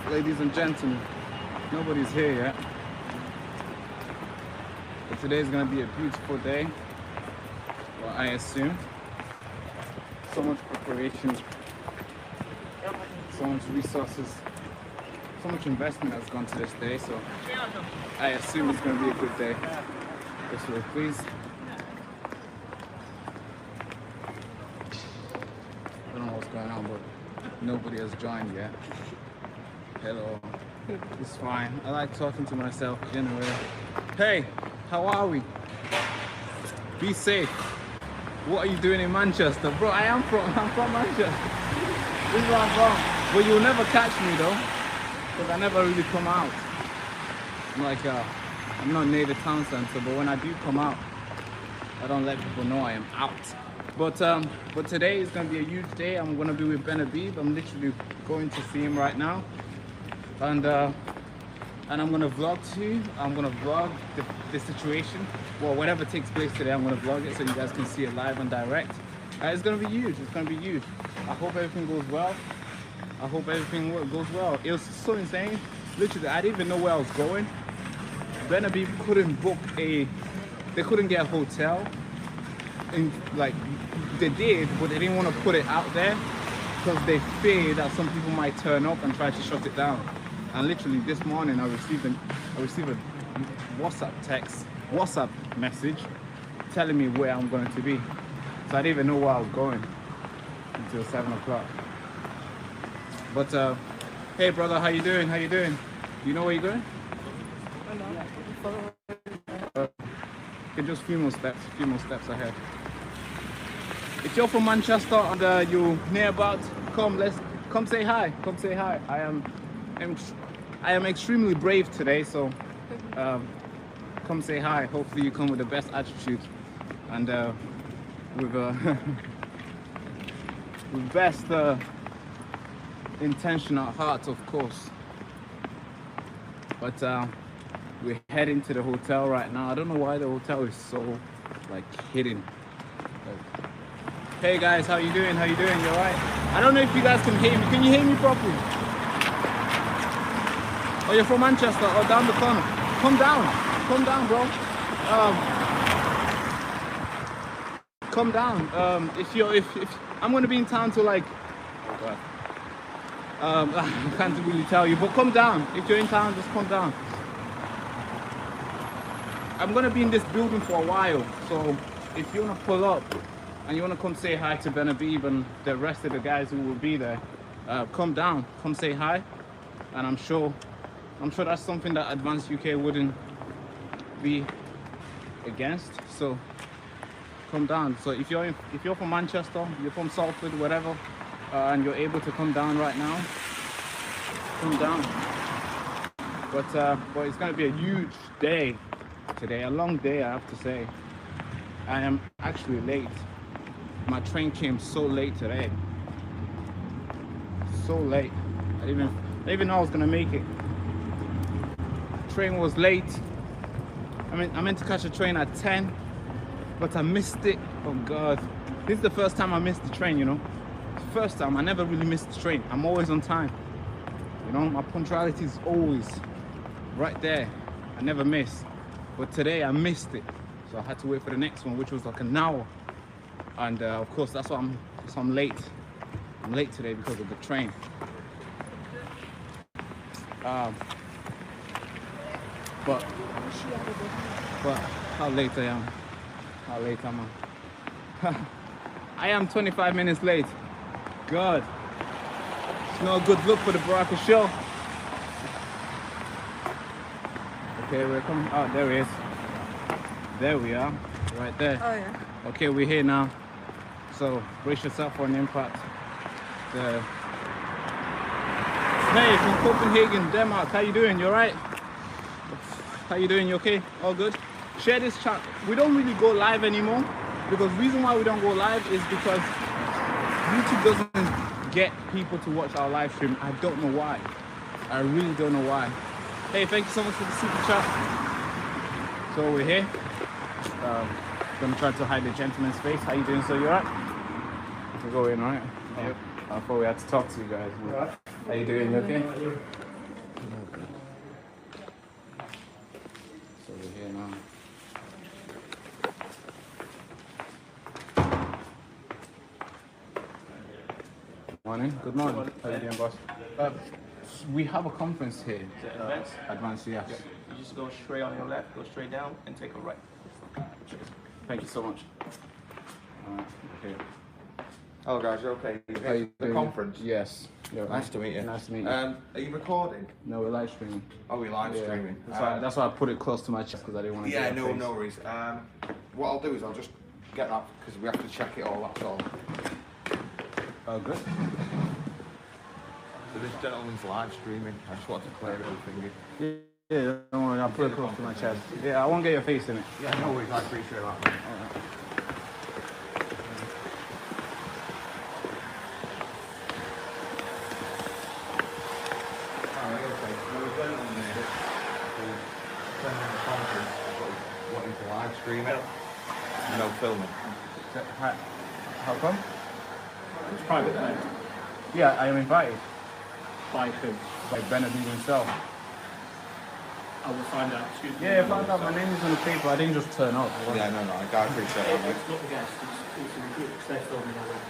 ladies and gentlemen. Nobody's here yet. But today is going to be a beautiful day. Well, I assume. So much preparation, so much resources, so much investment has gone to this day. So I assume it's going to be a good day. This way, please. I don't know what's going on, but nobody has joined yet. Hello. It's fine. I like talking to myself anyway. Hey, how are we? Be safe. What are you doing in Manchester? Bro, I'm from Manchester. This is where I'm from. But you'll never catch me though, because I never really come out. I'm not near the town center, but when I do come out, I don't let people know I am out. But today is gonna be a huge day. I'm gonna be with Habib. I'm literally going to see him right now. And I'm gonna vlog too. I'm gonna vlog the situation. Well, whatever takes place today, I'm gonna vlog it so you guys can see it live and direct. It's gonna be huge. It's gonna be huge. I hope everything goes well. I hope everything goes well. It was so insane. Literally, I didn't even know where I was going. Habib couldn't book they couldn't get a hotel. And like they did, but they didn't want to put it out there because they feared that some people might turn up and try to shut it down. And literally this morning I received a WhatsApp message telling me where I'm going to be. So I didn't even know where I was going until 7 o'clock. But hey brother, how you doing? How you doing? Do you know where you're going? Okay, just a few more steps ahead. If you're from Manchester and you're near about, come say hi. Come say hi. I am extremely brave today, so come say hi. Hopefully you come with the best attitude and with with best intention at heart, of course. But we're heading to the hotel right now. I don't know why the hotel is so like hidden. Hey guys, how you doing? How you doing? You alright? I don't know if you guys can hear me. Can you hear me properly? Oh, you're from Manchester? Oh, down the corner. Come down, bro. Come down. If I'm gonna be in town till like, oh God. I can't really tell you, but come down. If you're in town, just come down. I'm gonna be in this building for a while, so if you wanna pull up and you wanna come say hi to Habib and the rest of the guys who will be there, come down, come say hi, and I'm sure that's something that Advanced UK wouldn't be against. So come down. So if you're from Manchester, you're from Salford, whatever, and you're able to come down right now, come down. But it's gonna be a huge day today, a long day, I have to say. I am actually late. My train came so late today. So late. I didn't even know I was gonna make it. Train was late. I meant to catch a train at 10, but I missed it. Oh God. This is the first time I missed the train, you know. First time. I never really missed the train. I'm always on time. You know, my punctuality is always right there. I never miss. But today I missed it. So I had to wait for the next one, which was like an hour. And of course, that's why I'm late. I'm late today because of the train. But how late I am. How late am I? I am 25 minutes late. God. It's not a good look for the Baraka show. Okay, we're coming. Oh, there he is. There we are. Right there. Oh, yeah. Okay, we're here now. So, brace yourself for an impact. Hey, from Copenhagen, Denmark. How you doing? You alright? How you doing? You okay? All good? Share this chat. We don't really go live anymore, because the reason why we don't go live is because YouTube doesn't get people to watch our live stream. I don't know why. I really don't know why. Hey, thank you so much for the super chat. So we're here. Gonna try to hide the gentleman's face. How you doing? So you alright? We'll go in, right? Yep. I thought we had to talk to you guys. How you doing? You okay? Morning. Good morning. How you doing, boss? We have a conference here. Is it advanced? Advanced, yes. Yeah. You just go straight on your left, go straight down, and take a right. Thank you so much. Okay. Hello guys, you okay? How you The doing? conference? Yes. Nice to meet you. Nice to meet you. Are you recording? No, we're live streaming. Oh, we're live Yeah. streaming. That's why I put it close to my chest, because I didn't want to Yeah, get no, your face. no worries. What I'll do is I'll just get that because we have to check it all. That's all. Oh, good. So this gentleman's live streaming. I just wanted to clear everything. Yeah, don't worry. I'll put it close to my chest. Yeah, I won't get your face in it. Yeah, no worries. I appreciate that. Man. Wanting to live stream it, no filming. How come? It's private, isn't it? Yeah, I am invited By who? by Benedict himself. I will find out. Excuse me. Yeah, found out my name is on the paper. I didn't just turn up. Yeah, no, I appreciate that. Mate. It's not the guest, it's the recruit, because they're filming already.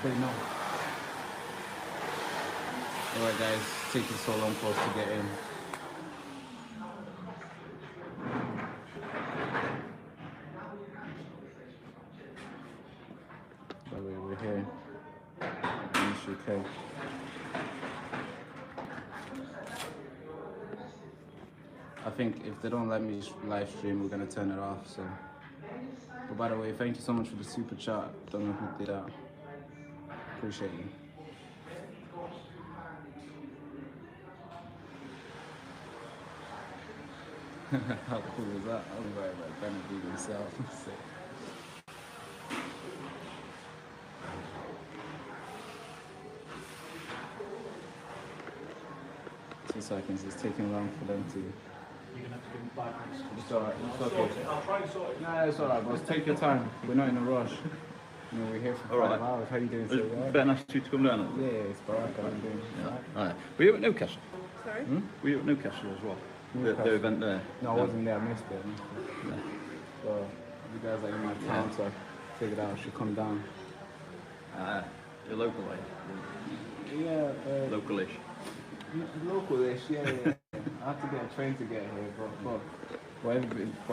They know. Alright guys, it's taking so long for us to get in. By the way, we're here in the UK. I think if they don't let me live stream, we're gonna turn it off. So, but by the way, thank you so much for the super chat. Don't know who did that. Appreciate you. How cool is that? I was right about Benedict himself. 2 seconds. It's taking long for them to. You're going to have to give them 5 minutes. It's alright. It's I'll okay. sort it. I'll try and sort it. Nah, it's alright, boss. Take your time. We're not in a rush. You know, we're here for 5 hours. How you doing, sir? Right? Ben asked you to come down. Yeah, it's Baraka. How you doing? Alright. Were you at Newcastle? Sorry? Were you at Newcastle as well? Newcastle. The event there? No, I wasn't there. I missed it. So, you guys are in my town, so I figured out I should come down. You're local, eh? Yeah, Localish. localish, yeah. I have to get a train to get here, but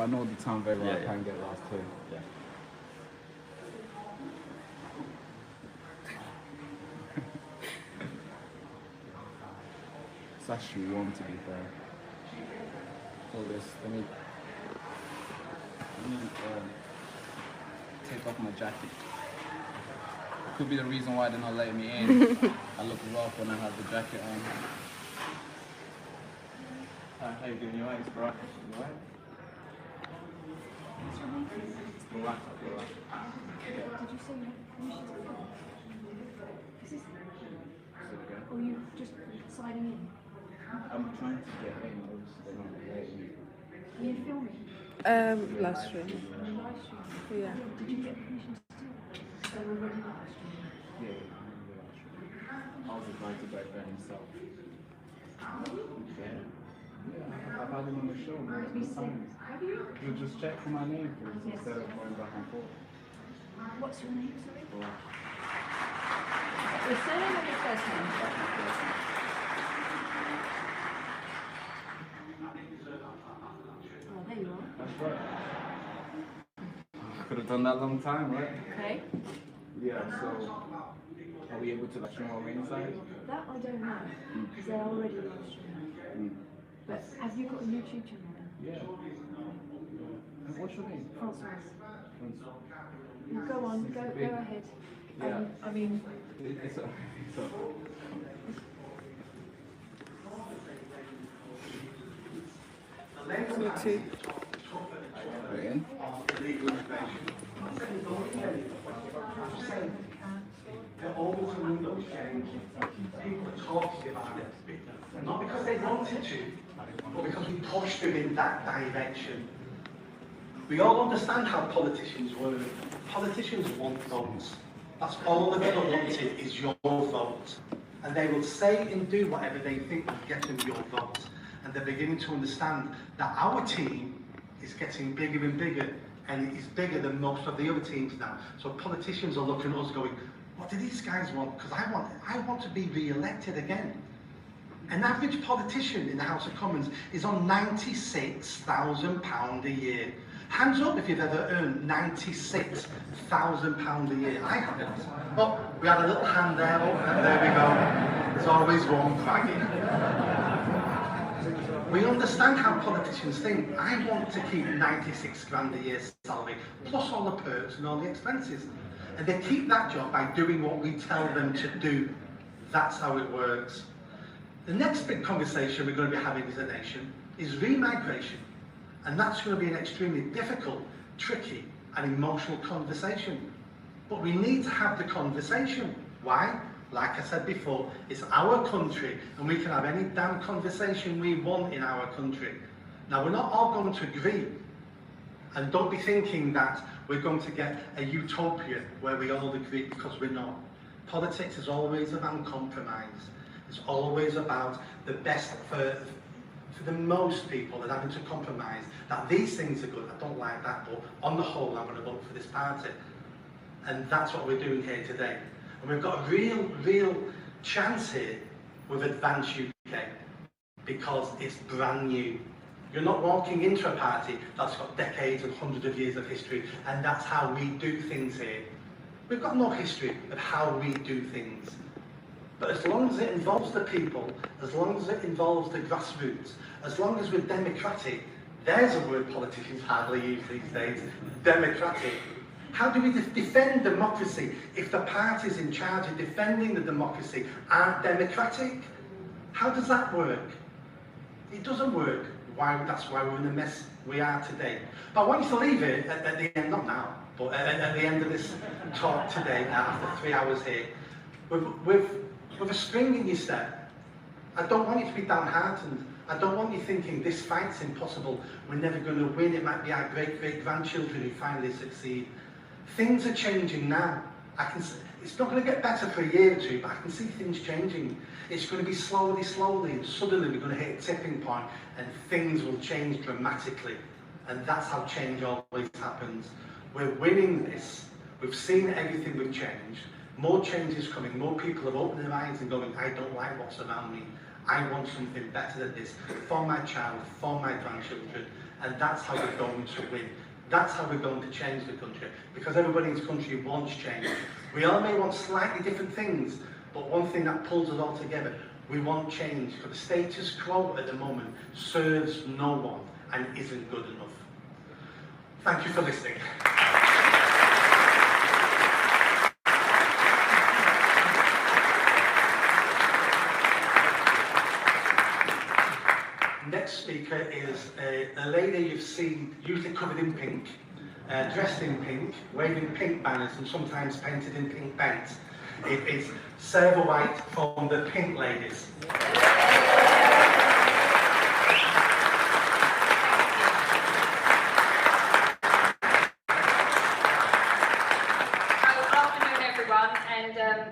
I know the town very well. Yeah, I yeah. can't get lost here. Yeah. It's actually warm, to be fair. Hold this. Let me take off my jacket. Could be the reason why they're not letting me in. I look rough when I have the jacket on. How you doing? You alright? It's Baraka. You alright? It's Baraka. Did you say you had permission to film? Is this, or are you just signing in? I'm trying to get in, obviously they're not letting me. Are you filming? Live stream. Are you live streaming? Yeah. Did you get permission to do that? They're already live streaming. Yeah, I was invited by Ben himself. Yeah. Yeah, I've had him on the show multiple times. Have you? You just check for my name first instead of going back and forth. What's your name, sorry? Your surname or your first name? Oh, there you are. That's right. I could have done that long time, right? Okay. Yeah, so are we able to like stream on inside? That I don't know, because they're already live streaming. But have you got a YouTube channel then? Yeah. What's your name? Francois. Go on, go ahead. Yeah. I mean, It's a. Me too. We're in. Not because they wanted to, but because we pushed them in that direction. We all understand how politicians work. Politicians want votes. That's all they've ever wanted is your vote. And they will say and do whatever they think will get them your vote. And they're beginning to understand that our team is getting bigger and bigger, and it's bigger than most of the other teams now. So politicians are looking at us going, what do these guys want? Because I want to be re-elected again. An average politician in the House of Commons is on £96,000 a year. Hands up if you've ever earned £96,000 a year. I haven't. Oh, we had a little hand there. Oh, and there we go. There's always one bragging. We understand how politicians think. I want to keep 96 grand a year salary, plus all the perks and all the expenses. And they keep that job by doing what we tell them to do. That's how it works. The next big conversation we're going to be having as a nation is remigration. And that's going to be an extremely difficult, tricky and emotional conversation. But we need to have the conversation. Why? Like I said before, it's our country and we can have any damn conversation we want in our country. Now, we're not all going to agree. And don't be thinking that we're going to get a utopia where we all agree, because we're not. Politics is always about compromise. It's always about the best for the most people and having to compromise that these things are good. I don't like that, but on the whole, I'm going to vote for this party. And that's what we're doing here today. And we've got a real chance here with Advance UK, because it's brand new. You're not walking into a party that's got decades and hundreds of years of history, and that's how we do things here. We've got no history of how we do things. But as long as it involves the people, as long as it involves the grassroots, as long as we're democratic, there's a word politicians hardly use these days, democratic. How do we defend democracy if the parties in charge of defending the democracy aren't democratic? How does that work? It doesn't work. That's why we're in the mess we are today. But I want you to leave it at the end, not now, but at the end of this talk today, after 3 hours here, with a spring in your step. I don't want you to be downhearted. I don't want you thinking this fight's impossible, we're never going to win, it might be our great-great-grandchildren who finally succeed. Things are changing now. It's not going to get better for a year or two, but I can see things changing. It's going to be slowly, and suddenly we're going to hit a tipping point and things will change dramatically. And that's how change always happens. We're winning this. We've seen everything we've changed. More change is coming. More people have opened their eyes and going, I don't like what's around me. I want something better than this for my child, for my grandchildren. And that's how we're going to win. That's how we're going to change the country. Because everybody in this country wants change. We all may want slightly different things, but one thing that pulls us all together, we want change. Because the status quo at the moment serves no one and isn't good enough. Thank you for listening. Next speaker is a lady you've seen usually covered in pink, dressed in pink, waving pink banners and sometimes painted in pink paint. It is Sarah White from the Pink Ladies.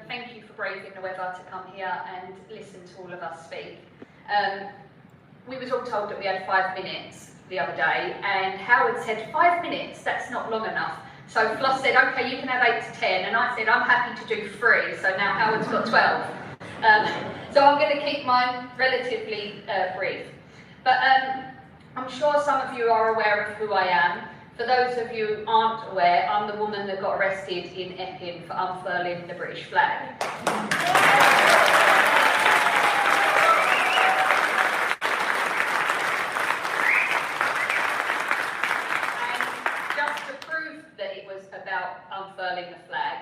Thank you for braving the weather to come here and listen to all of us speak. We was all told that we had 5 minutes the other day, and Howard said 5 minutes, that's not long enough. So Floss said, okay, you can have 8 to 10, and I said, I'm happy to do 3, so now Howard's got 12. So I'm going to keep mine relatively brief. But I'm sure some of you are aware of who I am. For those of you who aren't aware, I'm the woman that got arrested in Epping for unfurling the British flag. And just to prove that it was about unfurling the flag,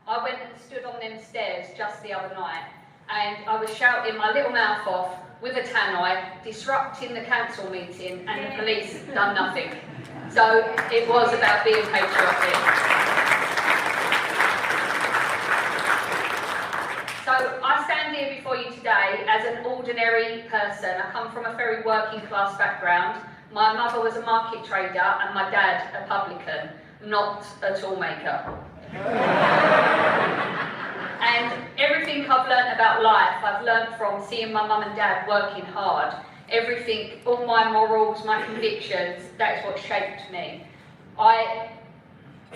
I went and stood on them stairs just the other night, and I was shouting my little mouth off with a tannoy, disrupting the council meeting, and the police done nothing. So it was about being patriotic. So I stand here before you today as an ordinary person. I come from a very working class background. My mother was a market trader and my dad a publican, not a toolmaker. And everything I've learned about life, I've learned from seeing my mum and dad working hard. everything, all my morals, my convictions, that is what shaped me.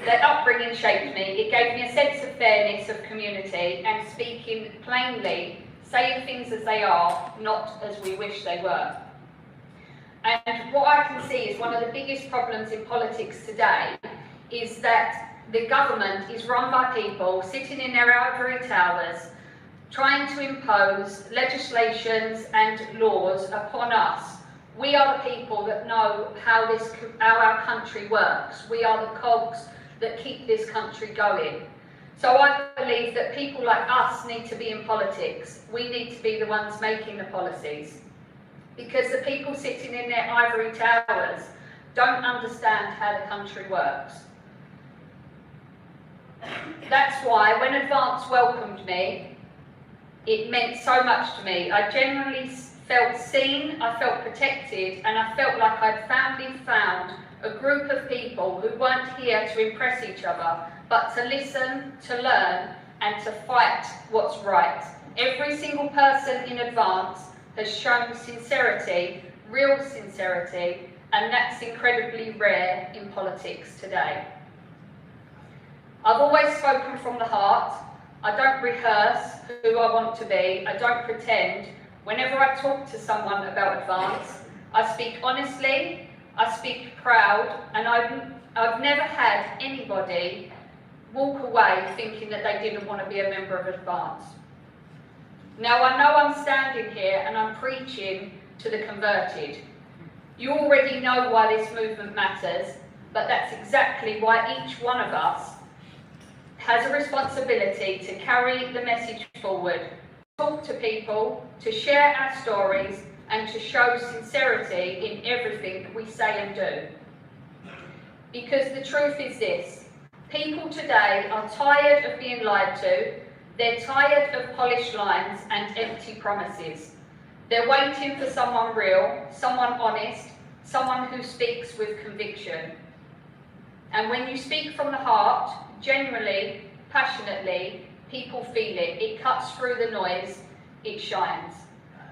That upbringing shaped me. It gave me a sense of fairness, of community, and speaking plainly, saying things as they are, not as we wish they were. And what I can see is one of the biggest problems in politics today is that the government is run by people sitting in their ivory towers, trying to impose legislations and laws upon us. We are the people that know how our country works. We are the cogs that keep this country going. So I believe that people like us need to be in politics. We need to be the ones making the policies. Because the people sitting in their ivory towers don't understand how the country works. That's why when Advance welcomed me, it meant so much to me. I genuinely felt seen, I felt protected, and I felt like I'd finally found a group of people who weren't here to impress each other, but to listen, to learn, and to fight what's right. Every single person in Advance has shown sincerity, real sincerity, and that's incredibly rare in politics today. I've always spoken from the heart. I don't rehearse who I want to be. I don't pretend. Whenever I talk to someone about Advance, I speak honestly, I speak proud, and I've never had anybody walk away thinking that they didn't want to be a member of Advance. Now, I know I'm standing here and I'm preaching to the converted. You already know why this movement matters, but that's exactly why each one of us has a responsibility to carry the message forward, talk to people, to share our stories, and to show sincerity in everything we say and do. Because the truth is this, people today are tired of being lied to, they're tired of polished lines and empty promises. They're waiting for someone real, someone honest, someone who speaks with conviction. And when you speak from the heart, genuinely, passionately, people feel it. It cuts through the noise, it shines.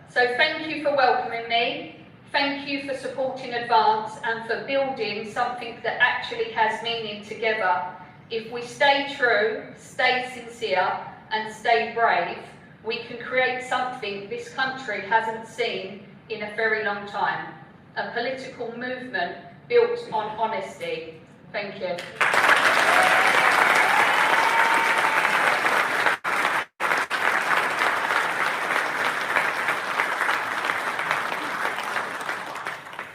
So thank you for welcoming me. Thank you for supporting Advance and for building something that actually has meaning together. If we stay true, stay sincere, and stay brave, we can create something this country hasn't seen in a very long time. A political movement built on honesty. Thank you.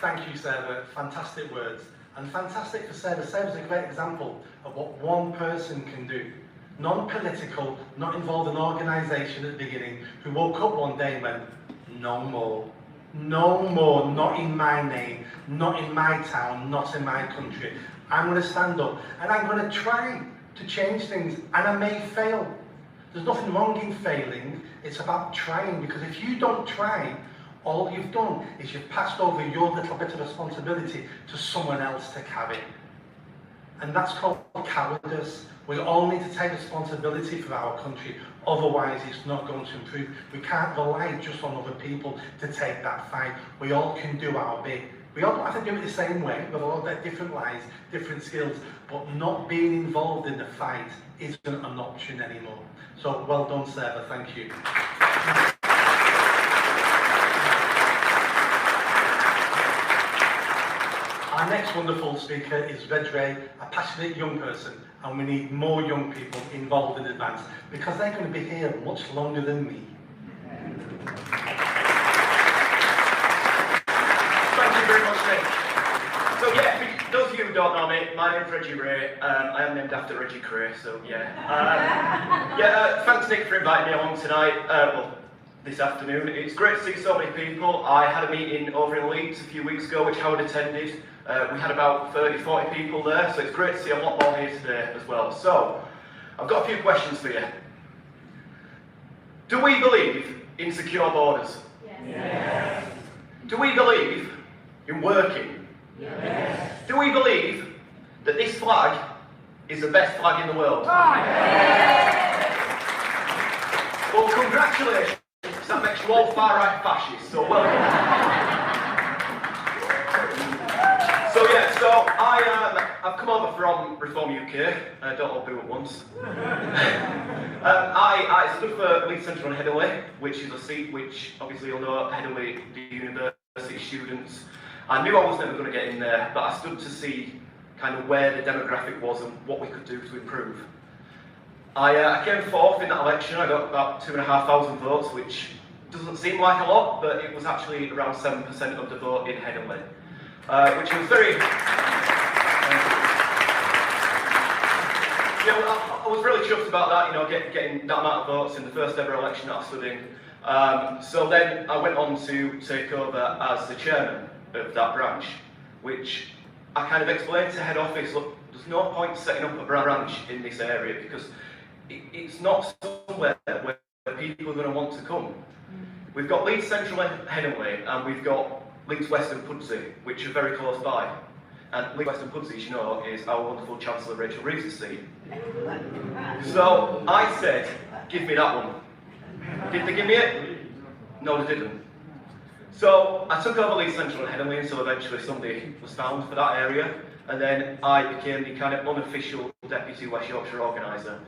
Thank you, Sarah. Fantastic words. And fantastic for Sarah. Sarah's a great example of what one person can do. Non-political, not involved in organisation at the beginning, who woke up one day and went, no more. No more, not in my name, not in my town, not in my country. I'm going to stand up and I'm going to try to change things, and I may fail. There's nothing wrong in failing, it's about trying, because if you don't try, all you've done is you've passed over your little bit of responsibility to someone else to carry. And that's called cowardice. We all need to take responsibility for our country, otherwise it's not going to improve. We can't rely just on other people to take that fight. We all can do our bit. We all don't have to do it the same way, we've all got different lives, different skills, but not being involved in the fight isn't an option anymore. So well done, Sarah, thank you. Our next wonderful speaker is Redray, a passionate young person, and we need more young people involved in Advance because they're going to be here much longer than me. Thank you very much, Nick. So yeah, for those of you who don't know me, my name's Reggie Ray. I am named after Reggie Cray, so yeah. Thanks Nick for inviting me along tonight. Well, this afternoon. It's great to see so many people. I had a meeting over in Leeds a few weeks ago, which Howard attended. We had about 30, 40 people there, so it's great to see a lot more here today as well. So, I've got a few questions for you. Do we believe in secure borders? Yes. Do we believe in working? Yes. Do we believe that this flag is the best flag in the world? Yes. Well, congratulations. because that makes you all far-right fascists, so welcome. So yeah, so I've come over from Reform UK, don't all do at once. I stood for Leeds Central and Headaway, which is a seat which, obviously you'll know, Headaway, the university students. I knew I was never going to get in there, but I stood to see kind of where the demographic was and what we could do to improve. I came fourth in that election. I got about 2,500 votes, which doesn't seem like a lot, but it was actually around 7% of the vote in Headaway, which was very... Yeah, I was really chuffed about that, you know, getting that amount of votes in the first ever election that I stood in. So then I went on to take over as the chairman of that branch, which I kind of explained to head office, look, there's no point setting up a branch in this area because it's not somewhere where people are going to want to come. We've got Leeds Central and Headaway, and we've got Leeds West and Pudsey, which are very close by. And Leeds West and Pudsey, as you know, is our wonderful Chancellor Rachel Reeves' seat. So I said, give me that one. Did they give me it? No, they didn't. So I took over Leeds Central and Headaway until eventually somebody was found for that area, and then I became the kind of unofficial Deputy West Yorkshire organiser.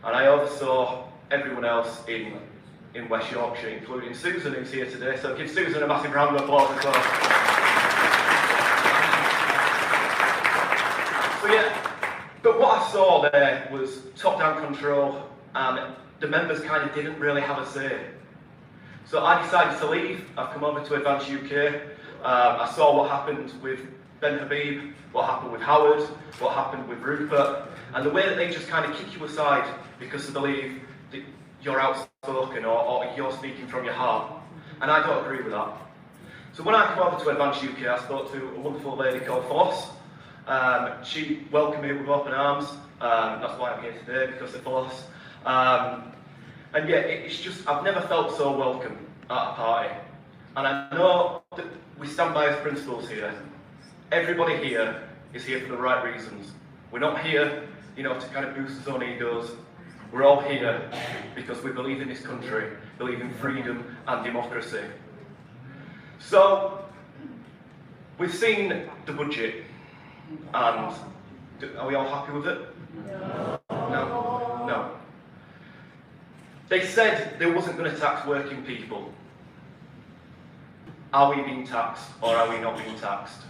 And I oversaw everyone else in West Yorkshire, including Susan, who's here today. So give Susan a massive round of applause as well. So yeah, but what I saw there was top-down control, and the members kind of didn't really have a say. So I decided to leave. I've come over to Advance UK. I saw what happened with Ben Habib, what happened with Howard, what happened with Rupert, and the way that they just kind of kick you aside because they believe that you're outspoken or you're speaking from your heart. And I don't agree with that. So when I came over to Advance UK, I spoke to a wonderful lady called Force. She welcomed me with open arms. That's why I'm here today, because of Force. And yeah, it's just, I've never felt so welcome at a party. And I know that we stand by as principles here. Everybody here is here for the right reasons. We're not here, you know, to kind of boost our own egos. We're all here because we believe in this country, believe in freedom and democracy. So, we've seen the budget, and are we all happy with it? No. No. They said they wasn't going to tax working people. Are we being taxed or are we not being taxed?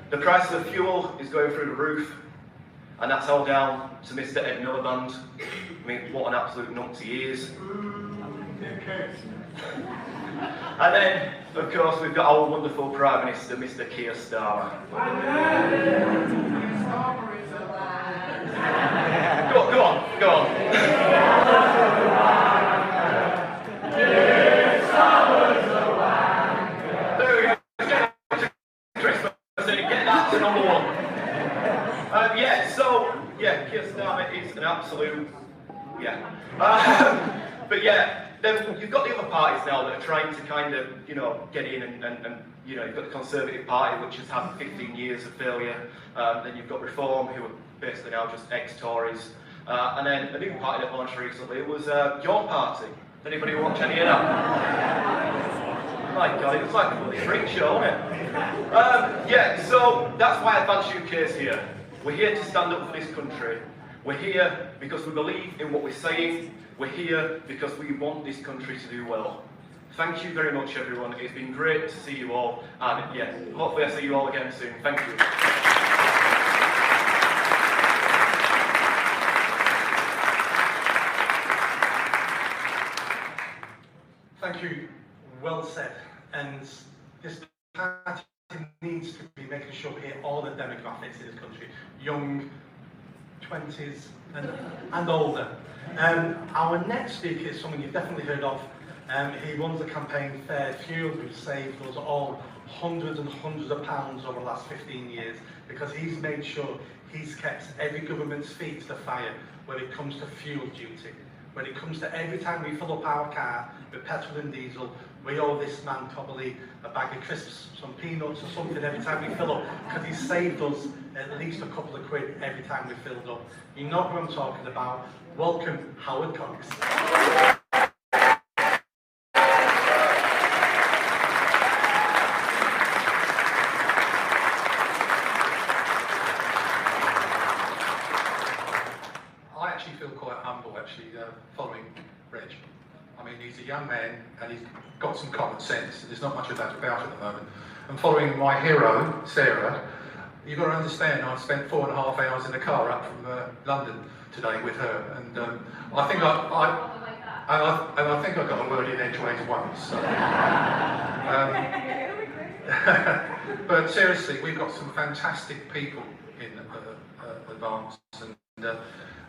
The price of fuel is going through the roof, and that's all down to Mr. Ed Miliband. I mean, what an absolute numpty he is. And then, of course, we've got our wonderful Prime Minister, Mr. Keir Starmer. Go on. There we go. Christmas, get that to number one. Keir Starmer is an absolute, but yeah, then you've got the other parties now that are trying to kind of, you know, get in and you know, you've got the Conservative Party, which has had 15 years of failure. Then you've got Reform, who are basically now just ex-Tories. And then a new party that launched recently was your party. Did anybody watch any of that? My God, it was like a bloody freak show, wasn't it? So that's why Advance UK is here. We're here to stand up for this country. We're here because we believe in what we're saying. We're here because we want this country to do well. Thank you very much, everyone. It's been great to see you all. And yeah, hopefully I see you all again soon. Thank you. Thank you. Well said. And this party needs to be making sure we hit all the demographics in this country. Young, 20s and older. Our next speaker is someone you've definitely heard of. He runs the campaign Fair Fuel, who's saved us all hundreds and hundreds of pounds over the last 15 years because he's made sure he's kept every government's feet to the fire when it comes to fuel duty. When it comes to every time we fill up our car with petrol and diesel, we owe this man probably a bag of crisps, some peanuts or something every time we fill up, because he's saved us at least a couple of quid every time we filled up. You know who I'm talking about. Welcome, Howard Cox. young man and he's got some common sense. There's not much of that about at the moment. And following my hero, Sarah, you've got to understand I've spent 4.5 hours in the car up from London today with her, and I think I think I got a word in edgeways once. So. But seriously, we've got some fantastic people in Advance, and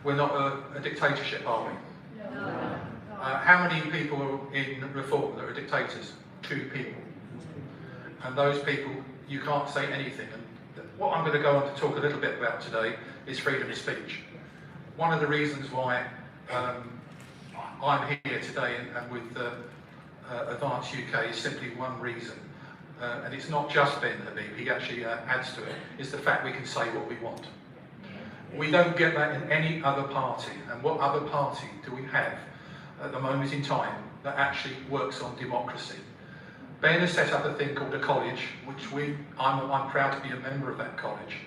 we're not a dictatorship, are we? No. How many people are in Reform that are dictators? 2 people. And those people, you can't say anything. And what I'm going to go on to talk a little bit about today is freedom of speech. One of the reasons why I'm here today and with Advance UK is simply one reason. And it's not just Ben Habib, he actually adds to it, is the fact we can say what we want. We don't get that in any other party. And what other party do we have at the moment in time that actually works on democracy? Ben has set up a thing called a college, which I'm proud to be a member of that college.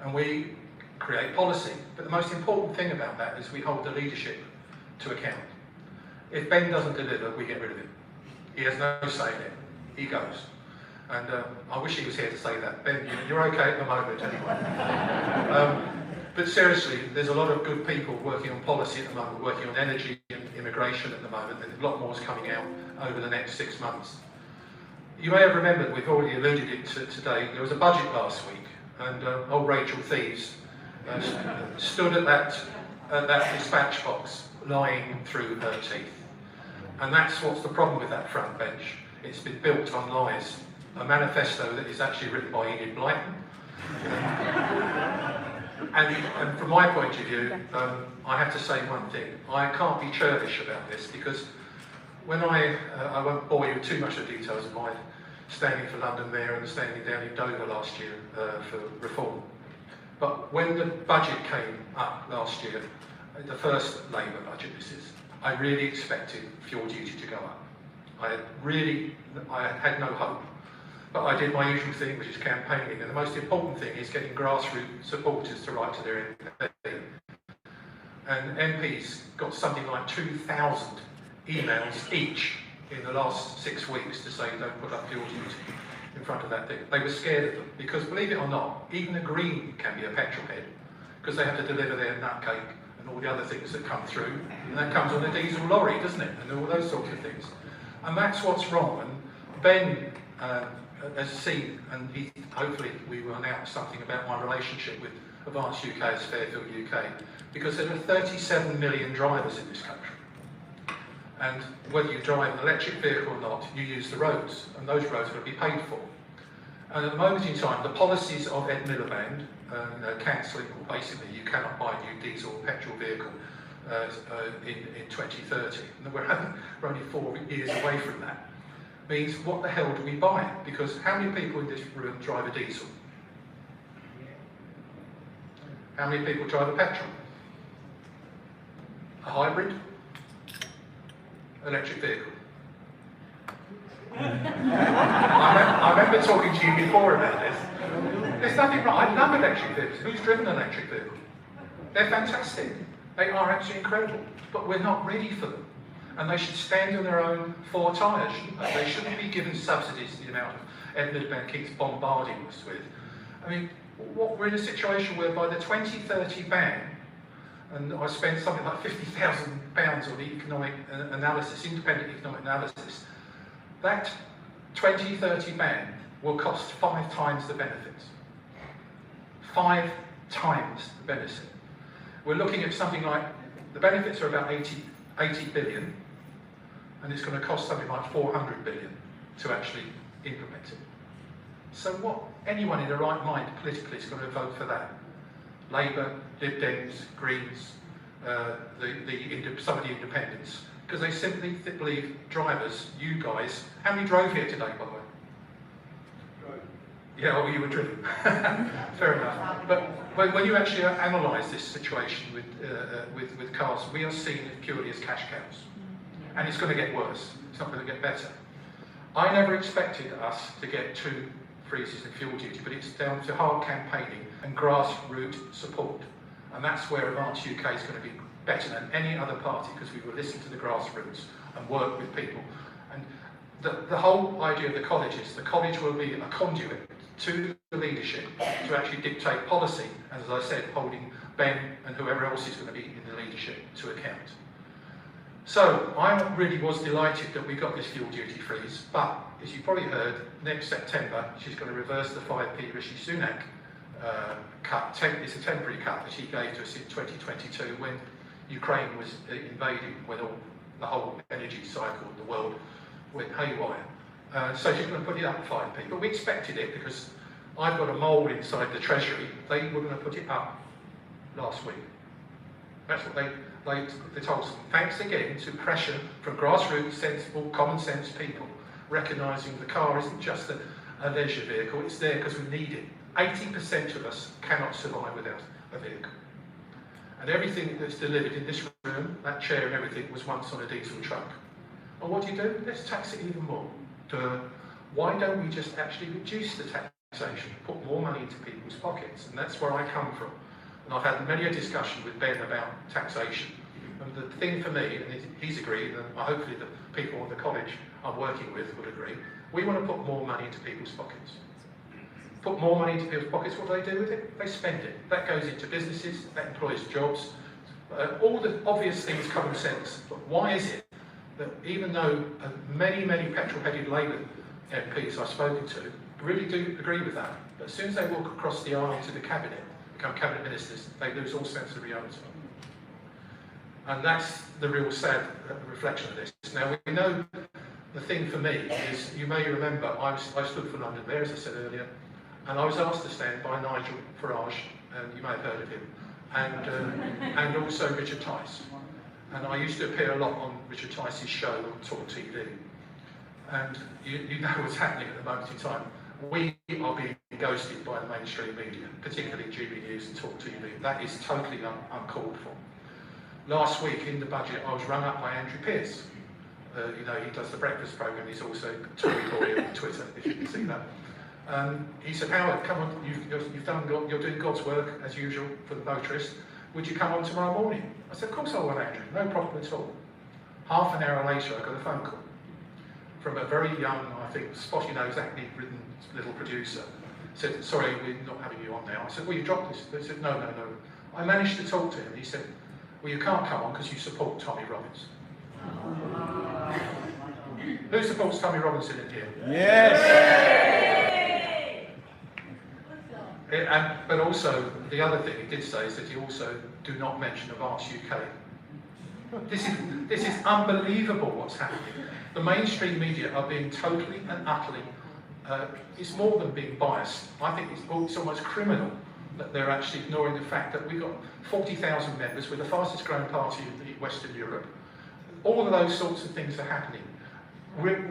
And we create policy. But the most important thing about that is we hold the leadership to account. If Ben doesn't deliver, we get rid of him. He has no say in it. He goes. And I wish he was here to say that. Ben, you're okay at the moment anyway. But seriously, there's a lot of good people working on policy at the moment, working on energy and immigration at the moment, and a lot more is coming out over the next 6 months. You may have remembered, we've already alluded it to today, there was a budget last week, and old Rachel Thieves stood at that dispatch box, lying through her teeth. And that's what's the problem with that front bench. It's been built on lies. A manifesto that is actually written by Edith Blyton. And from my point of view, I have to say one thing. I can't be churlish about this, because when I won't bore you with too much of the details of my standing for London Mayor and standing down in Dover last year for Reform. But when the budget came up last year, the first Labour budget this is, I really expected fuel duty to go up. I had no hope. But I did my usual thing, which is campaigning, and the most important thing is getting grassroots supporters to write to their MP. And MPs got something like 2,000 emails each in the last 6 weeks to say don't put up fuel duty in front of that thing. They were scared of them, because believe it or not, even a Green can be a petrol head, because they have to deliver their nutcake and all the other things that come through, and that comes on a diesel lorry, doesn't it, and all those sorts of things. And that's what's wrong. And Ben has seen, and hopefully we will announce something about my relationship with Advance UK as Fairfield UK, because there are 37 million drivers in this country. And whether you drive an electric vehicle or not, you use the roads, and those roads are going to be paid for. And at the moment in time, the policies of Ed Miliband, cancelling, or basically you cannot buy a new diesel or petrol vehicle in 2030, and we're only 4 years away from that, means what the hell do we buy? Because how many people in this room drive a diesel? How many people drive a petrol? A hybrid? Electric vehicle? I remember talking to you before about this. There's nothing wrong. I love electric vehicles. Who's driven an electric vehicle? They're fantastic. They are actually incredible. But we're not ready for them. And they should stand on their own 4 tyres, shouldn't they? They shouldn't be given subsidies the amount of Ed Miliband keeps bombarding us with. I mean, we're in a situation where by the 2030 ban, and I spent something like £50,000 on the economic analysis, independent economic analysis, that 2030 ban will cost 5 times the benefits. 5 times the benefit. We're looking at something like, the benefits are about 80 billion, and it's going to cost something like 400 billion to actually implement it. So what anyone in their right mind politically is going to vote for that? Labour, Lib Dems, Greens, some of the independents, because they simply believe drivers, you guys, how many drove here today, by the way? Yeah, well, you were driven. Fair enough. But when you actually analyse this situation with cars, we are seen purely as cash cows. And it's going to get worse. It's not going to get better. I never expected us to get 2 freezes in fuel duty, but it's down to hard campaigning and grassroots support. And that's where Advance UK is going to be better than any other party because we will listen to the grassroots and work with people. And the whole idea of the college will be a conduit to the leadership to actually dictate policy, and as I said, holding Ben and whoever else is going to be in the leadership to account. So I really was delighted that we got this fuel duty freeze, but as you probably heard, next September she's going to reverse the 5p Rishi Sunak cut. It's a temporary cut that she gave to us in 2022 when Ukraine was invading, when the whole energy cycle of the world went haywire. So she's going to put it up 5p, but we expected it because I've got a mole inside the Treasury. They were going to put it up last week. That's what they told us. Thanks again to pressure from grassroots, sensible, common sense people, recognising the car isn't just a leisure vehicle, it's there because we need it. 80% of us cannot survive without a vehicle. And everything that's delivered in this room, that chair and everything, was once on a diesel truck. And what do? Let's tax it even more. Why don't we just actually reduce the taxation, put more money into people's pockets? And that's where I come from. And I've had many a discussion with Ben about taxation. And the thing for me, and he's agreed, and hopefully the people at the college I'm working with will agree, we want to put more money into people's pockets. Put more money into people's pockets, what do they do with it? They spend it. That goes into businesses, that employs jobs, all the obvious things, common sense. But why is it that even though many petrol-headed Labour MPs I've spoken to really do agree with that, but as soon as they walk across the aisle into the cabinet, become cabinet ministers, they lose all sense of reality. And that's the real sad reflection of this. Now, we know the thing for me is, you may remember, I stood for London Mayor, as I said earlier, and I was asked to stand by Nigel Farage, and you may have heard of him, and also Richard Tice. And I used to appear a lot on Richard Tice's show on Talk TV. And you know what's happening at the moment in time. We are being ghosted by the mainstream media, particularly GB News and Talk TV. That is totally uncalled for. Last week in the budget, I was rung up by Andrew Pearce. You know, he does the breakfast programme. He's also Tory boy on Twitter, if you can see that. He said, Howard, come on, you're doing God's work as usual for the motorist. Would you come on tomorrow morning? I said, of course I will, Andrew, no problem at all. Half an hour later, I got a phone call from a very young, I think, spotty-nosed, acne-ridden little producer. Said, sorry, we're not having you on now. I said, well, you dropped this. They said, no. I managed to talk to him. He said, well, you can't come on because you support Tommy Robinson. Who supports Tommy Robinson in here? Yes! But also, the other thing he did say is that he also do not mention Avance UK. This is unbelievable what's happening. The mainstream media are being totally and utterly, it's more than being biased. I think it's almost criminal that they're actually ignoring the fact that we've got 40,000 members, we're the fastest growing party in Western Europe. All of those sorts of things are happening with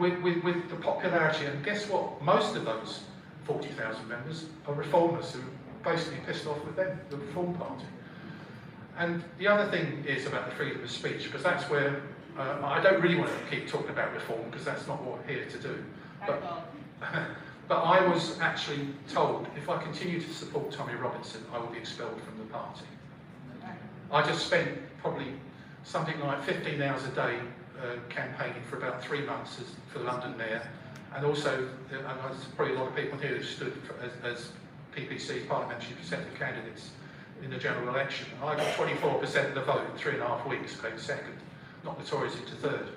the popularity, and guess what? Most of those 40,000 members are reformers who are basically pissed off with them, the Reform Party. And the other thing is about the freedom of speech, because that's where I don't really want to keep talking about reform, because that's not what we're here to do. But I was actually told if I continue to support Tommy Robinson, I will be expelled from the party. I just spent probably something like 15 hours a day campaigning for about 3 months for London Mayor, and also, and there's probably a lot of people here who stood as PPC parliamentary Conservative candidates in the general election. I got 24% of the vote in 3.5 weeks, came second, knocked the Tories into third.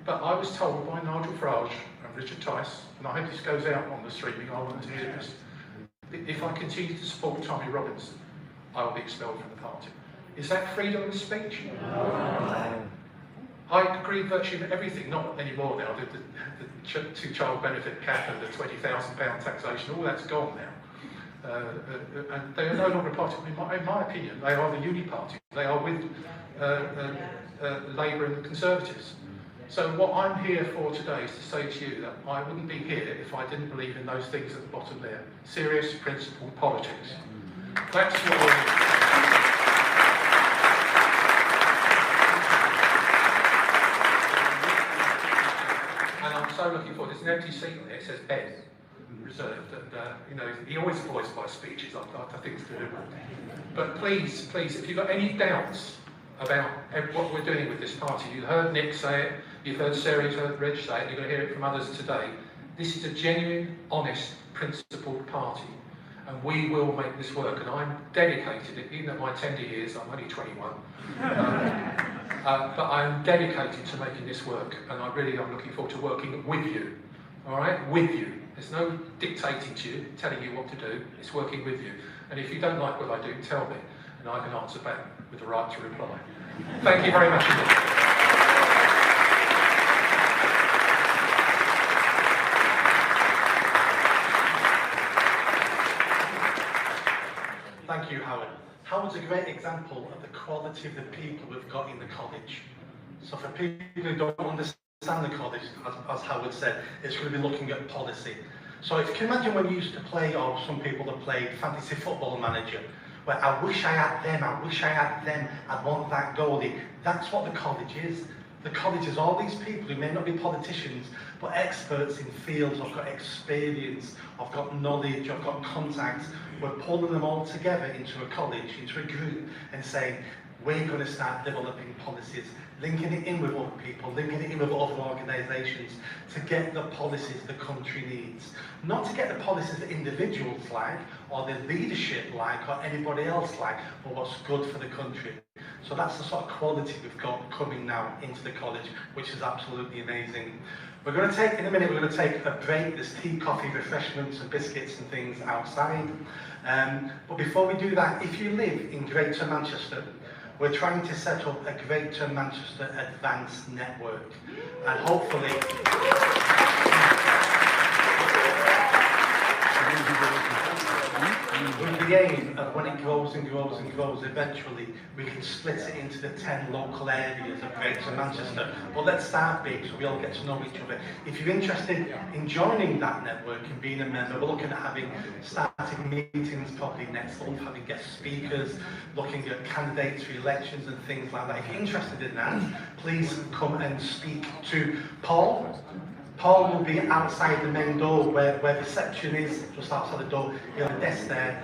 But I was told by Nigel Farage and Richard Tice, and I hope this goes out on the streaming, I want to hear this, if I continue to support Tommy Robinson, I will be expelled from the party. Is that freedom of speech? No. I agree virtually with everything, not anymore now. The two-child benefit cap and the £20,000 taxation, all that's gone now. And they are no longer a party. In my opinion, they are the uni party. They are with Labour and the Conservatives. So what I'm here for today is to say to you that I wouldn't be here if I didn't believe in those things at the bottom there. Serious, principled politics. That's what we're... And I'm so looking forward. There's an empty seat there. It says Ben. reserved, and you know, he always voiced my speeches. I think it's good. But please, if you've got any doubts about what we're doing with this party, you heard Nick say it, you've heard Sarah, you've heard Reg say it, you're going to hear it from others today. This is a genuine, honest, principled party, and we will make this work. And I'm dedicated, even at my tender years, I'm only 21, but I'm dedicated to making this work, and I really am looking forward to working with you. All right, with you. There's no dictating to you, telling you what to do. It's working with you. And if you don't like what I do, tell me, and I can answer back with the right to reply. Thank you very much indeed. Thank you, Howard. Howard's a great example of the quality of the people we've got in the college. So for people who don't understand the college, as Howard said, it's going to be looking at policy. So if you can imagine when you used to play, or some people that played fantasy football manager, where I wish I had them, I'd want that goalie. That's what the college is. The college is all these people who may not be politicians, but experts in fields. I've got experience, I've got knowledge, I've got contacts. We're pulling them all together into a college, into a group, and saying, we're going to start developing policies, linking it in with other people, linking it in with other organisations to get the policies the country needs. Not to get the policies that individuals like, or the leadership like, or anybody else like, but what's good for the country. So that's the sort of quality we've got coming now into the college, which is absolutely amazing. We're going to take, in a minute, we're going to take a break. There's tea, coffee, refreshments and biscuits and things outside. But before we do that, if you live in Greater Manchester, we're trying to set up a Greater Manchester Advanced Network, and hopefully with the aim of when it grows and grows and grows, eventually we can split it into the 10 local areas of Greater Manchester. But let's start big so we all get to know each other. If you're interested in joining that network and being a member, we're looking at starting meetings probably next month, having guest speakers, looking at candidates for elections and things like that. If you're interested in that, please come and speak to Paul. Paul will be outside the main door where reception is, just outside the door. You'll have a desk there.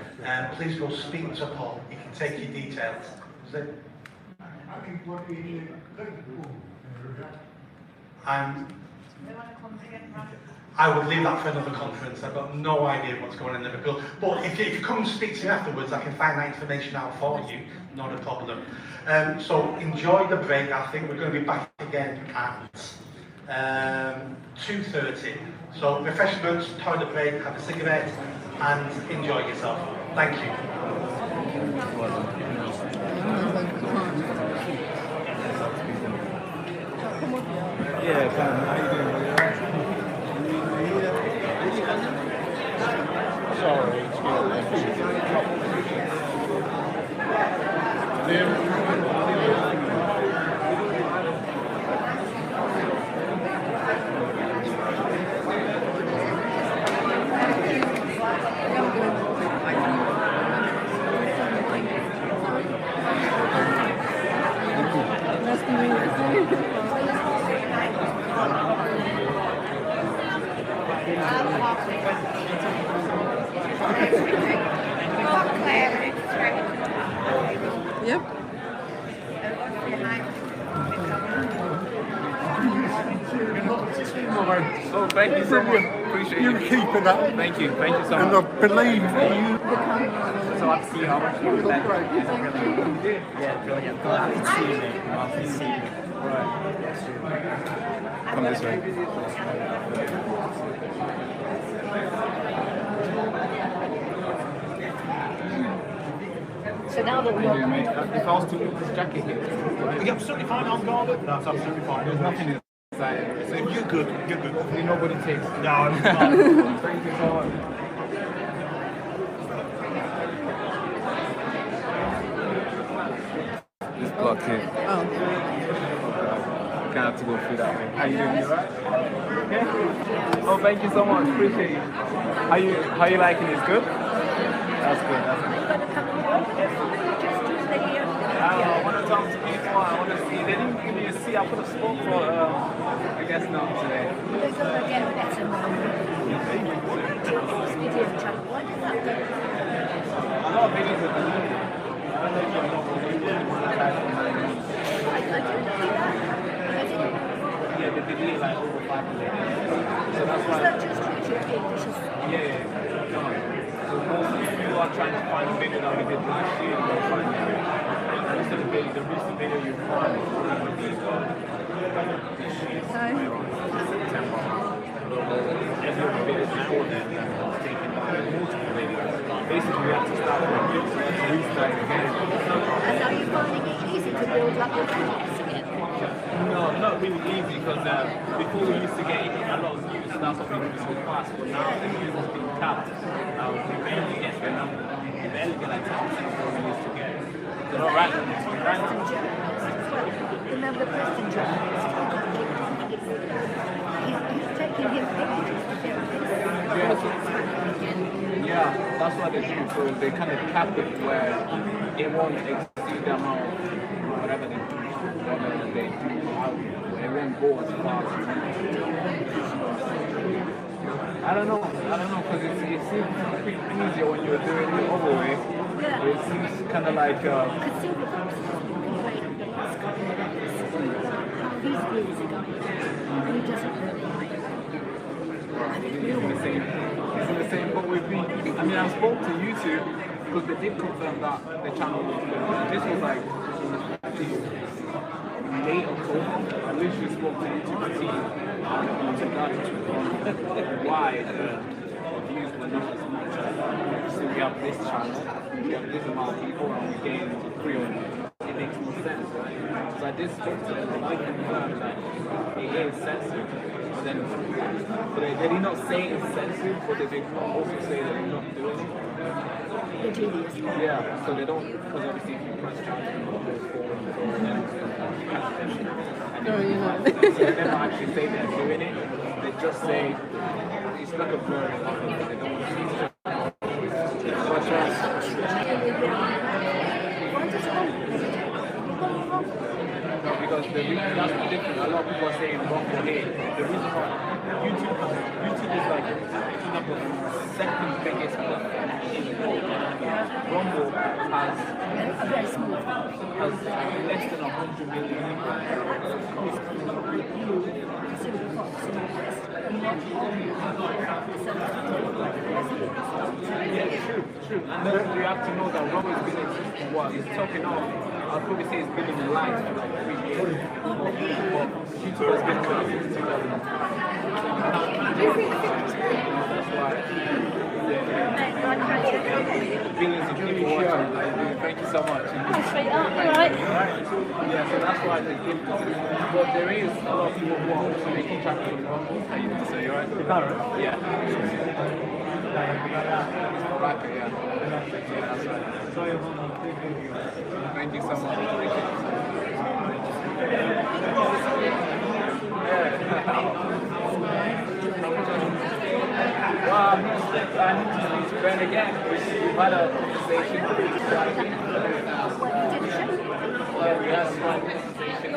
Please go speak to Paul. He can take your details. I would leave that for another conference. I've got no idea what's going on in Liverpool. But if you come and speak to me afterwards, I can find that information out for you. Not a problem. So enjoy the break. I think we're going to be back again at 2:30. So refreshments, toilet break, have a cigarette, and enjoy yourself. Thank you. Yeah, how you doing? Sorry, Yep. Oh, thank you so much. Appreciate You keep it up. Thank you so much. And I believe you. So I see how much you did. Yeah, brilliant. I can see you, mate. I can see you. Right. Come this way. So now that we're... If I was to move this jacket here, You're absolutely fine, I'm guarded. That's absolutely fine. there's nothing inside. So You're good, you're good. hopefully nobody takes it. No, I'm fine. Thank you so much. This block here. Oh. I can't have to go through that way. How you doing? You alright? Okay. Oh, thank you so much. Appreciate it. How you liking it? It's good? That's good. That's good. I want to talk to people. I want to see. They didn't give me a seat. I could have spoke for, I guess not today. So that's Is why. that just YouTube page? It's just Yeah. No. So most people are trying to find a video that we did last year. They'll find it. Most of the recent video you find is going to be this year. September. Every other video before that was taken by multiple videos. Basically, we have to start from a so we have to restart again. and are you finding it easy to build up your audience again? No, not really easy because before we used to get a lot of views, so that's what we do so fast. But now the views has been capped. We barely get the number. We barely get like 10% of what we used to get. They're not right now. Preston journalist as well. Remember the Preston journalist? He's taking him ages to build this. Yeah, that's what they do. So they kind of cap it where it won't exceed the amount of whatever they do. Whatever they do, it won't go as far as I don't know, because it seems pretty easier when you're doing it the other way. Yeah. It seems kind of like. Because Silver Fox has been complaining the last couple of days how his views are going down, and he doesn't really like it. It's in the same boat with me. I mean, I spoke to YouTube because they did confirm that the channel was good. This was like late October. I literally spoke to YouTube team why the views were not as much. So we have this channel, we have this amount of people, and we gain 300. It makes no sense, right? So I did speak to them, and they confirmed that it is sensitive. But then, they did not say it's sensitive, but they did also say that they're not doing it. Yeah, so they don't, because obviously if you press charge, you go forward and then so they never actually say they're doing it. They just say it's like a blur. They don't want to see it. What's no, because the reason that's different. A lot of people are saying Rumble here. The reason why YouTube is like picking up the second biggest platform in the world. Rumble has less than 100 million Yeah, true. And then you have to know that Rumble has been existing. What it's talking off. I'll probably say it's been in the line for like 3 years. But YouTube has been around since 2000. That's why. Billions of people watching. Thank you so much. Alright. Yeah, so that's why the difference. But there is a lot of people who are also making channels on Rumble. How you doing? So you're right? Yeah. Alright, yeah. That's right. Thank you so much. Well, I need to speak to Ben again. We've had a conversation. Yeah, we had a small conversation.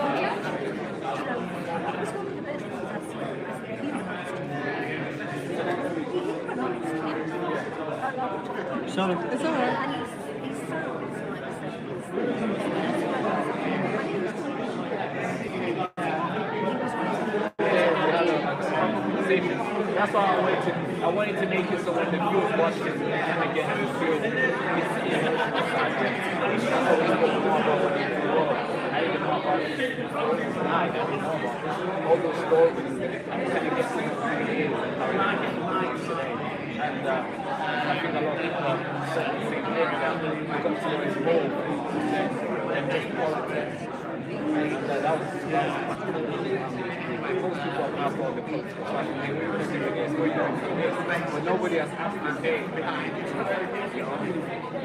Sorry. It's alright. That's why I wanted to make it so when the viewers watch it, they kind of get the feel. It's the emotional side. That's what we spoke more about when we grew up. I didn't know about it. I didn't know about all those stories. I'm kind of guessing who it is and how it is today. And I think a lot of people have said the same thing, that we've got to know it's more than just politics. And that was most people have asked all the political questions, but nobody has asked the day behind it.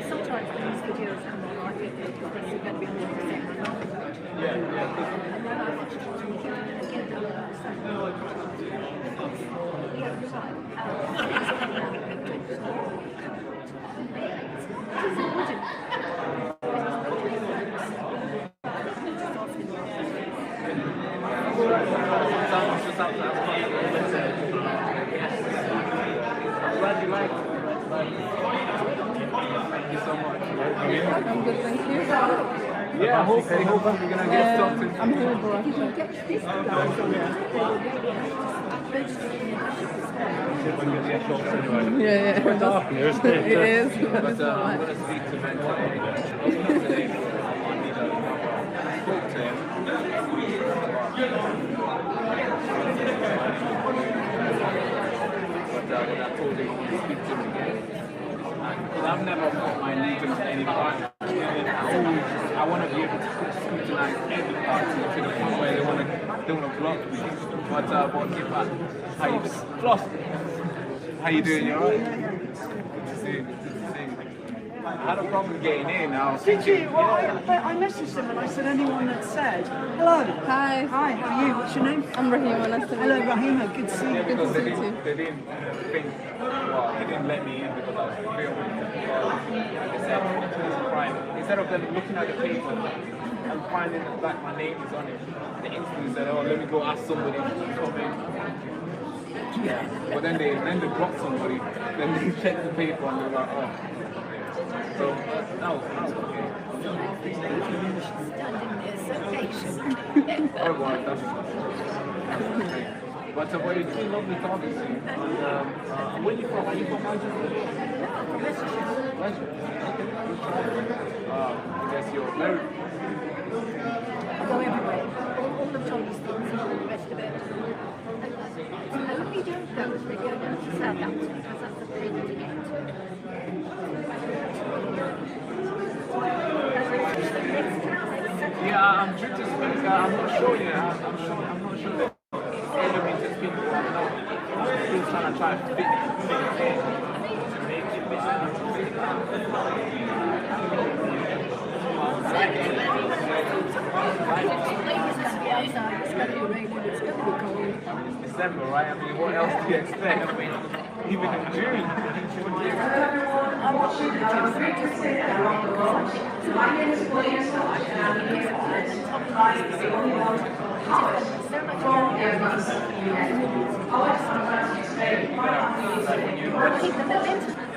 Sometimes when these videos come on, I think that you're going to be more percent. Yeah. And then I watch it and you get the I'm glad you liked it. Thank you so much. I'm good, thank you. Yeah, hopefully we're gonna get something. I'm here, bro. Yeah, Quite dark here, isn't it? It is. But I'm gonna speak to Ben today. Spoke to him. But when I told him I want to speak to him again, because I've never put my allegiance to any party. I want to be able to scrutinize every party to the point where they want to block me. But if how you Floss, how you doing? You alright? Good to see you. Good to see you. I had a problem getting in. Did you? Well, I messaged them and I said anyone that said hello. Hi. Hi, how are you? What's your name? I'm Rahima. Nice to meet Hello, you. Rahima. Good to see you. Because they didn't think, well, they didn't let me in because I was filming. They said it's a crime. Instead of them looking at the paper and finding that my name is on it, they instantly said, oh, let me go ask somebody to come in. Yeah. But then they blocked somebody, then they checked the paper and they were like, oh. So that was okay. Oh, well, that's okay. But it's been lovely talking to you. And where are you from? Are you from Manchester? I guess you're married. I go everywhere. All the Chinese things and all the rest of it. A lovely day though was we go down to Southampton because that's the thing to get to. Yeah, I'm due to speak. I'm not sure yet. I'm not sure that everything to speak. I'm still trying to fit it to make it It's December, right? I mean, what else do you expect? I mean, even in June.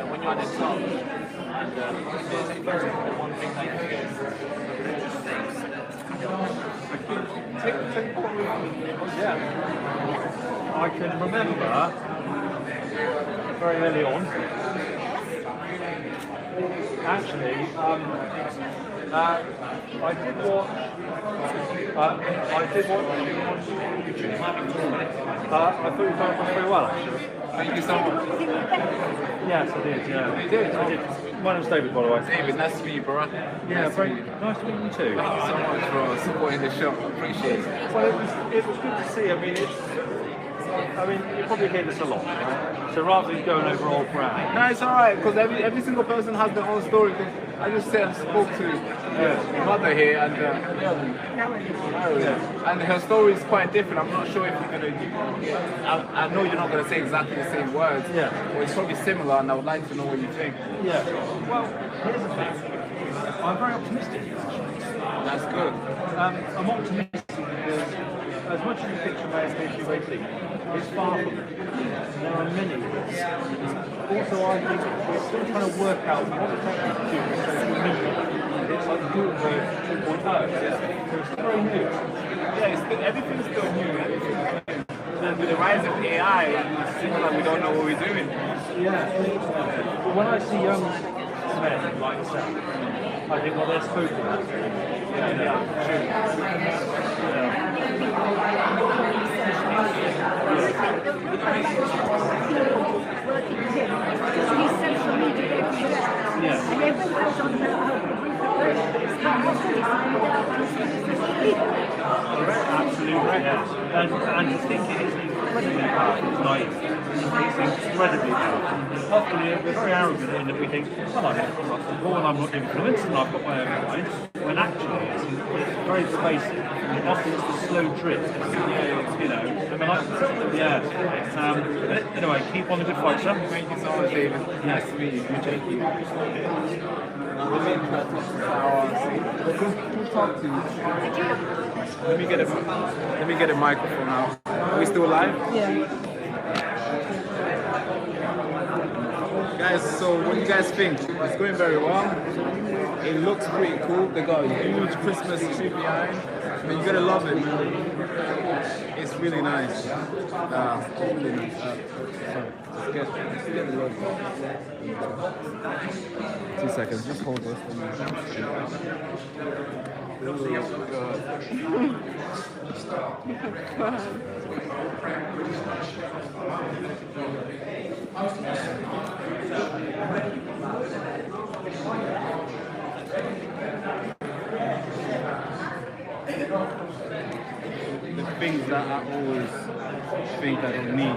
When you're at the top, and there's one thing I guess, Yeah. I can remember very early on. Actually, I did watch YouTube. I thought you came across very well, actually. Thank you so much. Yes, I did. Yeah, You did? I did. My name's David, by the way. David, nice to meet you, bro. Yeah, very nice to meet you too. Thank you so much for supporting the show. Appreciate it. Well, it was good to see. I mean, you probably hear this a lot, right? So rather than going over old ground. No, it's alright, because every single person has their own story. I just spoke to your mother here, and and her story is quite different. I'm not sure if you're gonna. I know you're not gonna say exactly the same words. Yeah. But it's probably similar, and I would like to know what you think. Yeah. Well, here's the thing. I'm very optimistic. That's good. I'm optimistic because as much as the picture may appear to be very bleak, it's far from it. There are many risks. Also, I think we're still trying to work out what the technology is to do. It's like Gutenberg 2.0. So it's very new. Yeah, everything's still new. And with the rise of AI, it's similar. We don't know what we're doing. Yeah. But when I see young men like yourself, I think, well, they're spoken. Absolutely, yeah. And to think it is incredibly powerful, it's naive. It's incredibly powerful. Often we're very arrogant in that we think, well, I'm not influenced and I've got my own mind, when actually it's very pervasive. Often it's the slow drip, anyway, keep on the good fight, sir. Thank you so much, David. Nice to meet you. Thank you. Who talked to you? Let me get a microphone now. Are we still live? Yeah. Guys, so what do you guys think? It's going very well. it looks pretty cool. They got a huge Christmas tree behind. Man, you're gonna love it, man. It's really nice. Really nice. Sorry. Let's get the logo. 2 seconds. Just hold this. The things that I always think I don't need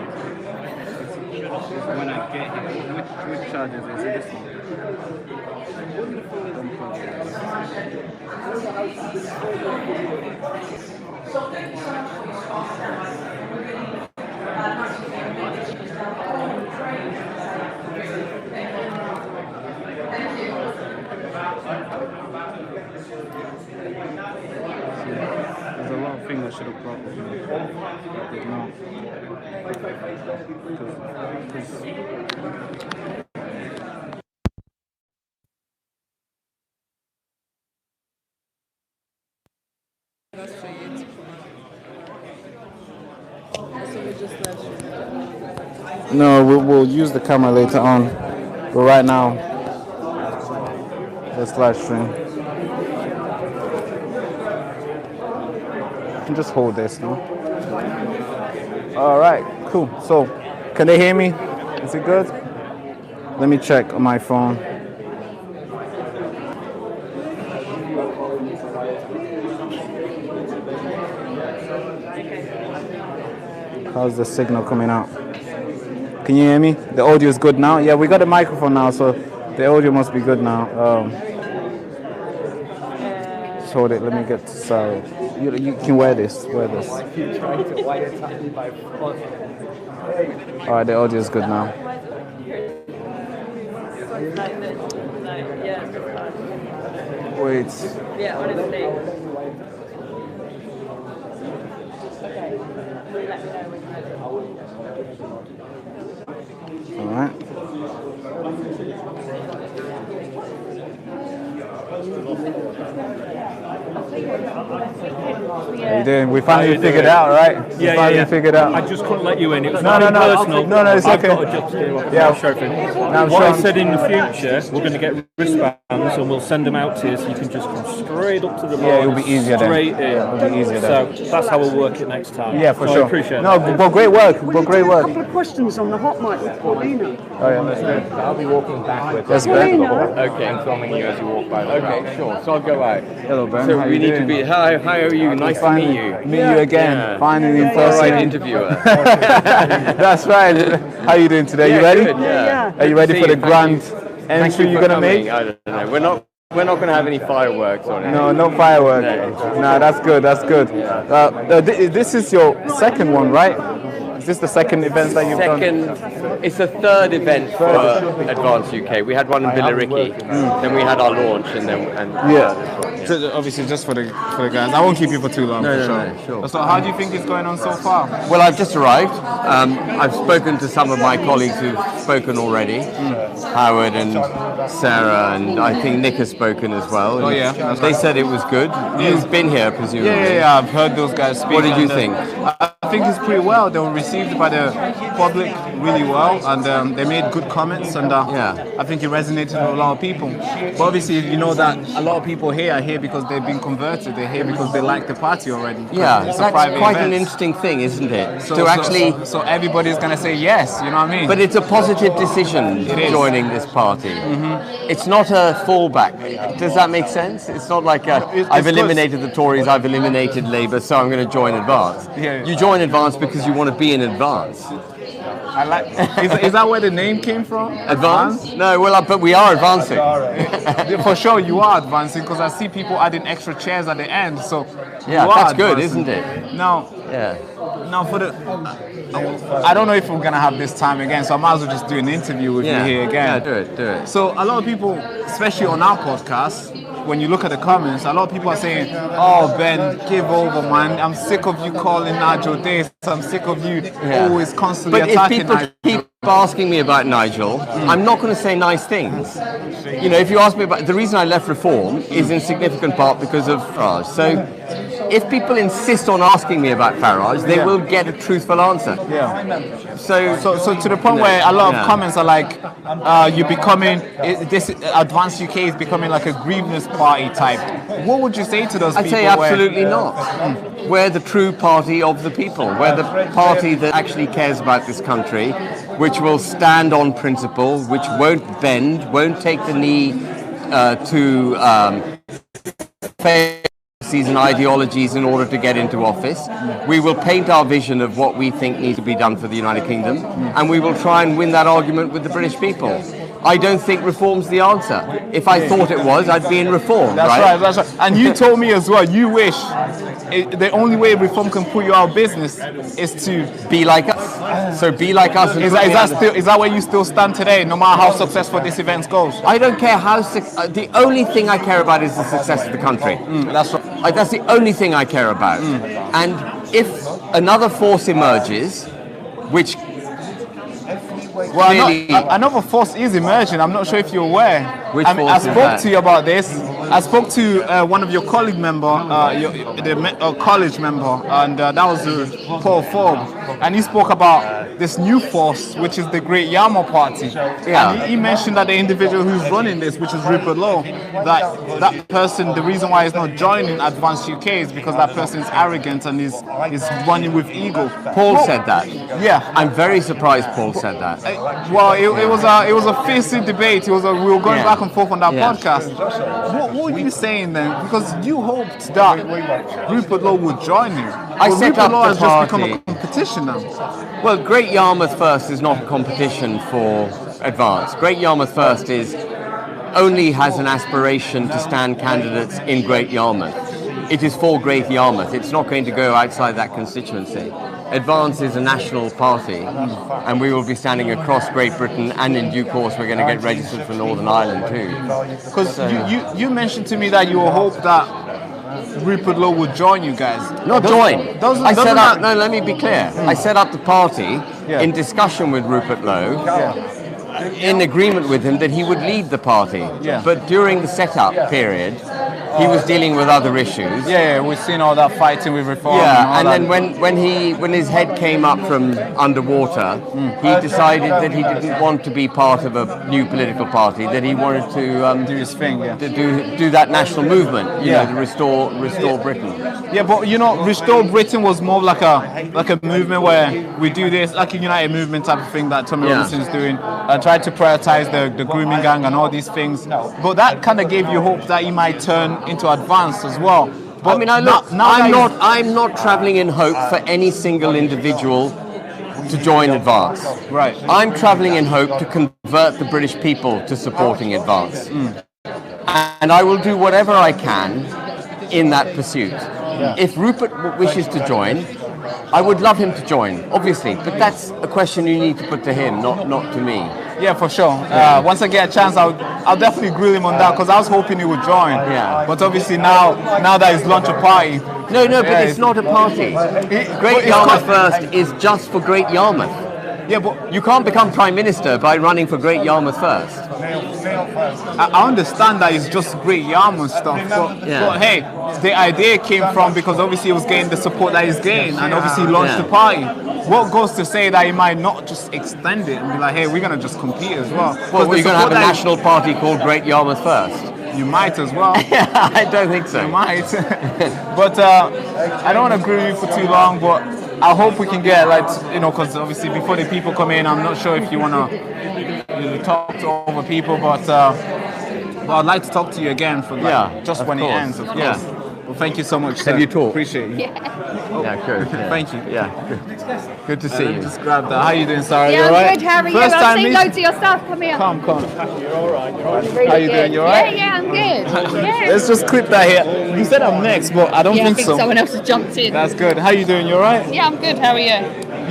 is when I get here. Which charger is this one? There's a lot of things I should have brought with me. I did not. No, we'll use the camera later on, but right now, let's live stream. You can just hold this now. All right, cool. So, can they hear me? Is it good? Let me check on my phone. How's the signal coming out? Can you hear me? The audio is good now? Yeah, we got a microphone now, so the audio must be good now. Just hold it, let me get to side. You can wear this, Alright, the audio is good now. Wait. Yeah, honestly. All right. How you doing? We finally figured it out, right? Yeah, we finally figured out. I just couldn't let you in. It was No, personal. no, it's I've okay. got a job to do. Yeah, Sure. I'm What sure. I said in the future, we're going to get wristbands and we'll send them out to you so you can just come straight up to the bar. Yeah, it'll be easier then. Straight in. It'll be easier then. So that's how we'll work it next time. Yeah, for So sure. I appreciate it. No, but great work. But great A work. couple of questions on the hot mic with Paulina. Oh yeah, let's do it. I'll be walking backwards. That's Paulina. Okay, and filming you as you walk by. Okay, sure. So I'll go out. Hello, Ben. So How we you need doing? to be. Hi, how are you? Nice to meet you. Meet you again. Yeah. Finally in All person. right, interviewer. That's right. How you doing today? Yeah, you ready? good, yeah. Are you ready for the grand Thank entry you you're for gonna coming. make? I don't know. We're not going to have any fireworks on it. No fireworks. No, that's good. That's good. This is your second one, right? Is this the second event that you've done? It's the third event for Advance UK. We had one in Billericay, then we had our launch, and then yeah. So obviously, just for the guys, I won't keep you for too long. No, for sure. no, sure. So, how do you think it's going on so far? Well, I've just arrived. I've spoken to some of my colleagues who've spoken already, Howard and Sarah, and I think Nick has spoken as well. Oh, yeah. They said it was good. You've been here, presumably. Yeah. I've heard those guys speak. What did you and, think? I think it's pretty well. They were received by the public really well, and they made good comments, and I think it resonated with a lot of people. But obviously, you know that a lot of people here are here because they've been converted. They're here because they like the party already. Yeah, it's that's private quite event. an interesting thing, isn't it? So, to actually, so everybody's gonna say yes. You know what I mean? but it's a positive decision joining this party. It's not a fallback. Does that make sense? It's not like I've eliminated the Tories, I've eliminated Labour, so I'm going to join Advance. Yeah. You join Advance because you want to be in Advance. I like. Is that where the name came from? Advance? No, well, but we are advancing. For sure, you are advancing because I see people adding extra chairs at the end. So Yeah, you are that's good, advancing. isn't it? No. Yeah. No, for the. I don't know if we're gonna have this time again, so I might as well just do an interview with you here again. Yeah, do it. So a lot of people, especially on our podcast, when you look at the comments, a lot of people are saying, "Oh, Ben, give over, man. I'm sick of you calling Nigel this. I'm sick of you always constantly But if attacking people Nigel." keep asking me about Nigel, I'm not going to say nice things. You know, if you ask me about the reason I left Reform is in significant part because of Farage. So if people insist on asking me about Farage, they will get a truthful answer. Yeah. So to the point where a lot of comments are like, "You're becoming this Advanced UK is becoming like a grievance party type." What would you say to those I'd people? say absolutely not. We're the true party of the people. We're the party that actually cares about this country, which will stand on principle, which won't bend, won't take the knee to policies and ideologies in order to get into office. We will paint our vision of what we think needs to be done for the United Kingdom, and we will try and win that argument with the British people. I don't think reform's the answer. If I thought it was, I'd be in reform. That's right. That's right. And you told me as well, you wish the only way reform can put you out of business is to be like us. So be like us. Is that where you still stand today, no matter how successful this event goes? I don't care how. The only thing I care about is the success of the country. That's right. That's the only thing I care about. And if another force emerges, which well, another force is emerging. I'm not sure if you're aware. Which I force spoke is to you about this. I spoke to one of your colleague member, college member, and that was Paul Forbes, and he spoke about this new force, which is the Great Yarmouth Party. Yeah. And he mentioned that the individual who's running this, which is Rupert Lowe, that person, the reason why he's not joining Advanced UK is because that person is arrogant and is running with ego. Paul said that. Yeah. I'm very surprised Paul said that. Well, it was a fierce debate. We were going back and forth on that podcast. What were you saying then? Because you hoped that Rupert Lowe would join you. I set up the has just become party. a competition now. Well, Great Yarmouth First is not a competition for Advance. Great Yarmouth First only has an aspiration to stand candidates in Great Yarmouth. It is for Great Yarmouth. It's not going to go outside that constituency. Advance is a national party, and we will be standing across Great Britain, and in due course we're going to get registered for Northern Ireland too. Because you mentioned to me that you hope that Rupert Lowe would join you guys. Not join. No, let me be clear. I set up the party in discussion with Rupert Lowe, in agreement with him that he would lead the party. But during the setup period, he was dealing with other issues. Yeah, we've seen all that fighting with reform. Yeah, and then when his head came up from underwater, he decided that he didn't want to be part of a new political party. That he wanted to do his thing, to do that national movement, you know, to restore Britain. Yeah, but you know, Restore Britain was more like a movement where we do this, like a United Movement type of thing that Tommy Robinson's doing. Try to prioritize the grooming gang and all these things. But that kind of gave you hope that he might turn into Advance as well. But I mean, I'm not travelling in hope for any single individual to join Advance. Right. I'm travelling in hope to convert the British people to supporting Advance. And I will do whatever I can in that pursuit. If Rupert wishes to join, I would love him to join, obviously, but that's a question you need to put to him, not to me. Yeah, for sure. Once I get a chance, I'll definitely grill him on that, because I was hoping he would join. Yeah. But obviously now that he's launched a party. No, but it's not a party. Great Yarmouth First is just for Great Yarmouth. Yeah, but you can't become Prime Minister by running for Great Yarmouth First. I understand that it's just Great Yarmouth stuff, but hey, the idea came from because obviously he was getting the support that he's getting, and obviously he launched the party. What goes to say that he might not just extend it and be like, hey, we're going to just compete as well? Well, we're going to have a national party called Great Yarmouth First. You might as well. I don't think so. You might. But I don't want to grill you for too long, but I hope we can get, because obviously before the people come in, I'm not sure if you want to talk to other people, but I'd like to talk to you again for just when it ends, of course. Yeah. Well, thank you so much, sir. Have you talked? Appreciate you. Yeah, good. Yeah. Thank you. Yeah, good to see you. Just grab that. How are you doing, Sarah? Yeah, you all I'm right? good. How are you? First I've time seen loads of your stuff. Come here. Come. You're all right. Really How you good. doing? You all right? Yeah, I'm good. Yeah. Let's just clip that here. You said I'm next, but I don't I think think so. someone else has jumped in. That's good. How you doing? You all right? Yeah, I'm good. How are you?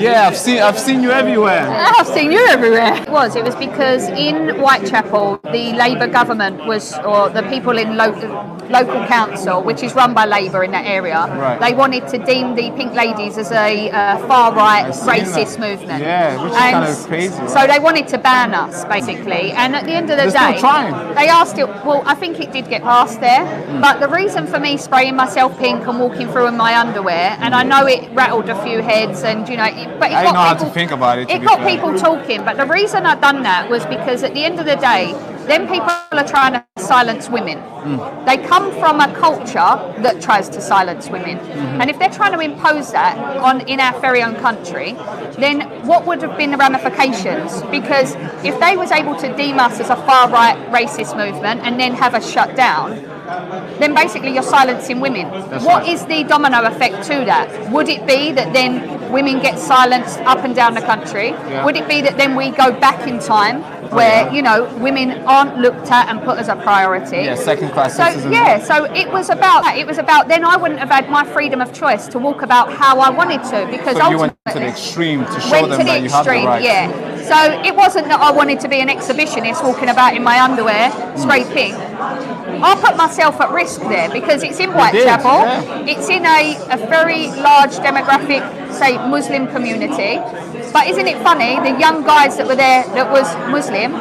Yeah, I've seen you everywhere. I've seen you everywhere. It was because in Whitechapel, the Labour government was, or the people in local council, which is run by Labour in that area, they wanted to deem the Pink Ladies as a far-right racist movement. Yeah, which is kind of crazy. Right? So they wanted to ban us, basically. And at the end of the day, they asked it, well, I think it did get passed there, but the reason for me spraying myself pink and walking through in my underwear, and I know it rattled a few heads, and you know, but I didn't know how to think about it. It got people talking, but the reason I done that was because at the end of the day, then people are trying to silence women. They come from a culture that tries to silence women, and if they're trying to impose that in our very own country, then what would have been the ramifications? Because if they was able to deem us as a far-right racist movement and then have us shut down, then basically you're silencing women. What is the domino effect to that? Would it be that then women get silenced up and down the country? Yeah. Would it be that then we go back in time where, you know, women aren't looked at and put as a priority? Yeah, second-class citizens. Yeah, so it was about that. It was about then I wouldn't have had my freedom of choice to walk about how I wanted to, because so you went to the extreme to show them that you have the right. Yeah. So it wasn't that I wanted to be an exhibitionist walking about in my underwear, sprayed pink. I put myself at risk there because it's in Whitechapel. It's in a very large demographic, say, Muslim community. But isn't it funny, the young guys that were there that was Muslim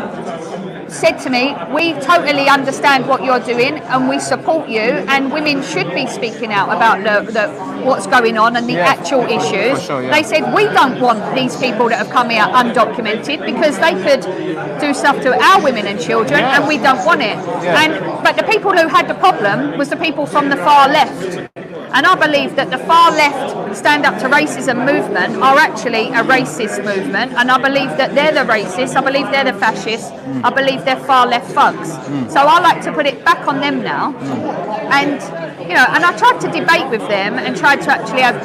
said to me, we totally understand what you're doing and we support you, and women should be speaking out about what's going on and the actual issues. Sure, yeah. They said, we don't want these people that have come here undocumented because they could do stuff to our women and children, and we don't want it. But the people who had the problem was the people from the far left. And I believe that the far left stand up to racism movement are actually a racist movement, and I believe that they're the racists, I believe they're the fascists, I believe they're far left thugs. So I like to put it back on them now. And you know, and I tried to debate with them and tried to actually have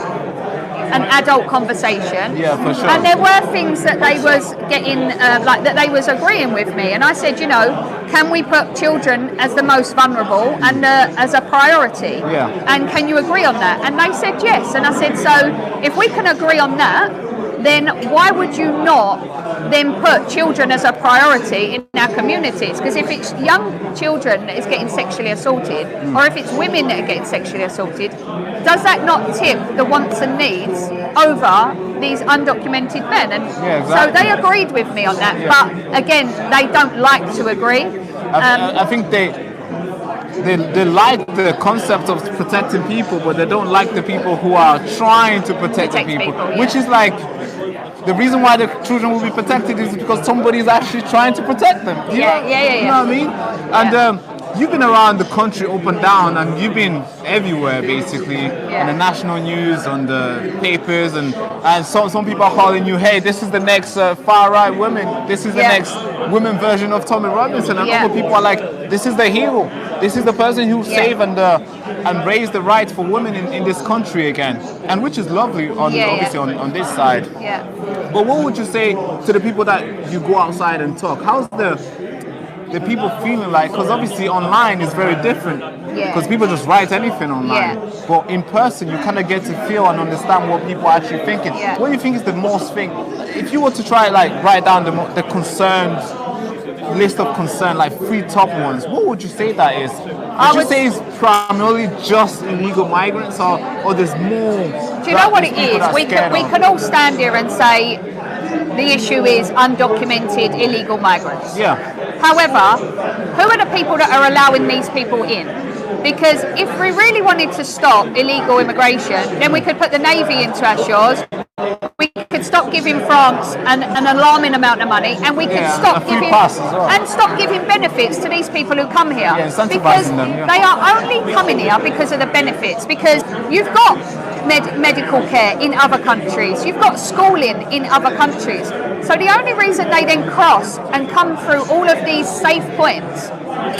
an adult conversation. Yeah, for sure. And there were things that they was getting, like that they was agreeing with me. And I said, you know, can we put children as the most vulnerable and as a priority? Yeah. And can you agree on that? And they said yes. And I said, so if we can agree on that, then why would you not then put children as a priority in our communities? Because if it's young children that is getting sexually assaulted, or if it's women that are getting sexually assaulted, does that not tip the wants and needs over these undocumented men? And so they agreed with me on that. But again, they don't like to agree. I think they like the concept of protecting people, but they don't like the people who are trying to protect the people. Which is like, the reason why the children will be protected is because somebody is actually trying to protect them. You know what I mean? And you've been around the country up and down, and you've been everywhere basically, on the national news, on the papers, and some people are calling you, hey, this is the next far-right woman, this is the next women version of Tommy Robinson, and other people are like, this is the hero, this is the person who saved and raised the rights for women in this country again, and which is lovely obviously on this side. But what would you say to the people that you go outside and talk? How's the people feeling like? Because obviously online is very different, because people just write anything online, but in person you kind of get to feel and understand what people are actually thinking. What do you think is the most thing, if you were to try like write down the concerns, list of concern, like 3 top ones, what would you say that is? Would you say it's primarily just illegal migrants, or there's more? Do you know what it is? We can all stand here and say the issue is undocumented illegal migrants. However, who are the people that are allowing these people in? Because if we really wanted to stop illegal immigration, then we could put the Navy into our shores. We could stop giving France an alarming amount of money, and we could stop giving benefits to these people who come here, because they are only coming here because of the benefits. Because you've got medical care in other countries, you've got schooling in other countries. So the only reason they then cross and come through all of these safe points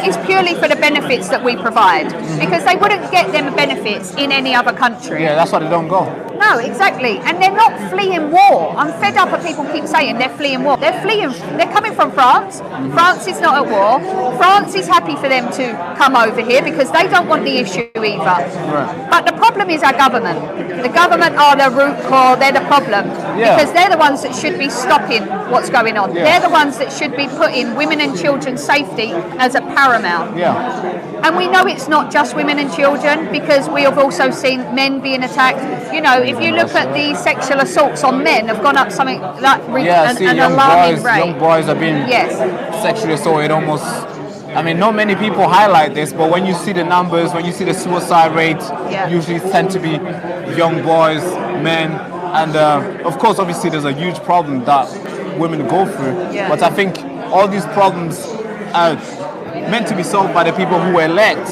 is purely for the benefits that we provide, because they wouldn't get them benefits in any other country. Yeah, that's why they don't go. No, exactly. And they're not fleeing war. I'm fed up of people keep saying they're fleeing war. They're coming from France. France is not at war. France is happy for them to come over here because they don't want the issue either. But the problem is our government. The government are the root core, they're the problem. Yeah. Because they're the ones that should be stopping what's going on. Yeah. They're the ones that should be putting women and children's safety as a paramount. Yeah. And we know it's not just women and children, because we have also seen men being attacked. You know, if you look at the sexual assaults on men have gone up something like an alarming rate. Young boys are being sexually assaulted almost. I mean, not many people highlight this, but when you see the numbers, when you see the suicide rates, usually tend to be young boys, men, and of course, obviously, there's a huge problem that women go through. Yeah. But I think all these problems are meant to be solved by the people who elect,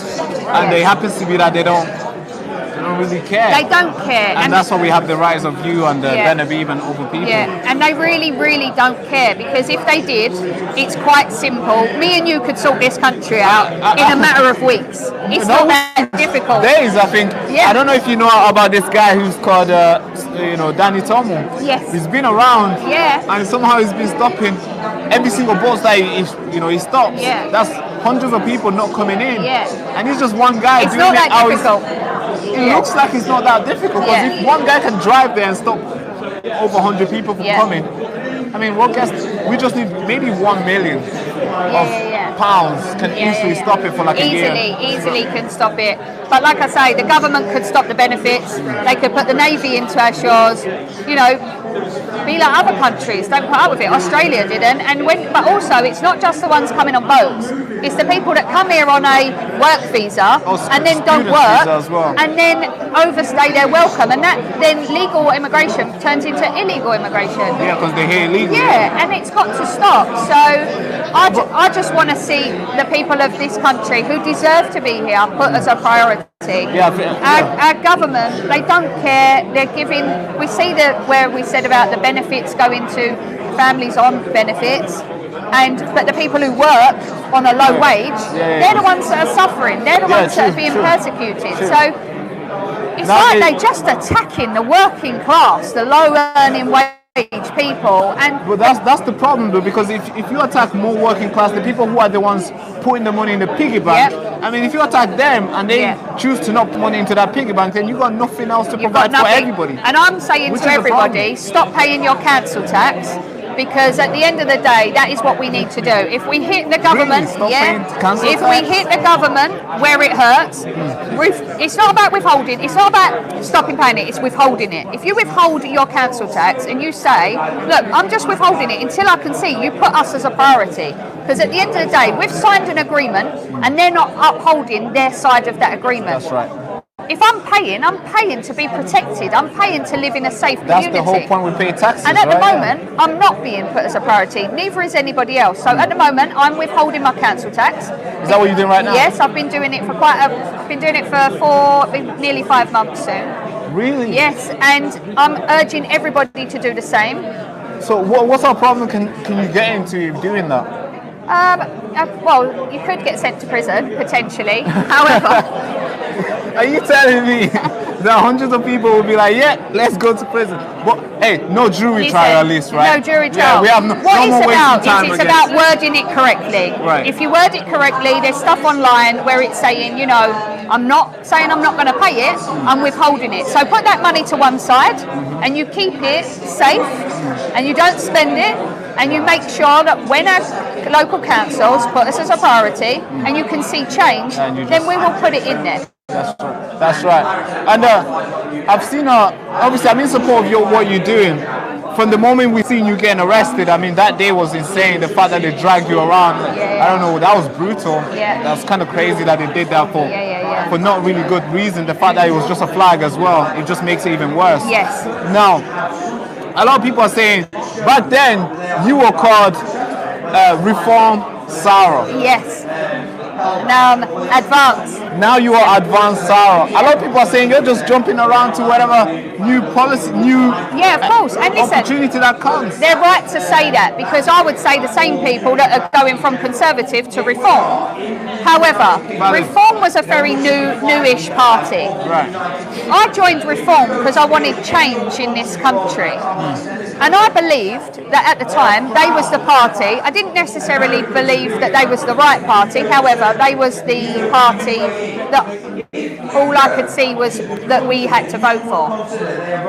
and it happens to be that they don't really care. They don't care. And that's why we have the rise of you and Ben Habib and other people. Yeah, and they really, really don't care, because if they did, it's quite simple. Me and you could sort this country out in a matter of weeks. It's not that difficult. Days, I think. Yeah. I don't know if you know about this guy who's called, Danny Tomo. Yes. He's been around. Yeah. And somehow he's been stopping every single boat that he stops. Yeah. That's hundreds of people not coming in. Yeah. And he's just one guy It's doing not it. that difficult. It looks like it's not that difficult, because if one guy can drive there and stop over 100 people from coming, I mean, we just need maybe 1 million of pounds can easily stop it for like a year. Easily can stop it. But like I say, the government could stop the benefits. They could put the Navy into our shores. You know, be like other countries. Don't put up with it. Australia didn't. But also, it's not just the ones coming on boats. It's the people that come here on a work visa and then don't work and then overstay their welcome, and that then legal immigration turns into illegal immigration. Yeah, because they're here illegally. Yeah, and it's got to stop. So I just want to see the people of this country who deserve to be here put as a priority. Our government, they don't care. They're giving. We see where we said about the benefits going to families on benefits, but the people who work on a low wage, they're the ones that are suffering. They're the ones that are being persecuted. So it's like they're just attacking the working class, the low earning wage people. But that's the problem, though, because if you attack more working class, the people who are the ones putting the money in the piggy bank, I mean, if you attack them and they choose to not put money into that piggy bank, then you've got nothing else to provide for everybody. And I'm saying to everybody, stop paying your council tax, because at the end of the day, that is what we need to do. If we hit the government, we hit the government where it hurts, it's not about withholding, it's not about stopping paying it, it's withholding it. If you withhold your council tax and you say, look, I'm just withholding it until I can see you put us as a priority, because at the end of the day, we've signed an agreement and they're not upholding their side of that agreement. That's right. If I'm paying to be protected. I'm paying to live in a safe community. That's the whole point, we pay taxes. And at the moment, I'm not being put as a priority. Neither is anybody else. So at the moment, I'm withholding my council tax. Is that what you're doing right now? Yes, I've been doing it for I've been doing it for nearly 5 months soon. Really? Yes, and I'm urging everybody to do the same. So what's our problem can you get into doing that? Well, you could get sent to prison, potentially. However... Are you telling me that hundreds of people will be like, yeah, let's go to prison? But hey, no jury trial at least, right? No jury trial. Yeah, we have no more wasting time. It's about wording it correctly. Right. If you word it correctly, there's stuff online where it's saying, you know, I'm not saying I'm not going to pay it, I'm withholding it. So put that money to one side and you keep it safe and you don't spend it. And you make sure that when our local councils put us as a priority and you can see change, then we will put it in there. That's right. And I've seen, obviously I'm in support of what you're doing. From the moment we seen you getting arrested, I mean, that day was insane. The fact that they dragged you around, I don't know, that was brutal. That's kind of crazy that they did that for not really good reason. The fact that it was just a flag as well, it just makes it even worse. Yes. Now, a lot of people are saying, back then, you were called Reform Sarah. Yes. Now I'm advanced. Now you are advanced Sarah. A lot of people are saying you're just jumping around to whatever new policy, of course. And listen, opportunity that comes. They're right to say that, because I would say the same people that are going from Conservative to Reform. However, Reform was a very newish party. Right. I joined Reform because I wanted change in this country. And I believed that at the time they was the party. I didn't necessarily believe that they was the right party. However, they was the party that all I could see was that we had to vote for.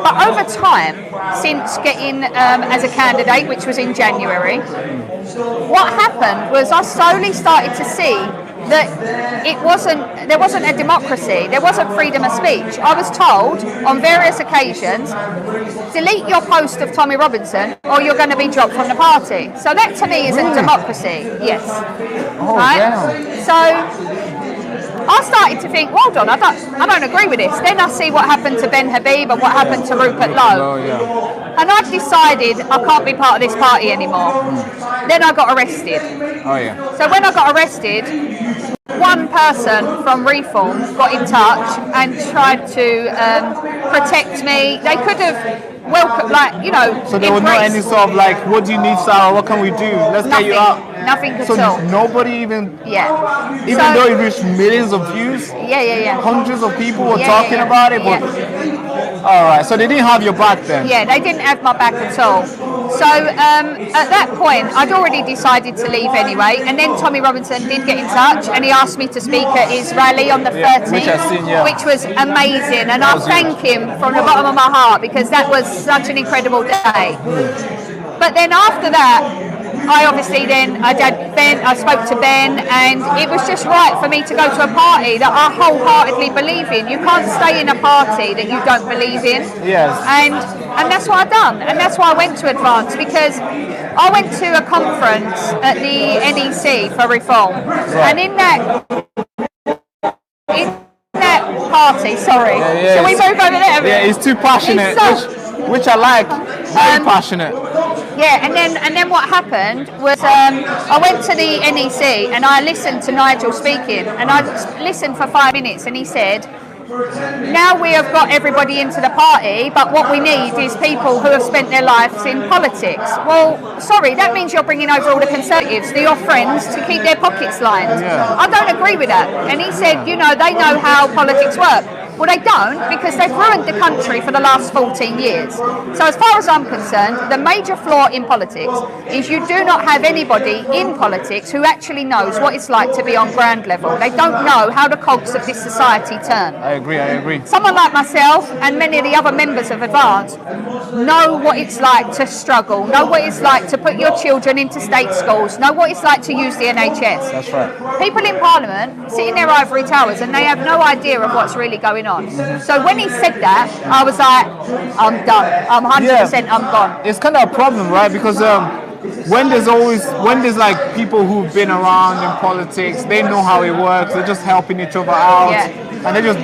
But over time, since getting as a candidate, which was in January, what happened was I slowly started to see that there wasn't a democracy, there wasn't freedom of speech. I was told on various occasions, delete your post of Tommy Robinson or you're going to be dropped from the party. So that to me isn't democracy, yes. Oh, right? damn. So I started to think, hold on, I don't agree with this. Then I see what happened to Ben Habib and what happened to Rupert Lowe. Oh, yeah. And I decided I can't be part of this party anymore. Then I got arrested. Oh, yeah. So when I got arrested, one person from Reform got in touch and tried to protect me. They could have welcomed, like, you know, So there was no any sort of like, what do you need, Sarah? What can we do? Let's get you out. Nothing at So all. nobody even, Yeah. even So- though it reached millions of views, Yeah. hundreds of people were Yeah, talking yeah. about it, but all right. So they didn't have your back then. Yeah, they didn't have my back at all. So at that point, I'd already decided to leave anyway. And then Tommy Robinson did get in touch, and he asked me to speak at his rally on the 13th, which I've seen, yeah. which was amazing. And I thank him from the bottom of my heart because that was such an incredible day. But then after that, I spoke to Ben, and it was just right for me to go to a party that I wholeheartedly believe in. You can't stay in a party that you don't believe in. Yes. And that's what I've done, and that's why I went to Advance, because I went to a conference at the NEC for Reform, and in that party, sorry, shall we move over there a bit? Yeah, it's too passionate, which I like. Very passionate. Yeah, and then what happened was I went to the NEC and I listened to Nigel speaking, and I listened for 5 minutes, and he said, now we have got everybody into the party, but what we need is people who have spent their lives in politics. Well, sorry, that means you're bringing over all the Conservatives, your friends, to keep their pockets lined. Yeah. I don't agree with that. And he said, you know, they know how politics work. Well, they don't, because they've ruined the country for the last 14 years. So as far as I'm concerned, the major flaw in politics is you do not have anybody in politics who actually knows what it's like to be on ground level. They don't know how the cogs of this society turn. I agree. Someone like myself and many of the other members of Advance know what it's like to struggle, know what it's like to put your children into state schools, know what it's like to use the NHS. That's right. People in Parliament sit in their ivory towers and they have no idea of what's really going on. So when he said that, I was like, I'm done. I'm 100% I'm gone. It's kind of a problem, right? Because when there's like people who've been around in politics, they know how it works. They're just helping each other out, and they're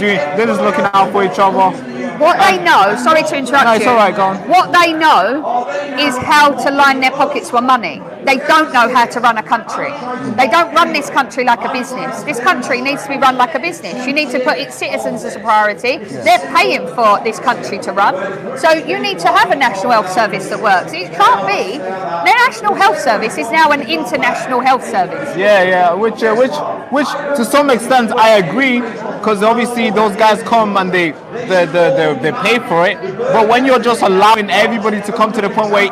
just looking out for each other. What they know, sorry to interrupt you. It's all right, go on. What they know is how to line their pockets with money. They don't know how to run a country. They don't run this country like a business. This country needs to be run like a business. You need to put its citizens as a priority. They're paying for this country to run. So you need to have a national health service that works. It can't be. The National Health Service is now an international health service. Yeah, which to some extent I agree, because obviously those guys come and they pay for it. But when you're just allowing everybody to come to the point where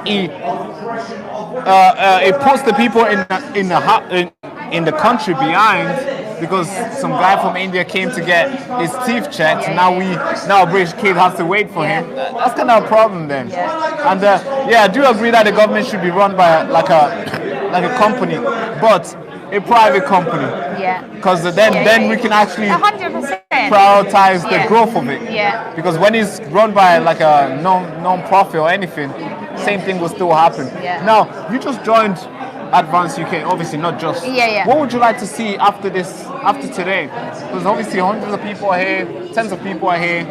it puts the people in the country behind, because some guy from India came to get his teeth checked. Now a British kid has to wait for him. That's kind of a problem then. And I do agree that the government should be run by like a company, but a private company. Because then we can actually 100%. prioritize the growth of it. Because when it's run by like a non-profit or anything, same thing will still happen. Now, you just joined Advance UK, obviously not just. What would you like to see after today? Because obviously hundreds of people are here, tens of people are here.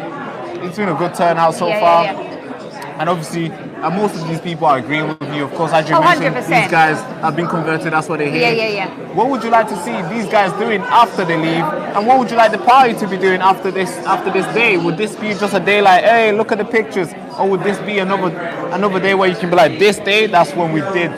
It's been a good turnout so far. And obviously, most of these people are agreeing with you. Of course, as you mentioned, 100%. these guys have been converted, that's what they hear. What would you like to see these guys doing after they leave? And what would you like the party to be doing after this day? Would this be just a day like, hey, look at the pictures? Or would this be another day where you can be like, this day, that's when we did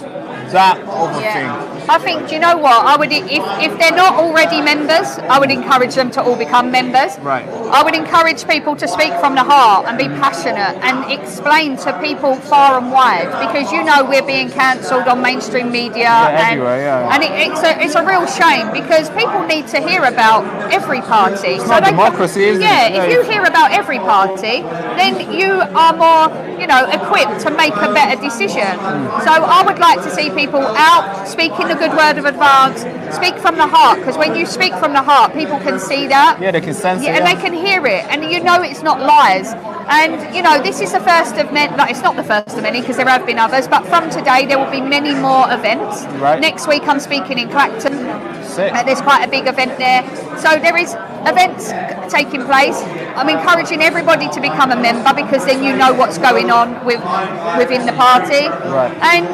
that other thing? I think, do you know what? I would, if they're not already members, I would encourage them to all become members. Right. I would encourage people to speak from the heart and be passionate and explain to people far and wide, because you know we're being cancelled on mainstream media and it's a real shame, because people need to hear about every party. It's not democracy, is it? Yeah, if you hear about every party, then you are more, equipped to make a better decision. So I would like to see people out speaking the good word of advance, speak from the heart, because when you speak from the heart, people can see that. Yeah, they can sense it. And they can hear it, and it's not lies. And this is the first of many. Like, it's not the first of many, because there have been others. But from today, there will be many more events. Right. Next week, I'm speaking in Clacton. Sick. There's quite a big event there. So there is events taking place. I'm encouraging everybody to become a member, because then you know what's going on within the party. Right. And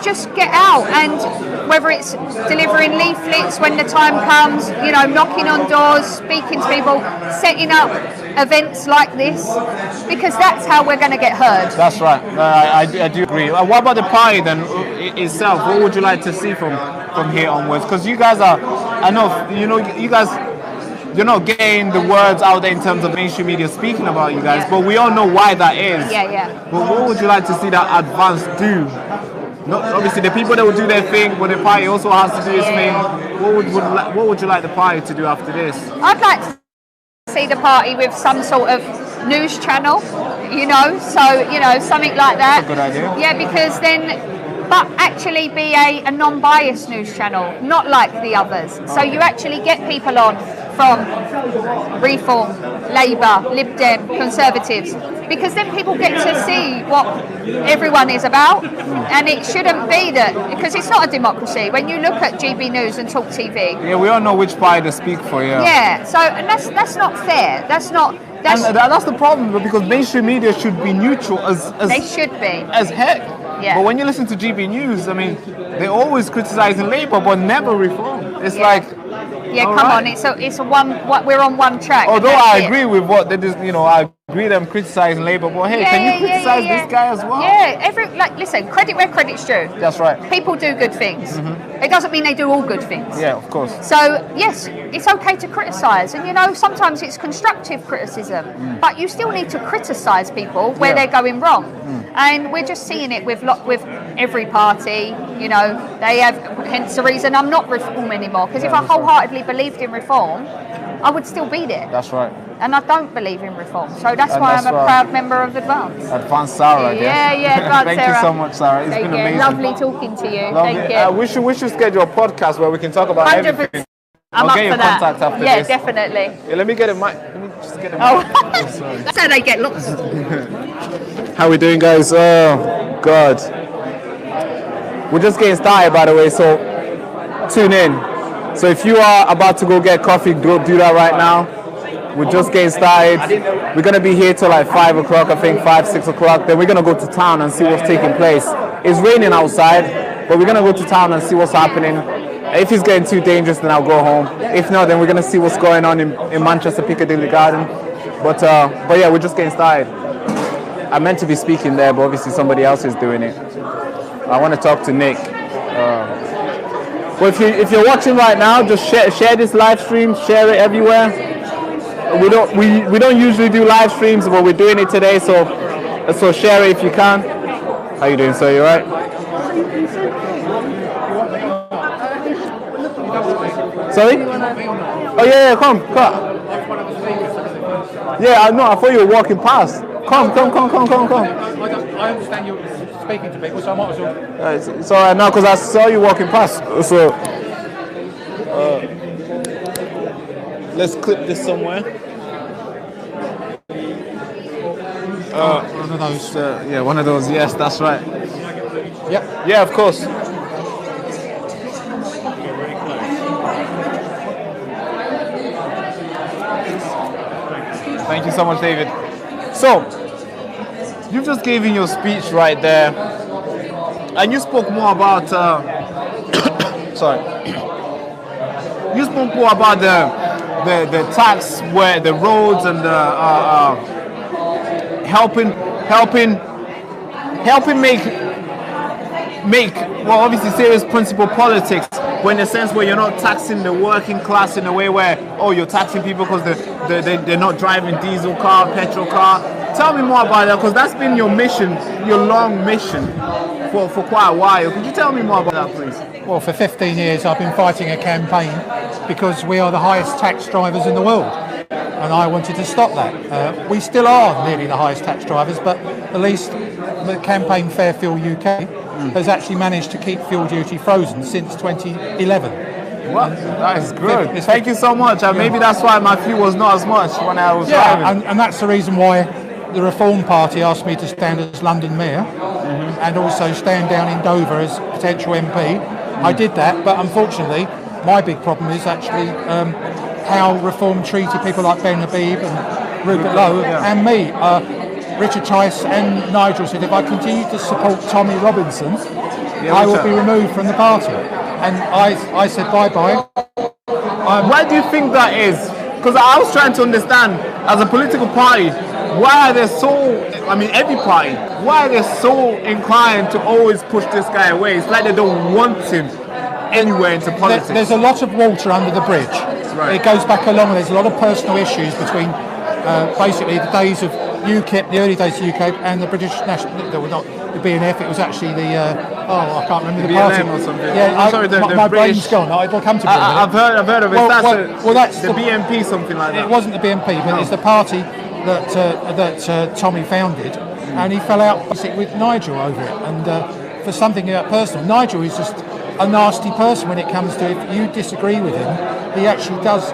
just get out, and whether it's delivering leaflets when the time comes, knocking on doors, speaking to people, setting up events like this, because that's how we're going to get heard. That's right. I do agree. What about the party then itself? What would you like to see from here onwards? Because you guys are, I know, you guys, you're not getting the words out there in terms of mainstream media speaking about you guys, but we all know why that is. Yeah. But what would you like to see that advance do? Obviously, the people that will do their thing, but the party also has to do its thing. What would you like the party to do after this? I'd like to see the party with some sort of news channel, something like that. That's a good idea. Yeah, because but actually be a non-biased news channel, not like the others. So you actually get people on from Reform, Labour, Lib Dem, Conservatives, because then people get to see what everyone is about, and it shouldn't be that, because it's not a democracy. When you look at GB News and Talk TV, yeah, we all know which party to speak for. Yeah. So and that's not fair. That's the problem, because mainstream media should be neutral as they should be as heck. Yeah. But when you listen to GB News, I mean, they're always criticizing Labour, but never Reform. It's like, come on, it's a one. We're on one track. Although I agree with what they do, I agree them criticizing Labour, but hey, can you criticize this guy as well? Yeah, listen, credit where credit's due. That's right. People do good things. It doesn't mean they do all good things. Yeah, of course. So yes, it's okay to criticize, and sometimes it's constructive criticism, but you still need to criticize people where they're going wrong. And we're just seeing it with every party. They have. Hence the reason I'm not Reform anymore. Because if I wholeheartedly believed in Reform, I would still be there. That's right. And I don't believe in Reform, so that's why I'm a proud member of Advance. Advance Sarah, I guess. Yeah, Advance Thank Sarah. you so much, Sarah. It's been amazing. Lovely talking to you. Lovely. Thank you. We should schedule a podcast where we can talk about 100%. everything. I'm I'll up get for your that. contact after Yeah, this. definitely. Yeah, let me get it. Let me just get it. Oh, that's how they get lost. How we doing, guys? Oh God, we're just getting started, by the way. So tune in. So if you are about to go get coffee, go do that right now. We're just getting started. We're gonna be here till like 5 o'clock, I think 5, 6 o'clock. Then we're gonna go to town and see what's taking place. It's raining outside, but we're gonna go to town and see what's happening. If it's getting too dangerous, then I'll go home. If not, then we're gonna see what's going on in Manchester Piccadilly Garden. But yeah, we're just getting started. I meant to be speaking there, but obviously somebody else is doing it. I want to talk to Nick. But if you're watching right now, just share this live stream, share it everywhere. We don't usually do live streams, but we're doing it today, so share it if you can. How you doing, sir? You alright? Sorry? Oh yeah, come. Yeah, I know. I thought you were walking past. Come. I understand you're speaking to people, so I might as well. It's alright now because I saw you walking past. So let's clip this somewhere. One of those. Yeah, one of those. Yes, that's right. Yep. Yeah, of course. Thank you so much, David. So, you've just given your speech right there, and you spoke more about. Sorry. You spoke more about the tax, where the roads and the helping make well, obviously serious principle politics, but in a sense where you're not taxing the working class in a way where, oh, you're taxing people because they're not driving diesel car, petrol car. Tell me more about that, because that's been your mission, your long mission for quite a while. Could you tell me more about that, please? Well, for 15 years I've been fighting a campaign because we are the highest tax drivers in the world, and I wanted to stop that. We still are nearly the highest tax drivers, but at least the campaign Fair Fuel UK has actually managed to keep fuel duty frozen since 2011. Well, that is good. Thank you so much. Maybe that's why my fuel was not as much when I was driving. And that's the reason why the Reform Party asked me to stand as London Mayor and also stand down in Dover as potential MP. I did that, but unfortunately my big problem is actually how Reform treated people like Ben Habib and Rupert Lowe and me. Richard Tice and Nigel said if I continue to support Tommy Robinson, I will be removed from the party. And I said bye-bye. Why do you think that is? Because I was trying to understand, as a political party, why are they so, I mean every party, why are they so inclined to always push this guy away? It's like they don't want him anywhere into politics. There's a lot of water under the bridge. Right. It goes back a long way. There's a lot of personal issues between basically the days of UKIP, the early days of UKIP, and the British National, not the BNF, it was actually the, I can't remember the party. Or something. Yeah, sorry, the my British... brain's gone. It'll come to me. I've heard of it. Well, that's the BNP, something like that. It wasn't the BNP, but it's the party that Tommy founded, and he fell out with Nigel over it, and for something personal. Nigel is just a nasty person when it comes to, if you disagree with him, he actually does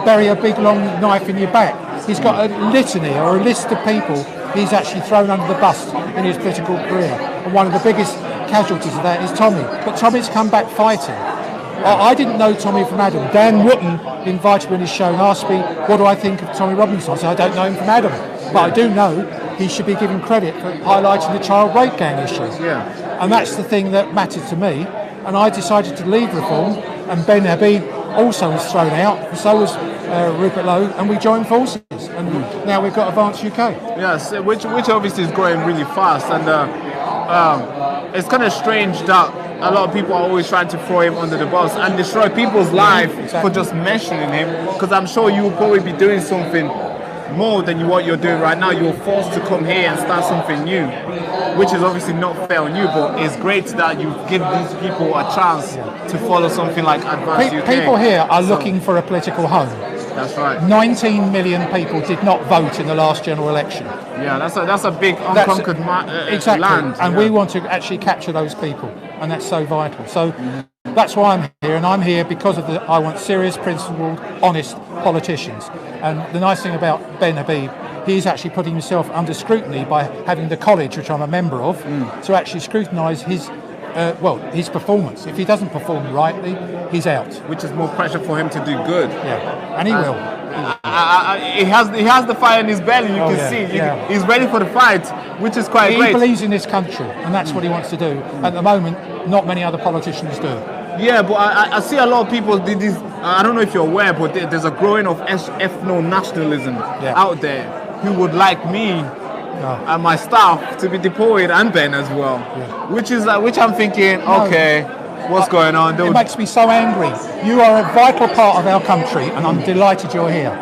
bury a big long knife in your back. He's got a litany or a list of people he's actually thrown under the bus in his political career, and one of the biggest casualties of that is Tommy. But Tommy's come back fighting. I didn't know Tommy from Adam. Dan Wotton invited me on his show and asked me what do I think of Tommy Robinson. I said I don't know him from Adam, but I do know he should be given credit for highlighting the child rape gang issue. And that's the thing that mattered to me, and I decided to leave Reform, and Ben Habib also was thrown out, and so was Rupert Lowe, and we joined forces, and now we've got Advance UK. Yes, which obviously is growing really fast, and it's kind of strange that a lot of people are always trying to throw him under the bus and destroy people's lives for just mentioning him, because I'm sure you will probably be doing something more than what you're doing right now. You're forced to come here and start something new, which is obviously not fair on you, but it's great that you give these people a chance to follow something like Advance UK. People here are looking for a political home. That's right. 19 million people did not vote in the last general election. Yeah, that's a big unconquered land. And we want to actually capture those people, and that's so vital. So that's why I'm here, and I'm here because of I want serious, principled, honest politicians. And the nice thing about Ben Habib, he's actually putting himself under scrutiny by having the college, which I'm a member of, to actually scrutinise his performance. If he doesn't perform rightly, he's out. Which is more pressure for him to do good. Yeah, and he will. He has the fire in his belly, you can see. He's ready for the fight, which is quite great. He believes in this country, and that's what he wants to do. At the moment, not many other politicians do. Yeah, but I see a lot of people, I don't know if you're aware, but there's a growing of ethno-nationalism out there who would like me and my staff to be deployed, and Ben as well, which I'm thinking, okay, what's going on? It makes me so angry. You are a vital part of our country, and I'm delighted you're here.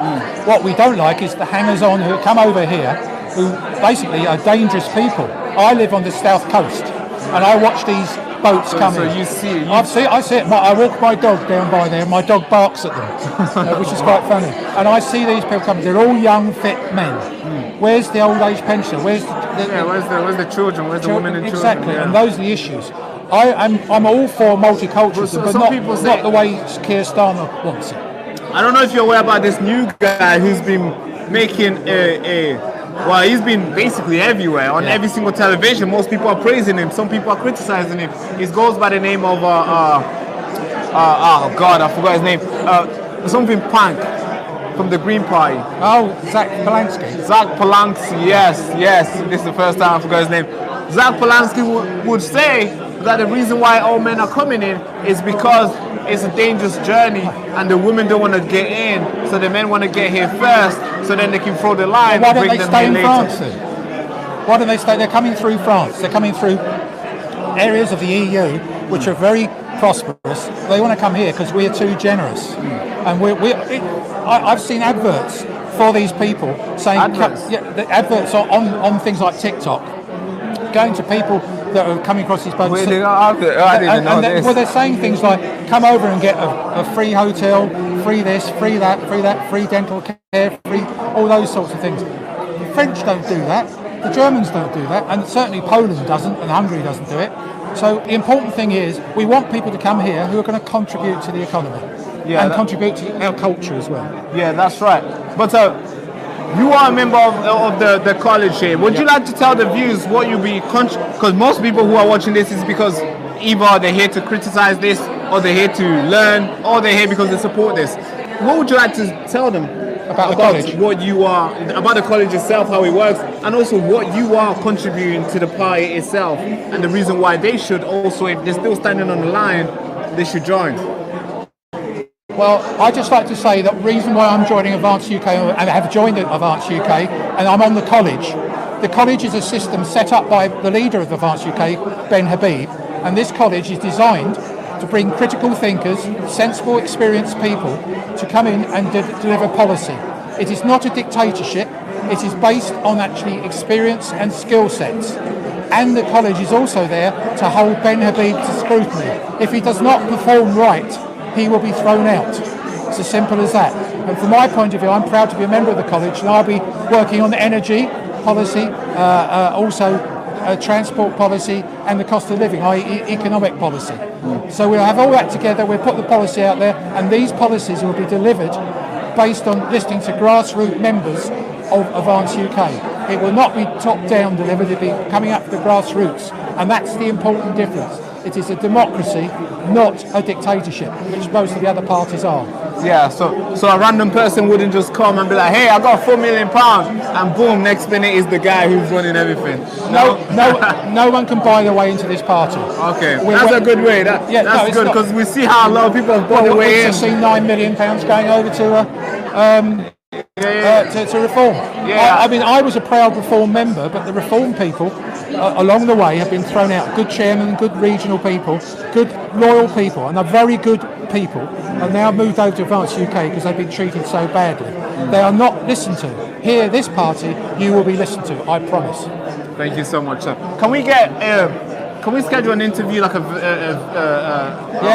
What we don't like is the hangers-on who come over here, who basically are dangerous people. I live on the south coast, and I watch these boats coming. So you see it? I see it. I walk my dog down by there, and my dog barks at them, which is quite funny. And I see these people coming. They're all young, fit men. Where's the old age pensioner? Where's the children? Where's the women and children? Exactly, and those are the issues. I'm all for multiculturalism, but not the way Keir Starmer wants it. I don't know if you're aware about this new guy who's been making he's been basically everywhere on every single television. Most people are praising him. Some people are criticizing him. He goes by the name of oh God, I forgot his name. Something Punk from the Green Party. Oh, Zach Polanski. Zach Polanski. Yes. This is the first time I forgot his name. Zach Polanski would say that the reason why all men are coming in is because it's a dangerous journey and the women don't want to get in, so the men want to get here first, so then they can throw the line and bring them here later. Why don't they stay in France then? Why don't they stay? They're coming through France. They're coming through areas of the EU which are very prosperous. They want to come here because we're too generous. And I've seen adverts for these people, saying Adverts? the adverts on things like TikTok, going to people that are coming across these boats. Where they got advert? Oh, I didn't know this. Well, they're saying things like, come over and get a free hotel, free this, free that, free dental care, free all those sorts of things. The French don't do that, the Germans don't do that, and certainly Poland doesn't, and Hungary doesn't do it. So the important thing is, we want people to come here who are going to contribute to the economy and contribute to our culture as well. Yeah, that's right. But you are a member of the college here. Would you like to tell the viewers what you be, because most people who are watching this is because either they're here to criticize this, or they're here to learn, or they're here because they support this. What would you like to tell them about the college? What you are, about the college itself, how it works, and also what you are contributing to the party itself, and the reason why they should also, if they're still standing on the line, they should join. Well, I'd just like to say that the reason why I'm joining Advance UK, and have joined Advance UK, and I'm on the college is a system set up by the leader of Advance UK, Habib, and this college is designed to bring critical thinkers, sensible, experienced people to come in and deliver policy. It is not a dictatorship, it is based on actually experience and skill sets. And the college is also there to hold Habib to scrutiny. If he does not perform right, he will be thrown out. It's as simple as that. And from my point of view, I'm proud to be a member of the college, and I'll be working on the energy policy, also transport policy, and the cost of living, i.e. economic policy. So we'll have all that together, we'll put the policy out there, and these policies will be delivered based on listening to grassroots members of Advance UK. It will not be top-down delivered, it'll be coming up from the grassroots, and that's the important difference. It is a democracy, not a dictatorship, which most of the other parties are. Yeah, so a random person wouldn't just come and be like, hey, I got £4 million, and boom, next minute is the guy who's running everything. No one can buy their way into this party. Okay, that's a good way. That's good, because we see how a lot of people have bought their way in. We've seen £9 million going over to reform. Yeah. I mean, I was a proud reform member, but the reform people along the way have been thrown out. Good chairmen, good regional people, good loyal people, and are very good people have now moved over to Advance UK because they've been treated so badly. They are not listened to. Here, this party, you will be listened to, I promise. Thank you so much, sir. Can we schedule an interview, like a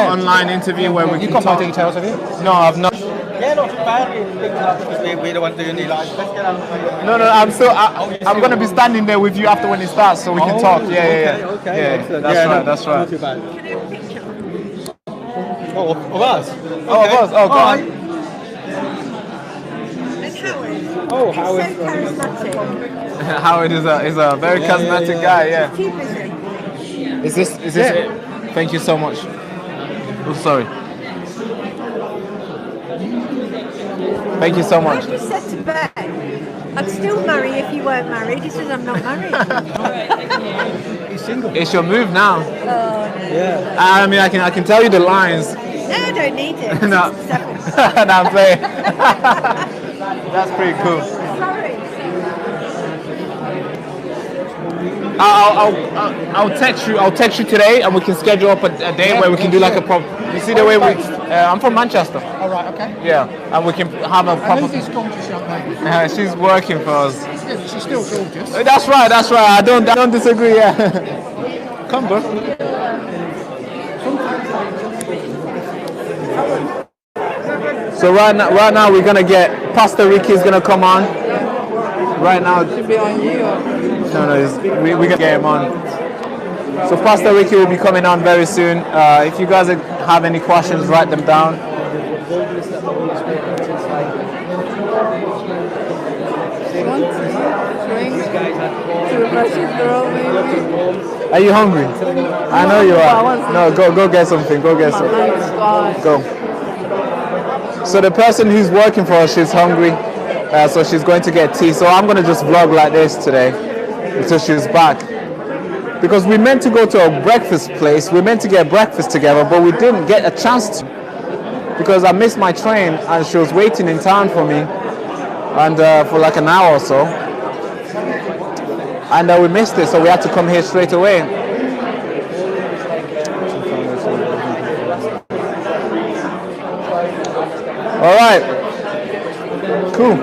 online interview where we can You've got talk? my details, have you? No, I've not. Yeah, not too bad. Because we don't want to do any live. Let's get on. No, I'm going to be standing there with you after when it starts, so we can talk. Yeah. Okay. That's right. Not too bad. Oh, of us? Oh, of us. Oh, God. Oh, Howard. So charismatic. Howard is a very charismatic guy, yeah. Too busy. Is this it? Thank you so much. Oh, sorry. Thank you so much. I just said to Ben, I'd still marry if you weren't married. He says I'm not married. He's single. It's your move now. Oh, no. Yeah. I mean, I can tell you the lines. No, I don't need it. No. No, I'm playing. That's pretty cool. Sorry. I'll text you. I'll text you today, and we can schedule up a day where we can do like a prop. You see the way we? I'm from Manchester. All right, okay. Yeah, and we can have a proper. And who's this gorgeous young lady? She's working for us. She's still gorgeous. That's right. I don't disagree. Yeah. Come, bro. So right now we're gonna get Pastor Ricky's gonna come on. Right now. No, we're gonna get him on. So Pastor Ricky will be coming on very soon. If you guys have any questions, write them down. Are you hungry? I know you are. No, go get something. Go get something. Go. So the person who's working for us, she's hungry. So she's going to get tea. So I'm going to just vlog like this today until she's back. Because we meant to go to a breakfast place. We meant to get breakfast together, but we didn't get a chance to. Because I missed my train and she was waiting in town for me. And for like an hour or so. And we missed it, so we had to come here straight away. All right. Cool.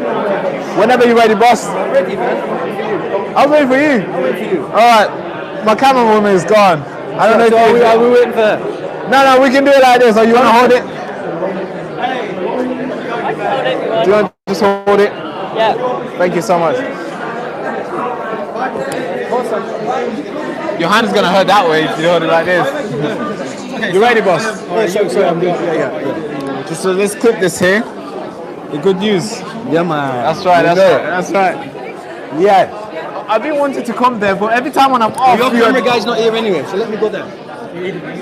Whenever you're ready, boss. I'm ready, man. I'm waiting for you. I'm waiting for you. All right. My camerawoman is gone. I don't know if are we waiting for? No, we can do it like this. Or you want to hold it? Do you want to just hold it? Yeah. Thank you so much. Your hand's gonna hurt that way if you hold it like this. You ready, boss? Sorry, I'm good. Yeah. Just let's clip this here. The good news. Yeah, man. That's right. Yeah. I've been wanting to come there, but every time when I'm off, Your camera guy's not here anyway, so let me go there.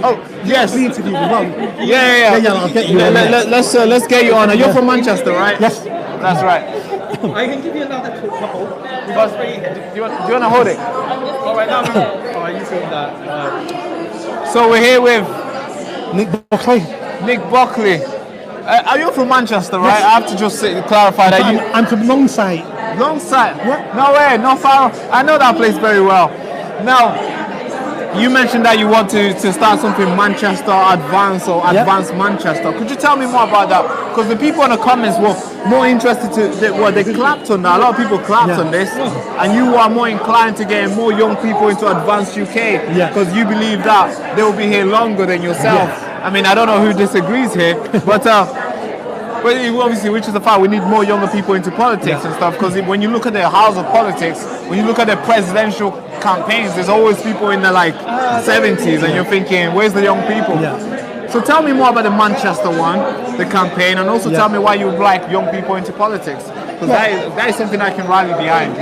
Oh yes. The interview. Yeah. I'll get you. Let's get you on. You're from Manchester, right? Yes. That's right. I can give you another couple. Do you want to hold it? All right, now. All right, you film that. So we're here with Nick Buckley. Nick Buckley. Are you from Manchester, right? Yes. I have to just clarify that you. I'm from Longside. Longside? Yeah. No way, not far. I know that place very well. Now, you mentioned that you want to start something Manchester Advance or Advanced Manchester. Could you tell me more about that? Because the people in the comments were more interested they clapped on that. A lot of people clapped on this, and you are more inclined to get more young people into Advanced UK because you believe that they will be here longer than yourself. I mean, I don't know who disagrees here, but obviously, which is the fact, we need more younger people into politics and stuff. Because when you look at the house of politics, when you look at the presidential campaigns, there's always people in the 70s, and you're thinking, where's the young people? So tell me more about the Manchester one, the campaign, and also tell me why you would like young people into politics. Because that is something I can rally behind.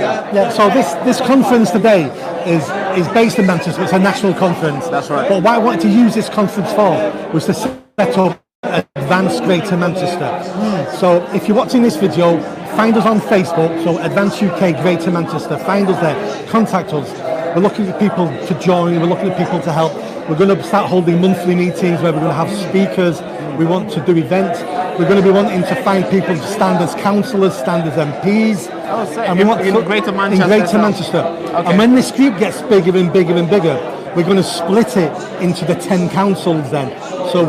So this conference today is based in Manchester. It's a national conference. That's right. But what I wanted to use this conference for was to set up Advanced Greater Manchester. So if you're watching this video, find us on Facebook, so Advanced UK Greater Manchester. Find us there, contact us. We're looking for people to join, we're looking for people to help. We're going to start holding monthly meetings where we're going to have speakers. We want to do events. We're going to be wanting to find people to stand as councillors, stand as MPs. And we want in Greater Manchester. In Greater Manchester. Okay. And when this group gets bigger and bigger and bigger, we're going to split it into the 10 councils then. So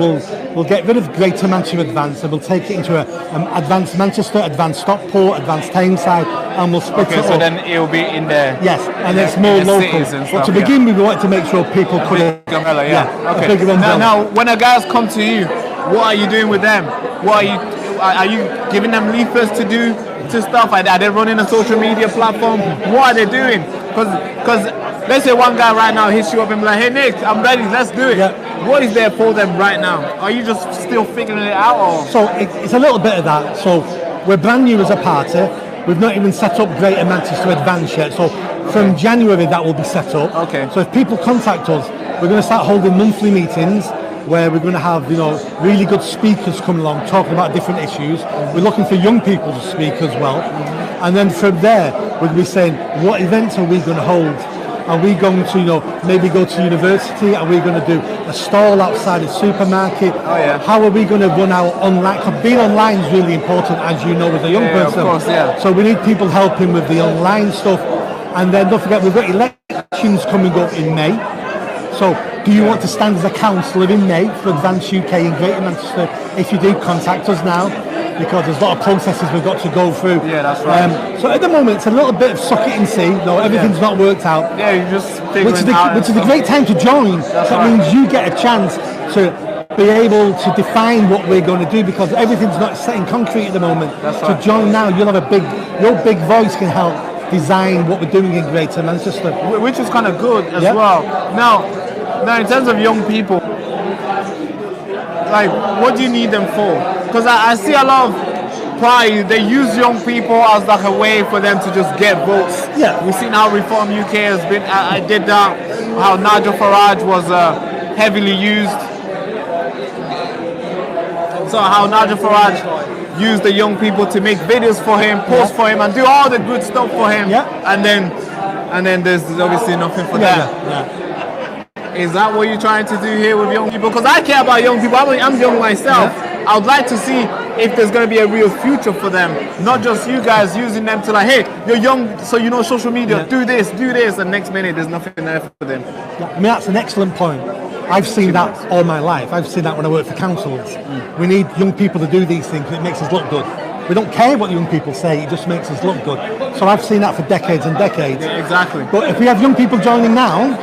we'll get rid of Greater Manchester Advance and we'll take it into Advanced Manchester, Advanced Stockport, Advanced Tameside, and we'll split it up. So then it'll be in there. Yes, and it's more local. But to begin with, we wanted to make sure people could. Okay. Now, when the guys come to you, what are you doing with them? What are you giving them leaflets to do to stuff? Are they running a social media platform? What are they doing? Because let's say one guy right now hits you up and be like, hey Nick, I'm ready, let's do it. What is there for them right now? Are you just still figuring it out? Or? So it's a little bit of that. So we're brand new as a party. We've not even set up Greater Manchester Advance yet. So from January that will be set up. Okay. So if people contact us, we're going to start holding monthly meetings where we're going to have, really good speakers coming along talking about different issues. We're looking for young people to speak as well. And then from there, we'll be saying, what events are we going to hold? Are we going to, maybe go to university? Are we going to do a stall outside a supermarket? How are we going to run our online? Because being online is really important, as you know, as a young person. Of course, So we need people helping with the online stuff. And then don't forget, we've got elections coming up in May. So do you want to stand as a councillor in May for Advanced UK in Greater Manchester? If you do, contact us now, because there's a lot of processes we've got to go through. Yeah, that's right. So at the moment, it's a little bit of suck it and see. No, everything's not worked out. Yeah, you're just figuring which is a great time to join. That means you get a chance to be able to define what we're going to do, because everything's not set in concrete at the moment. So join now. You'll have your big voice can help design what we're doing in Greater Manchester, which is kind of good as well. Now in terms of young people, what do you need them for? Because I see a lot of pride. They use young people as a way for them to just get votes. We've seen how Reform UK has been. I did that. How Nigel Farage was heavily used. So how Nigel Farage used the young people to make videos for him, post for him, and do all the good stuff for him. And then there's obviously nothing for them. Is that what you're trying to do here with young people? Because I care about young people. I'm young myself. I would like to see if there's going to be a real future for them. Not just you guys using them to hey, you're young, so you know social media, do this, and next minute there's nothing there for them. I mean, that's an excellent point. I've seen that all my life. I've seen that when I work for councils. We need young people to do these things, and it makes us look good. We don't care what young people say, it just makes us look good. So I've seen that for decades and decades. Yeah, exactly. But if we have young people joining now,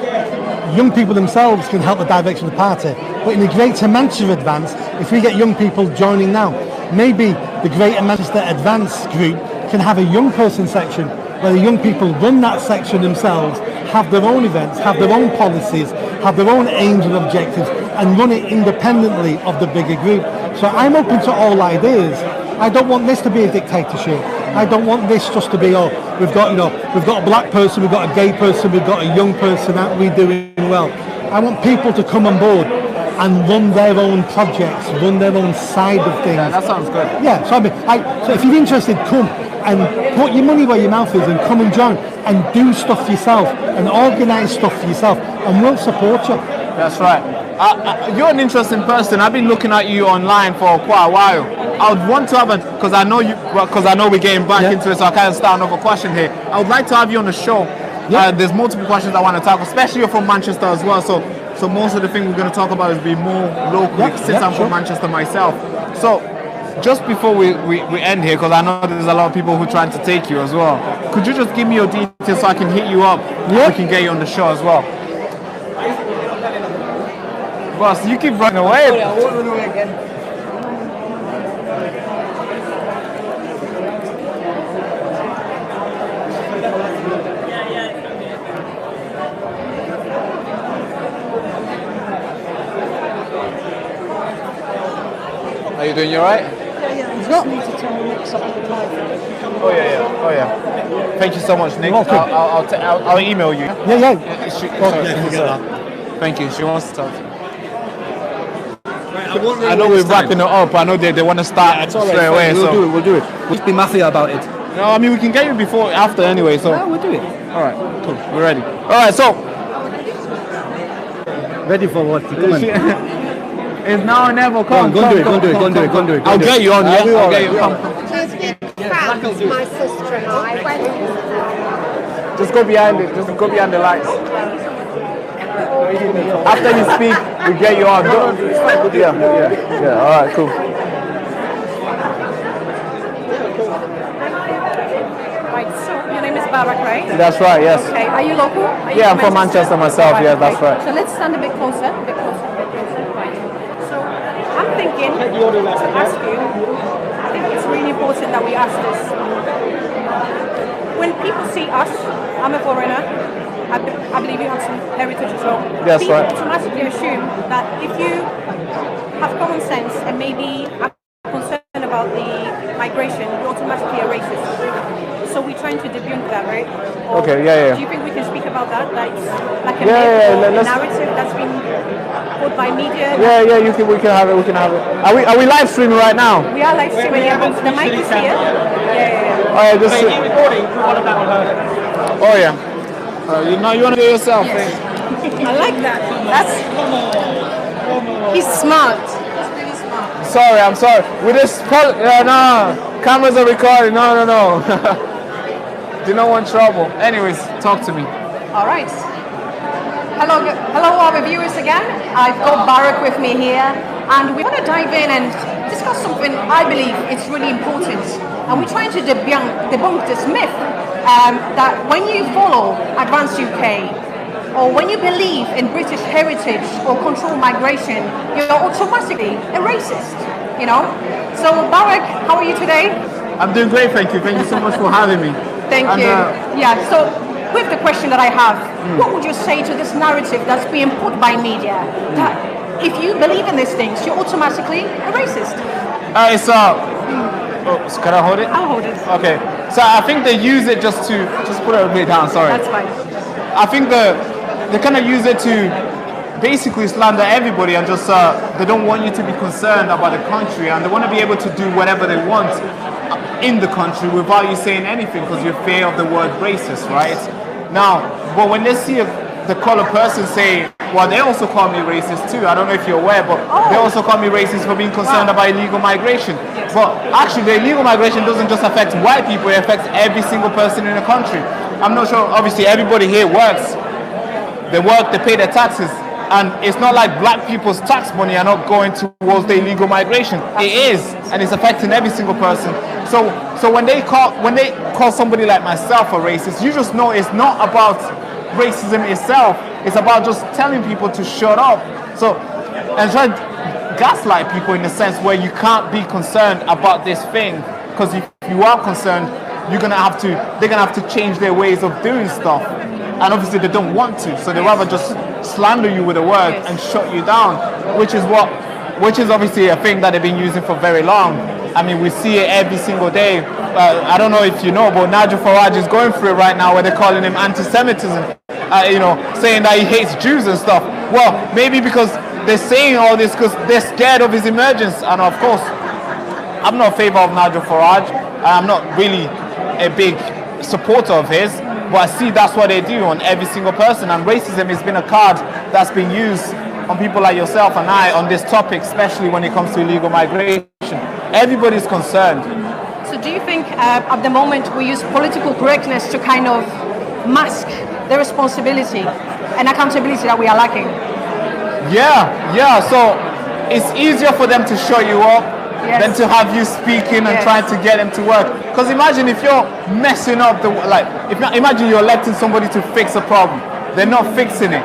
young people themselves can help the direction of the party. But in the Greater Manchester Advance, if we get young people joining now, maybe the Greater Manchester Advance group can have a young person section where the young people run that section themselves, have their own events, have their own policies, have their own aims and objectives, and run it independently of the bigger group. So I'm open to all ideas. I don't want this to be a dictatorship. I don't want this just to be, oh, we've got a black person, we've got a gay person, we've got a young person, that we doing well. I want people to come on board and run their own projects, run their own side of things. Yeah, that sounds good. Yeah, so so if you're interested, come and put your money where your mouth is and come and join and do stuff for yourself and organise stuff for yourself, and we'll support you. That's right. You're an interesting person. I've been looking at you online for quite a while. I would want to have because I know we're getting back into it, so I can't start another question here. I would like to have you on the show. There's multiple questions I want to talk, especially you're from Manchester as well. So most of the things we're going to talk about is be more local, since I'm from Manchester myself. So just before we end here, because I know there's a lot of people who are trying to take you as well, could you just give me your details so I can hit you up? Yeah. We can get you on the show as well. Boss, you keep running away. I won't run away again. Are you doing alright? He's got me to tell him next up the live. Oh yeah. Thank you so much, Nick. Okay. I'll email you. Thank you. She wants to talk to you. I know we're wrapping it up. I know they want to start straight away. We'll do it. We'll just be mafia about it. No, I mean we can get you before, after anyway. So no, we'll do it. All right, cool. We're ready. All right, so ready for what? Come on. It's now or never. Come on, go do it. I'll get you on. Yeah, I'll get you. Come. My sister and I went. Just go behind it. Just go behind the lights. After you speak, we get you on. Yeah. All right, cool. Right. So your name is Barak, right? That's right. Yes. Okay. Are you local? I'm from Manchester myself. Right, yeah, that's right. So let's stand a bit closer. Right. So I'm thinking to ask you. I think it's really important that we ask this. When people see us, I'm a foreigner. I believe you have some heritage as well. That's people right. automatically assume that if you have common sense and maybe are concerned about the migration, you're automatically a racist. So we're trying to debunk that, right? Or Okay, yeah. do you think we can speak about that? Like a Yeah, myth or a let's- narrative that's been put by media? Yeah. We can have it. Are we live streaming right now? We are live streaming. Yeah, the mic is here. Yeah. All right, just. Oh yeah. You want to do it yourself. I like that. He's smart. I'm sorry. With this, no, cameras are recording. No. Do not want trouble. Anyways, talk to me. All right. Hello, our viewers again. I've got Barak with me here, and we want to dive in and discuss something I believe is really important. And we're trying to debunk this myth that when you follow Advance UK, or when you believe in British heritage or control migration, you're automatically a racist. You know. So Barak, how are you today? I'm doing great, thank you. Thank you so much for having me. Thank you. So with the question that I have, what would you say to this narrative that's being put by media that if you believe in these things, you're automatically a racist? Can I hold it? I'll hold it. Okay. So I think they use it just put it a bit down. Sorry. That's fine. I think they kind of use it to basically slander everybody and just they don't want you to be concerned about the country, and they want to be able to do whatever they want in the country without you saying anything because you fear of the word racist, right? Now, but when they see the colored person say, well, they also call me racist too. I don't know if you're aware, but they also call me racist for being concerned about illegal migration. But actually, the illegal migration doesn't just affect white people, it affects every single person in the country. I'm not sure, obviously, everybody here works. They work, they pay their taxes. And it's not like black people's tax money are not going towards the illegal migration. It is, and it's affecting every single person. So when they call somebody like myself a racist, you just know it's not about racism itself. It's about just telling people to shut up. So and try to gaslight people in the sense where you can't be concerned about this thing, because if you are concerned, they're gonna have to change their ways of doing stuff, and obviously they don't want to, so they rather just slander you with a word and shut you down, which is obviously a thing that they've been using for very long. I mean, we see it every single day. I don't know if you know, but Nigel Farage is going through it right now, where they're calling him anti-Semitism, saying that he hates Jews and stuff. Well, maybe because they're saying all this because they're scared of his emergence. And of course, I'm not in favor of Nigel Farage. I'm not really a big supporter of his, but I see that's what they do on every single person. And racism has been a card that's been used on people like yourself and I on this topic, especially when it comes to illegal migration. Everybody's concerned. So do you think at the moment we use political correctness to kind of mask the responsibility and accountability that we are lacking? Yeah. So it's easier for them to shut you up than to have you speaking and trying to get them to work. Because imagine if you're messing up imagine you're electing somebody to fix a problem. They're not fixing it.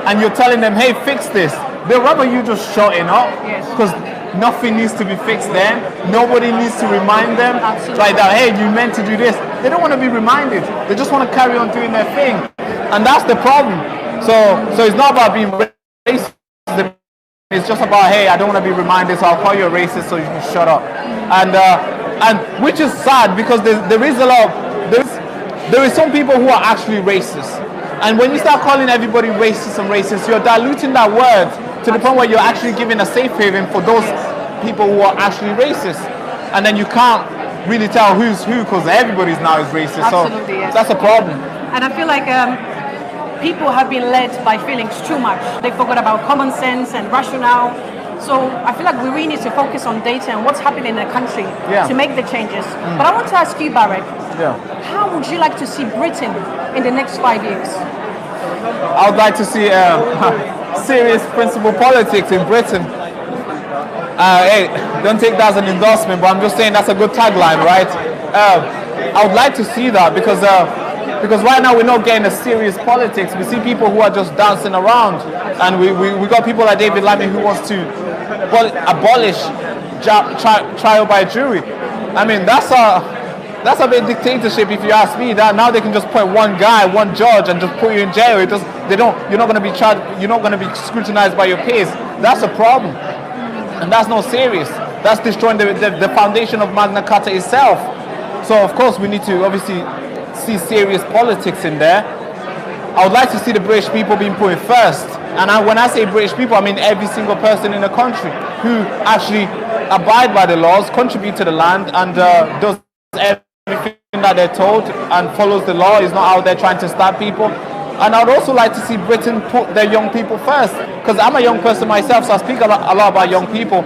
And you're telling them, hey, fix this. They'd rather you just shutting up, because nothing needs to be fixed there. Nobody needs to remind them like that, hey, you meant to do this. They don't want to be reminded. They just want to carry on doing their thing. And that's the problem. So it's not about being racist. It's just about, hey, I don't want to be reminded, so I'll call you a racist so you can shut up. And which is sad, because there is some people who are actually racist. And when you start calling everybody racist, you're diluting that word to the point where you're actually giving a safe haven for those people who are actually racist. And then you can't really tell who's who, because everybody's now is racist. Absolutely, so that's a problem. And I feel like people have been led by feelings too much. They forgot about common sense and rationale. So I feel like we really need to focus on data and what's happening in the country to make the changes. But I want to ask you, Barrett, how would you like to see Britain in the next 5 years? I would like to see serious principle politics in Britain. Hey, don't take that as an endorsement, but I'm just saying that's a good tagline, right? I would like to see that because right now we're not getting a serious politics. We see people who are just dancing around, and we got people like David Lammy who wants to abolish trial by jury. I mean, that's a bit dictatorship, if you ask me. That now they can just point one guy, one judge, and just put you in jail. You're not going to be charged. You're not going to be scrutinized by your peers. That's a problem, and that's not serious. That's destroying the foundation of Magna Carta itself. So of course we need to obviously see serious politics in there. I would like to see the British people being put in first. And when I say British people, I mean every single person in the country who actually abide by the laws, contribute to the land, and does everything that they're told and follows the law, is not out there trying to stab people. And I'd also like to see Britain put their young people first, because I'm a young person myself, so I speak a lot about young people.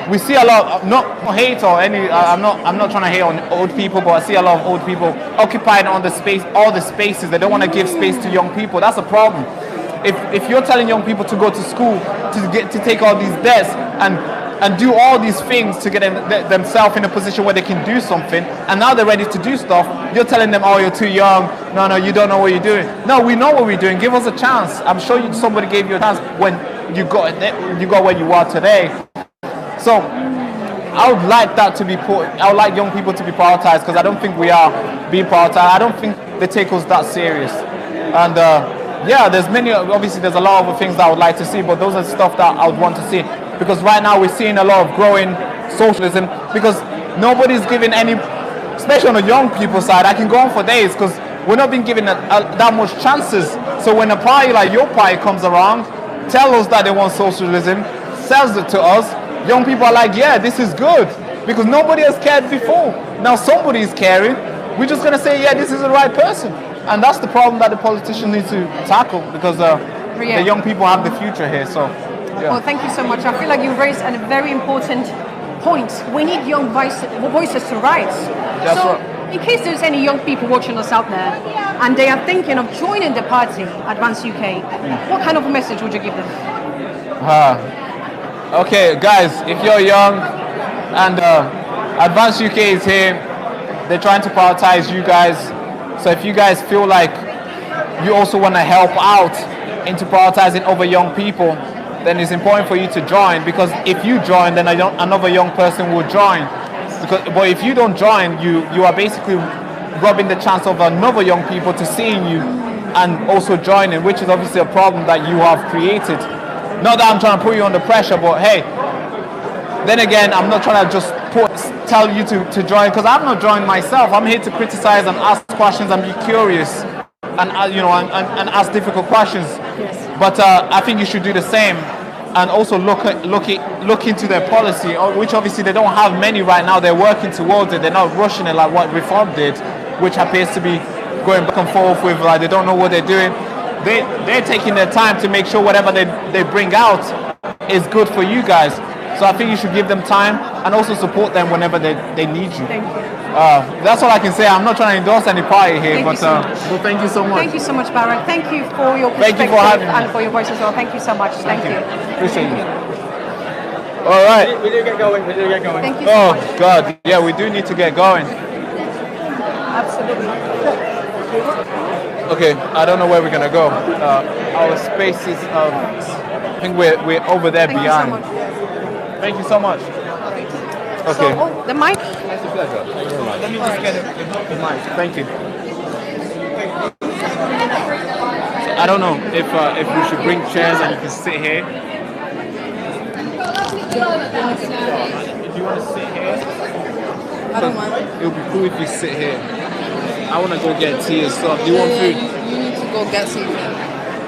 We see a lot, not hate or any. I'm not trying to hate on old people, but I see a lot of old people occupying all the spaces. They don't want to give space to young people. That's a problem. If you're telling young people to go to school to take all these debts and do all these things to get themselves in a position where they can do something, and now they're ready to do stuff, you're telling them, oh, you're too young. No, you don't know what you're doing. No, we know what we're doing. Give us a chance. I'm sure somebody gave you a chance when you got where you are today. So I would like that to be I would like young people to be prioritized, because I don't think we are being prioritized. I don't think they take us that serious. And obviously there's a lot of other things that I would like to see, but those are stuff that I would want to see. Because right now we're seeing a lot of growing socialism, because nobody's giving any, especially on the young people side. I can go on for days, because we're not being given that much chances. So when a party like your party comes around, tell us that they want socialism, sells it to us, young people are like, yeah, this is good, because nobody has cared before. Now somebody is caring. We're just going to say, yeah, this is the right person. And that's the problem that the politicians need to tackle, because the young people have the future here. So, yeah. Well, thank you so much. I feel like you've raised a very important point. We need young voices to rise. That's so, right. In case there's any young people watching us out there and they are thinking of joining the party, Advance UK, what kind of a message would you give them? Okay, guys, if you're young and Advanced UK is here. They're trying to prioritize you guys. So if you guys feel like you also want to help out into prioritizing other young people, then it's important for you to join, because if you join, then another young person will join. But if you don't join, you are basically robbing the chance of another young people to seeing you and also joining, which is obviously a problem that you have created. Not that I'm trying to put you under pressure, but hey, then again, I'm not trying to just tell you to join, because I'm not joining myself. I'm here to criticize and ask questions and be curious and and ask difficult questions. Yes. But I think you should do the same, and also look into their policy, which obviously they don't have many right now. They're working towards it. They're not rushing it like what Reform did, which appears to be going back and forth with, like, they don't know what they're doing. They're taking their time to make sure whatever they bring out is good for you guys. So I think you should give them time and also support them whenever they need you. Thank you. That's all I can say. I'm not trying to endorse any party here, Thank but you so much. well, thank you so much. Thank you so much, Barak. Thank you for your Thank you perspective for having me. and for your voice as well. Thank you so much. Thank you. Appreciate you. All right. We do get going. We do get going. Thank you so much. Oh God, yeah, we do need to get going. Absolutely. Okay, I don't know where we're gonna go. Our spaces, I think we're over there Thank behind. you so much. Thank you so much. Okay. So, the mic. It's a pleasure. Thank you very much. Let me just get the mic. Thank you. I don't know if we should bring chairs and you can sit here. Do you want to sit here? I don't mind. It would be cool if you sit here. I want to go get tea and stuff. Do you want food? You need to go get tea. I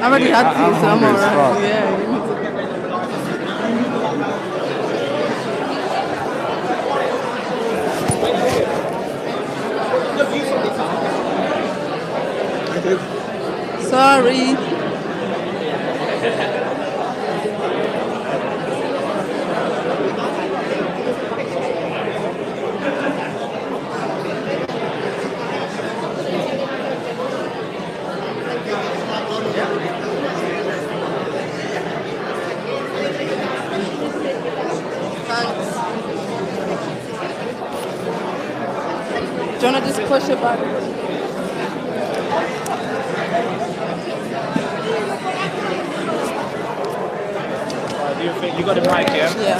already had tea, I'm so I'm hungry as fuck. alright. Yeah, you need to. Sorry. Do you want to just push it back? You got the mic, yeah? Yeah.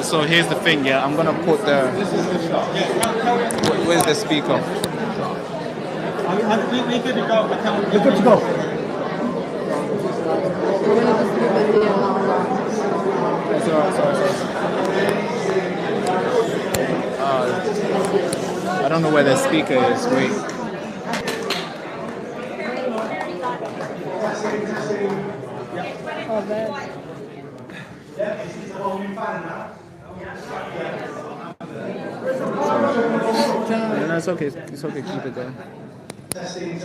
So here's the thing, yeah. I'm gonna put the. Where's the speaker? We good to go. You're good to go. Sorry. I don't know where the speaker is. Wait. Oh, bad. No, it's okay. It's okay. Keep it going. Testing.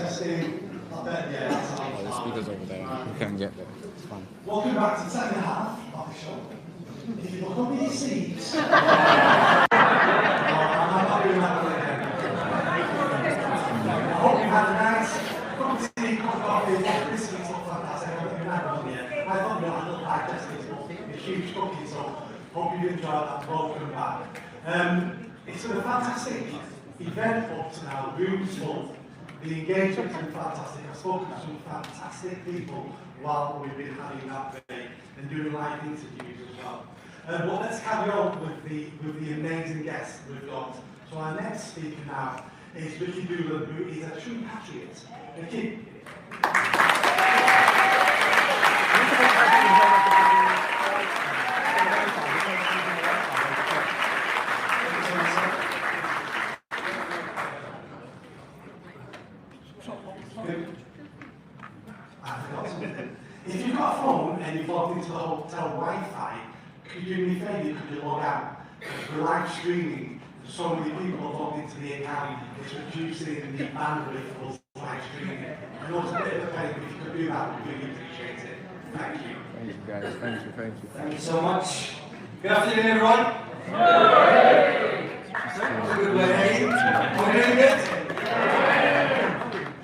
Oh, the speaker's over there. You can't get there. It's fine. Welcome back to the second half of the show. If you look up in your seats. I'm not doing that one again. I hope you've had a nice cup of tea, cup of coffee. This week's looked fantastic. I hope you've had one yet. I thought I looked like a huge cookie, so hope you enjoyed that. Welcome back. It's been a fantastic event up to now, rooms full. The engagement's been fantastic. I've spoken to some fantastic people while we've been having that debate and doing live interviews as well. But let's carry on with the amazing guests we've got. So our next speaker now is Ricky Doolan, who is a true patriot. Ricky. If you've got a phone and you've logged into the hotel Wi-Fi, could you do me a favour? Could you log out? We're live streaming. So many people have logged into the account. It's reducing the bandwidth of live streaming. I know it's a bit of a pain, but if you could do that, we'd really appreciate it. Thank you. Thank you, guys. Thank you. Thank you so much. Good afternoon, everyone. Good way. We're doing good.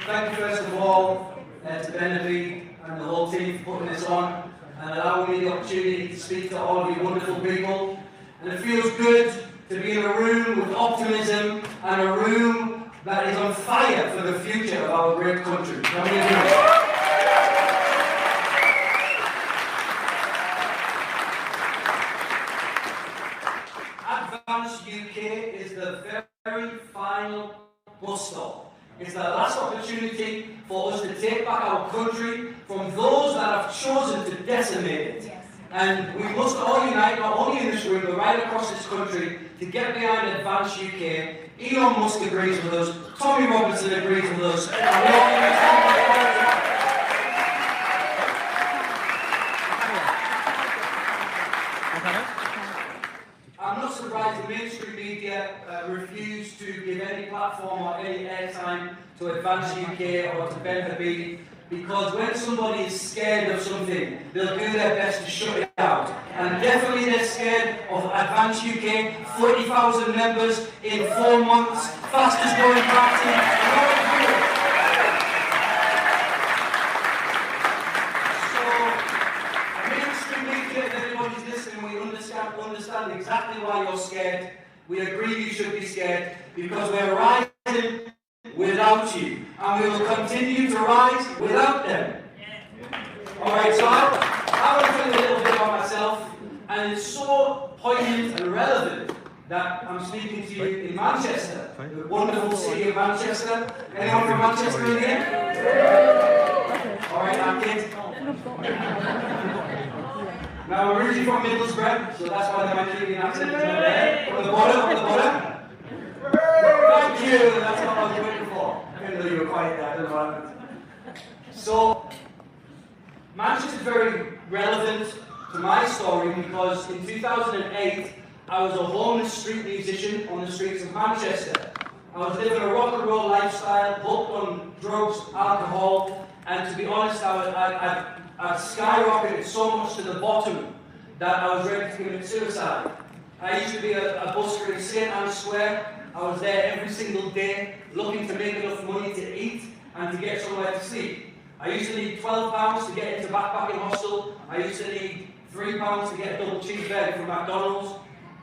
Thank you first of all to Benedict and the whole team for putting this on and allowing me the opportunity to speak to all of you wonderful people. And it feels good to be in a room with optimism and a room that is on fire for the future of our great country. Can we agree? Advance UK is the very final bus stop. It's the last opportunity for us to take back our country from those that have chosen to decimate it. Yes. And we must all unite, not only in this room, but right across this country, to get behind Advance UK. Elon Musk agrees with us, Tommy Robinson agrees with us, and we all need I'm not surprised the mainstream media refuse to give any platform or any airtime to Advance UK or to Ben Habib, because when somebody is scared of something, they'll do their best to shut it out. And definitely they're scared of Advance UK, 40,000 members in 4 months, fastest growing party. Understand exactly why you're scared. We agree you should be scared, because we're rising without you, and we will continue to rise without them. Alright, so I want to tell you a little bit about myself, and it's so poignant and relevant that I'm speaking to you in Manchester, the wonderful city of Manchester. Anyone from Manchester in here? Alright, I'm kidding. Now, I'm originally from Middlesbrough, so that's why my Canadian accent is not there. From the bottom. Thank you, that's what I was waiting for. Even though you were quiet there, I don't know what happened. So, Manchester is very relevant to my story because in 2008, I was a homeless street musician on the streets of Manchester. I was living a rock and roll lifestyle, hooked on drugs, alcohol, and to be honest, I'd skyrocketed so much to the bottom that I was ready to commit suicide. I used to be a busker in St. Anne's Square. I was there every single day looking to make enough money to eat and to get somewhere to sleep. I used to need £12 to get into backpacking hostel. I used to need £3 to get a double cheeseburger from McDonald's.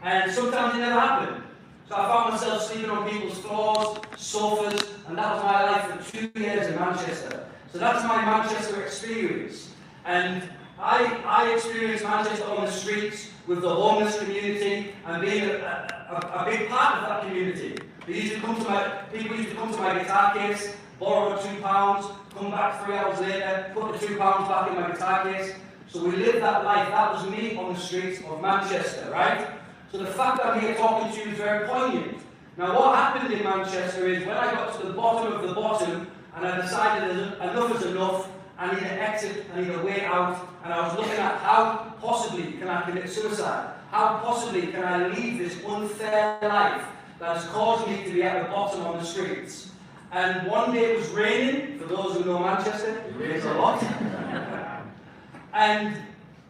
And sometimes it never happened. So I found myself sleeping on people's floors, sofas, and that was my life for 2 years in Manchester. So that's my Manchester experience. And I experienced Manchester on the streets with the homeless community and being a big part of that community. People used to come to my guitar case, borrow £2, come back 3 hours later, put the £2 back in my guitar case. So we lived that life. That was me on the streets of Manchester, right? So the fact that I'm here talking to you is very poignant. Now what happened in Manchester is when I got to the bottom of the bottom and I decided enough is enough, I need an exit, I need a way out, and I was looking at how possibly can I commit suicide? How possibly can I leave this unfair life that has caused me to be at the bottom on the streets? And one day it was raining, for those who know Manchester, it rains a lot. And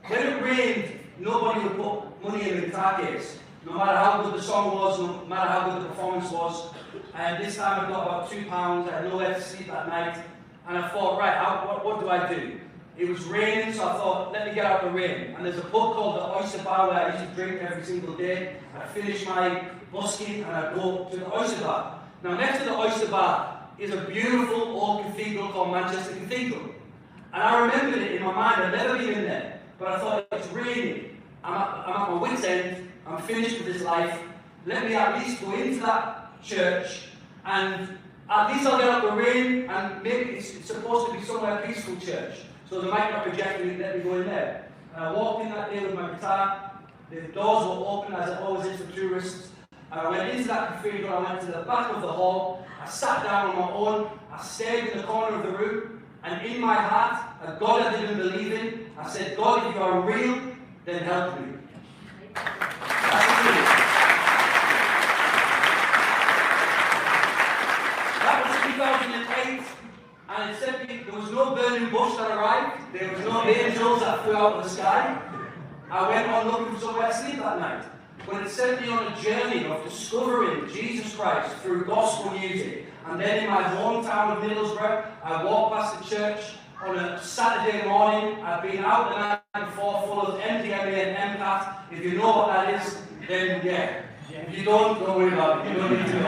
when it rained, nobody would put money in the guitar case. No matter how good the song was, no matter how good the performance was. And this time I got about £2, I had nowhere to sleep that night. And I thought, right, what do I do? It was raining, so I thought, let me get out the rain. And there's a pub called the Oyster Bar where I used to drink every single day. I'd finish my busking and I'd go to the Oyster Bar. Now, next to the Oyster Bar is a beautiful old cathedral called Manchester Cathedral. And I remembered it in my mind, I'd never been in there. But I thought, it's raining. I'm at my wit's end, I'm finished with this life. Let me at least go into that church and at least I'll get out the rain, and maybe it's supposed to be somewhere peaceful church, so they might not reject me and let me go in there. And I walked in that day with my guitar, the doors were open as it always is for tourists, and I went into that cathedral, I went to the back of the hall, I sat down on my own, I stared in the corner of the room, and in my heart, a God I didn't believe in, I said, God, if you are real, then help me. That was 2008, and it said there was no burning bush that arrived, there was no angels that flew out of the sky. I went on looking for somewhere to sleep that night. But it sent me on a journey of discovering Jesus Christ through gospel music. And then in my hometown of Middlesbrough, I walked past the church on a Saturday morning. I'd been out the night 94 full of MDMA and MCAT. If you know what that is, then yeah. If you don't worry about it. You don't need to know.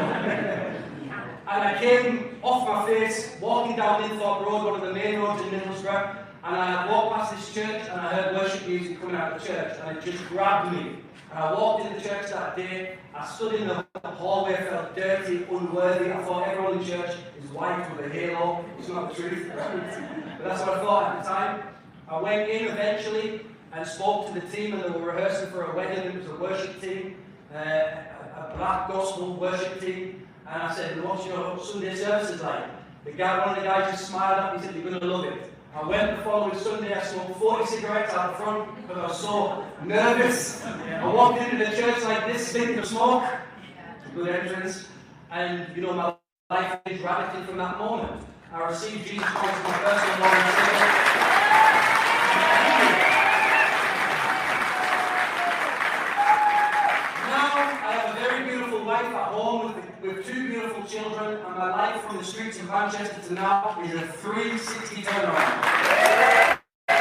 And I came off my face, walking down Linthorpe Road, one of the main roads in Middlesbrough, and I walked past this church and I heard worship music coming out of the church, and it just grabbed me. And I walked in the church that day, I stood in the hallway, felt dirty, unworthy. I thought everyone in church is white with a halo. It's not the truth, right? But that's what I thought at the time. I went in eventually and spoke to the team, and they were rehearsing for a wedding. It was a worship team, a black gospel worship team. And I said, what's your Sunday services like? One of the guys just smiled at me and said, you're going to love it. I went the following Sunday, I smoked 40 cigarettes out front because I was so nervous. I walked into the church like this, stinking of smoke. Good entrance. And, you know, my life changed radically from that moment. I received Jesus Christ as my personal Lord and Savior. Life at home with two beautiful children, and my life from the streets of Manchester to now is a 360 turnaround. So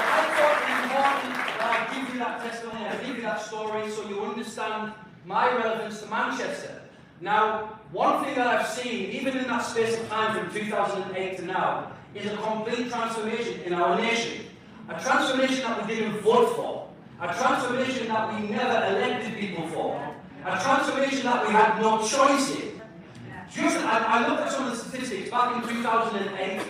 I thought it important that I give you that testimony, I give you that story so you understand my relevance to Manchester. Now, one thing that I've seen, even in that space of time from 2008 to now, is a complete transformation in our nation. A transformation that we didn't vote for. A transformation that we never elected people for. A transformation that we had no choice in. I looked at some of the statistics. Back in 2008,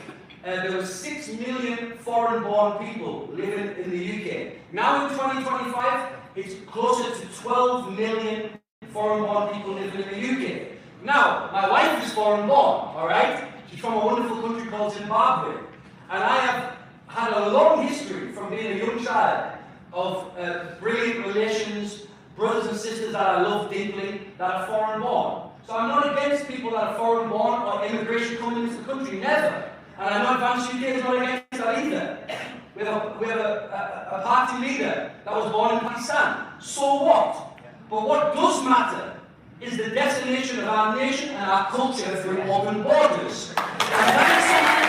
there were 6 million foreign-born people living in the UK. Now in 2025, it's closer to 12 million foreign-born people living in the UK. Now, my wife is foreign-born, all right? She's from a wonderful country called Zimbabwe. And I have had a long history from being a young child of brilliant relations, brothers and sisters that I love deeply, that are foreign-born. So I'm not against people that are foreign-born or immigration coming into the country, never. And I know Advanced UK is not against that either. We have a party leader that was born in Pakistan. So what? But what does matter is the destination of our nation and our culture through open borders. And that is something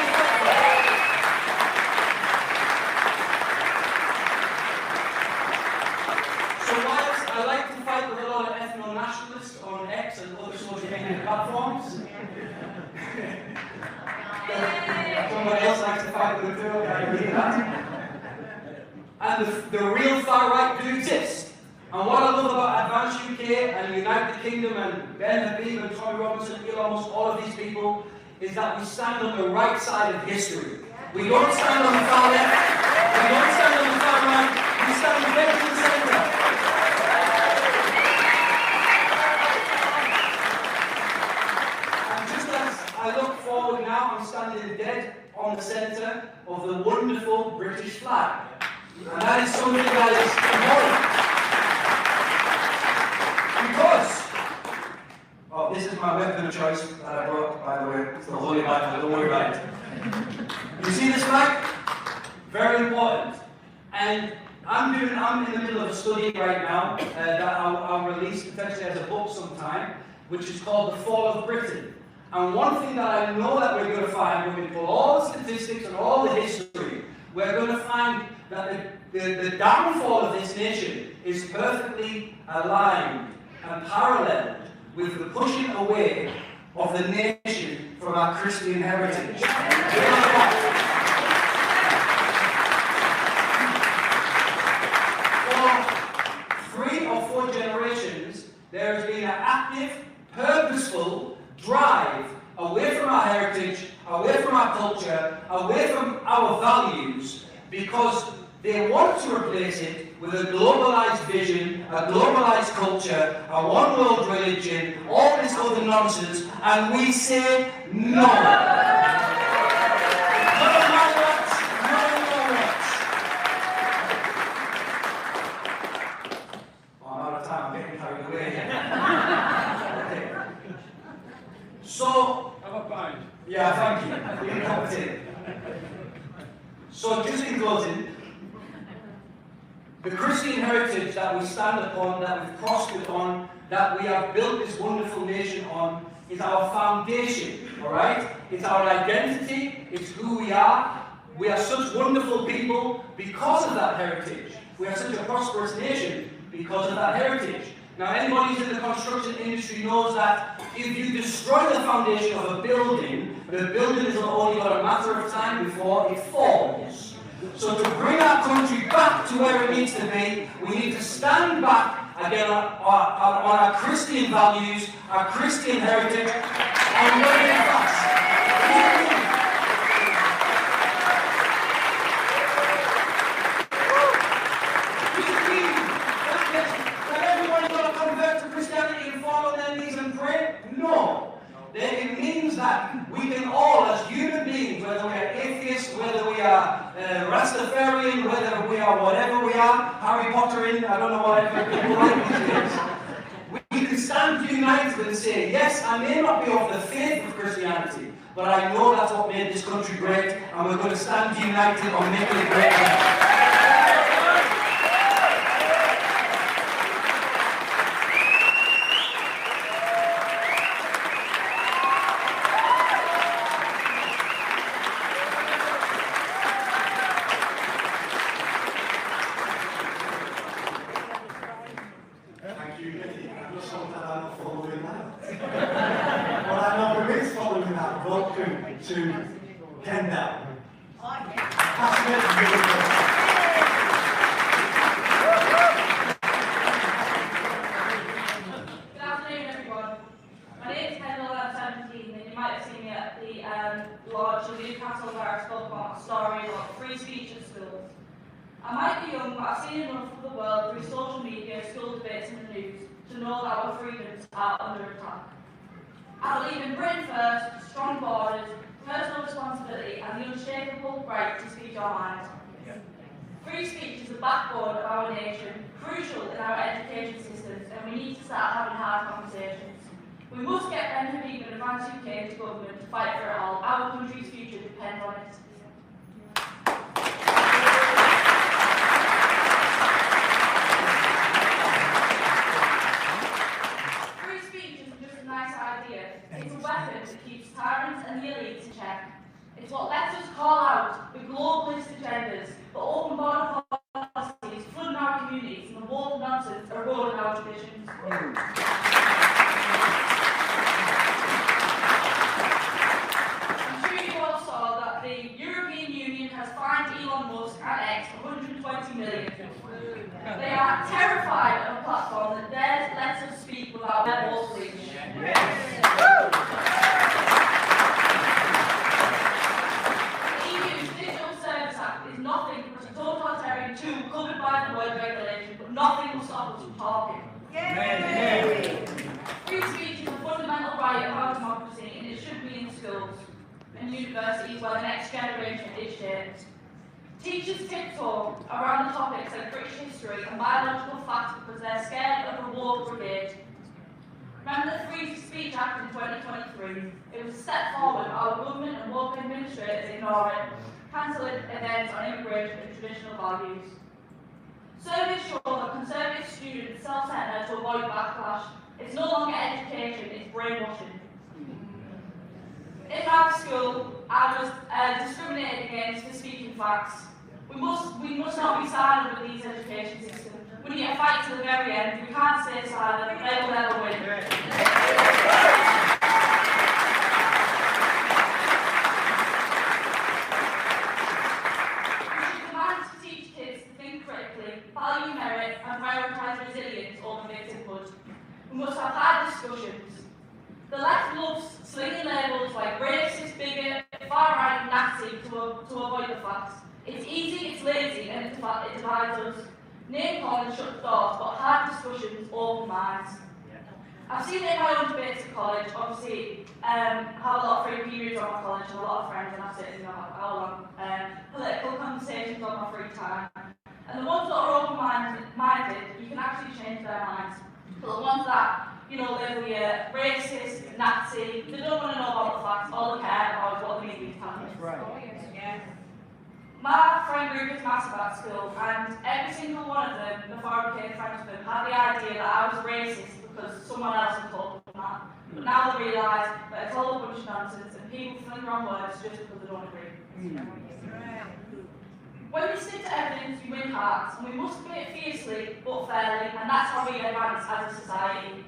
I like to fight with a lot of ethno-nationalists on X and other social media platforms. Somebody else likes to fight with them too, I agree with that. And the real far right do exist. And what I love about Advanced UK and Unite the Kingdom and Ben Habib and Tommy Robinson, Elon Musk, all of these people, is that we stand on the right side of history. We don't stand on the far left, we don't stand on the far right, we stand dead in the centre. I look forward now, I'm standing dead on the centre of the wonderful British flag. And that is something that is important. Because, this is my weapon of choice that I brought, by the way, it's the Holy Bible, don't worry about it. You see this flag? Very important. And I'm in the middle of a study right now that I'll release potentially as a book sometime, which is called The Fall of Britain. And one thing that I know that we're going to find, when we pull all the statistics and all the history, we're going to find that the downfall of this nation is perfectly aligned and parallel with the pushing away of the nation from our Christian heritage. For 3 or 4 generations, there has been an active, purposeful drive away from our heritage, away from our culture, away from our values, because they want to replace it with a globalized vision, a globalized culture, a one world religion, all this other nonsense, and we say no. So, yeah, thank you. You can help it in. So, just in closing, the Christian heritage that we stand upon, that we've prospered on, that we have built this wonderful nation on, is our foundation, all right? It's our identity, it's who we are. We are such wonderful people because of that heritage. We are such a prosperous nation because of that heritage. Now, anybody who's in the construction industry knows that if you destroy the foundation of a building, the building is only got a matter of time before it falls. So to bring our country back to where it needs to be, we need to stand back again on our Christian values, our Christian heritage, and learn it fast. No. It means that we can all, as human beings, whether we are atheists, whether we are Rastafarian, whether we are whatever we are, Harry Pottering, I don't know whatever people like these days, we can stand united and say, yes, I may not be of the faith of Christianity, but I know that's what made this country great, and we're going to stand united on making it great again. To Kendall. Free speech in schools. I might be young, but I've seen enough of the world through social media, school debates and the news to know that our freedoms are under attack. I believe in Britain first, strong borders, personal responsibility and the unshakable right to speak your mind. Free speech is the backbone of our nation, crucial in our education systems, and we need to start having hard conversations. We must get Ben Habib and Advance UK into government to fight for it all. Our country's future depends on it. Free speech isn't just a nice idea. It's a weapon that keeps tyrants and the elites in check. It's what lets us call out the globalist agendas, the open border policies, flooding our communities, and the woke nonsense eroding our traditions. I'm sure you all saw that the European Union has fined Elon Musk and X 120 million. They are terrified of a platform that dares lets us speak without their voice reach. Nothing but a totalitarian tool covered by the word regulation, but nothing will stop us from talking. Free speech is a fundamental right of our democracy, and it should be in schools and universities where the next generation is shaped. Teachers tiptoe around the topics like British history and biological facts because they're scared of a woke brigade. Remember the Free Speech Act in 2023? It was a step forward, but our government and woke administrators ignore it, cancelling events on immigration and traditional values. Surveys show that conservative students self-centre to avoid backlash. It's no longer education, it's brainwashing. In our school, I was discriminated against for speaking facts. We must not be silent with these education systems. We need to fight to the very end. We can't stay silent. They will never win. Value merit and prioritise resilience over victimhood. We must have hard discussions. The left loves slinging labels like racist, bigot, far-right and Nazi to avoid the facts. It's easy, it's lazy, and it divides us. Name-calling shuts doors, but hard discussions open minds. I've seen it in my own debates at college, obviously, have a lot of free periods on my college and a lot of friends, and I've seen political conversations on my free time. And the ones that are open-minded, you can actually change their minds. But the ones that, label you racist, Nazi, they don't want to know about the facts, all they care about is what the media tells them. My friend group is massive at school, and every single one of them, before I became friends with them, had the idea that I was racist because someone else had told them that. But now they realise that it's all a bunch of nonsense and people fling around words just because they don't agree. When we stick to evidence, we win hearts, and we must debate fiercely but fairly, and that's how we advance as a society.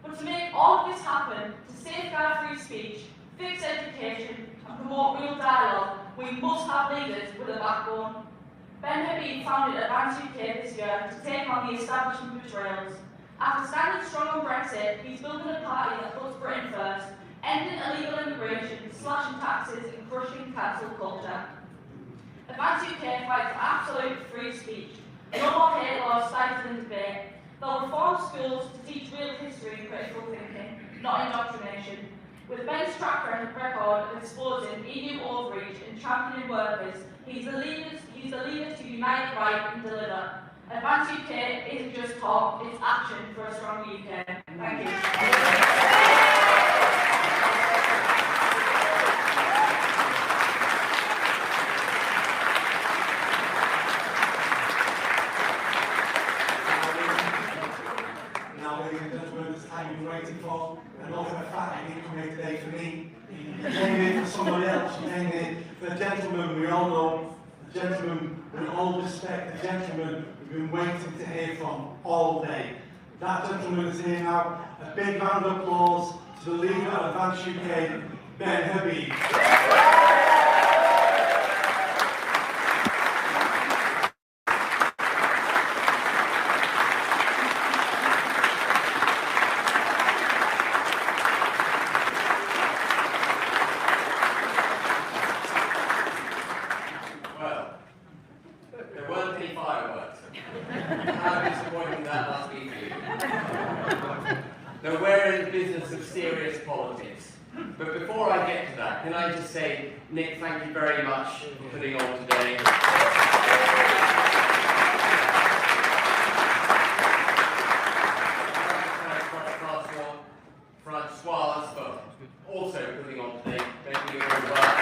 But to make all of this happen, to safeguard free speech, fix education, and promote real dialogue, we must have leaders with a backbone. Ben Habib founded Advance UK this year to take on the establishment betrayals. After standing strong on Brexit, he's building a party that puts Britain first, ending illegal immigration, slashing taxes, and crushing cancel culture. Advance UK fights for absolute free speech. No more hate laws stifling debate. They'll reform schools to teach real history and critical thinking, not indoctrination. With Ben's track record of exposing EU overreach and championing workers, he's the leader to unite, right and deliver. Advance UK isn't just talk, it's action for a strong UK. Thank you. I've been waiting for, and not for the fact that he didn't come here today for me. He came here for somebody else. He came here for a gentleman we all know, a gentleman with all respect, a gentleman we've been waiting to hear from all day. That gentleman is here now. A big round of applause to the leader of Advance UK, Ben Habib. But before I get to that, can I just say, Nick, thank you very much for putting on today. Francois for also putting on today. Thank you very much.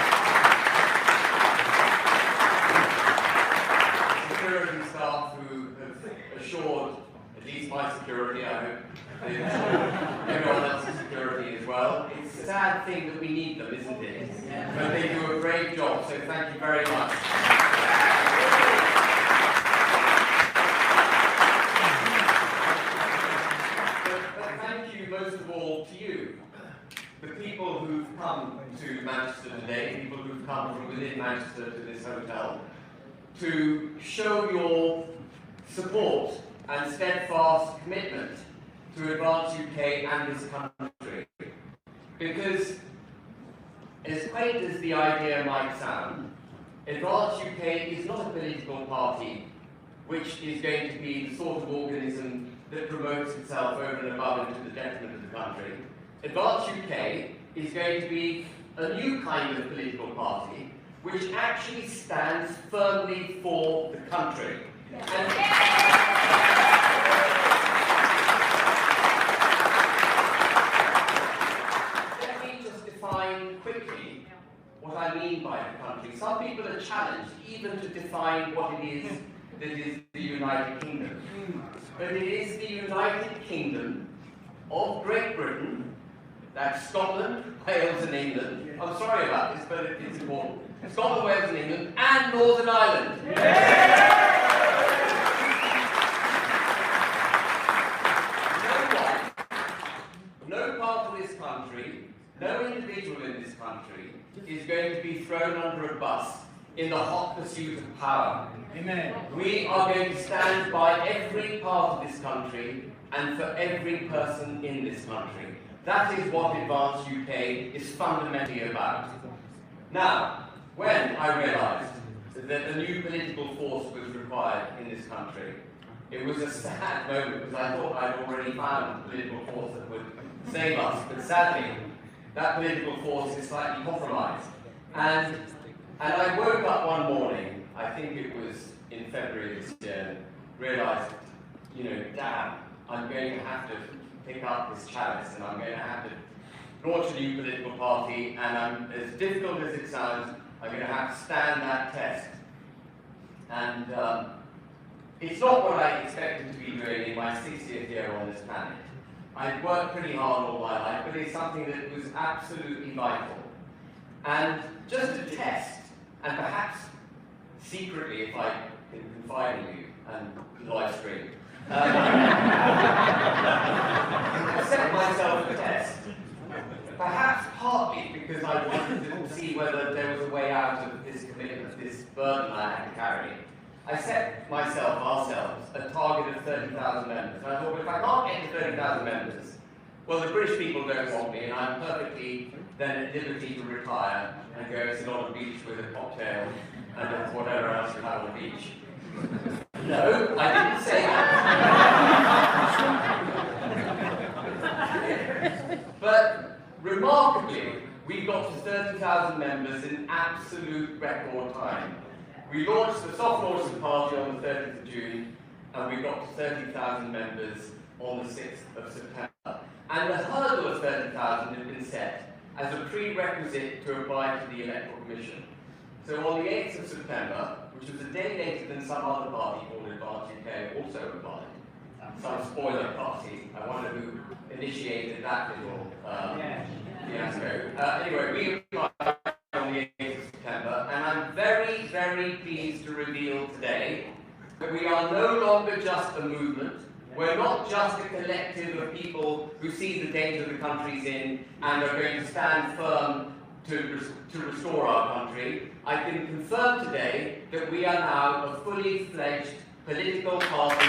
Security staff who have assured at least my security, I hope, they've assured everyone else's security as well. It's a sad thing that we need them, isn't it? But they do a great job, so thank you very much. But thank you most of all to you, the people who've come to Manchester today, people who've come from within Manchester to this hotel, to show your support and steadfast commitment to Advance UK and this country. Because, as quaint as the idea might sound, Advance UK is not a political party which is going to be the sort of organism that promotes itself over and above and to the detriment of the country. Advance UK is going to be a new kind of political party which actually stands firmly for the country. And let me just define quickly what I mean by the country. Some people are challenged even to define what it is that is the United Kingdom. But it is the United Kingdom of Great Britain, that's Scotland, Wales and England. I'm sorry about this, but it's important. Scotland, Wales and England, and Northern Ireland. No part of this country, no individual in this country is going to be thrown under a bus in the hot pursuit of power. Amen. We are going to stand by every part of this country and for every person in this country. That is what Advance UK is fundamentally about. Now, when I realised that a new political force was required in this country, it was a sad moment because I thought I'd already found a political force that would save us. But sadly, that political force is slightly compromised. And I woke up one morning, I think it was in February this year, realised, you know, damn, I'm going to have to pick up this chalice and I'm going to have to launch a new political party, and as difficult as it sounds, I'm going to have to stand that test. And it's not what I expected to be doing in my 60th year on this planet. I'd worked pretty hard all my life, but it's something that was absolutely vital. And just to test, and perhaps secretly, if I can confide in you and live stream, I set myself a test. Perhaps partly because I wanted to see whether there was a way out of this commitment, this burden I had to carry. I set myself, ourselves, a target of 30,000 members. And I thought, well, if I can't get to 30,000 members, well, the British people don't want me, and I'm perfectly then at liberty to retire and go sit on a beach with a cocktail and whatever else you have on the beach. No, I didn't say that. But remarkably, we got to 30,000 members in absolute record time. We launched the soft launch of the party on the 30th of June, and we got to 30,000 members on the 6th of September. And the hurdle of 30,000 had been set as a prerequisite to apply to the Electoral Commission. So on the 8th of September, which was a day later than some other party called Advance UK also applied, some spoiler party, I wonder who initiated that little fiasco. Anyway, we applied on the 8th of September, and I'm very, very pleased to reveal today that we are no longer just a movement. We're not just a collective of people who see the danger the country's in and are going to stand firm to restore our country. I can confirm today that we are now a fully fledged political party.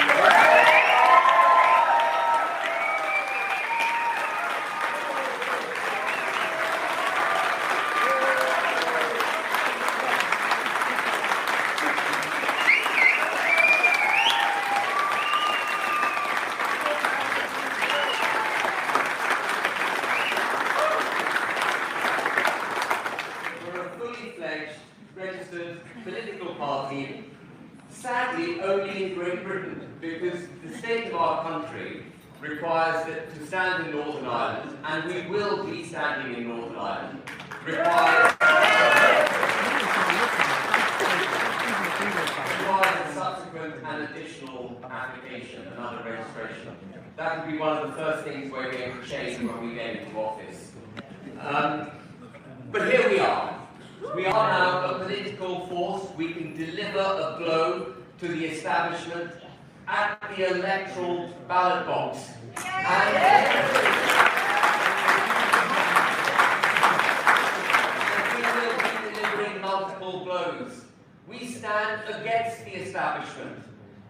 Political party, sadly only in Great Britain, because the state of our country requires that to stand in Northern Ireland, and we will be standing in Northern Ireland, requires a subsequent and additional application, another registration. That would be one of the first things we're going to change when we get into office. But here we are. We are now a political force. We can deliver a blow to the establishment at the electoral ballot box. And we will be delivering multiple blows. We stand against the establishment.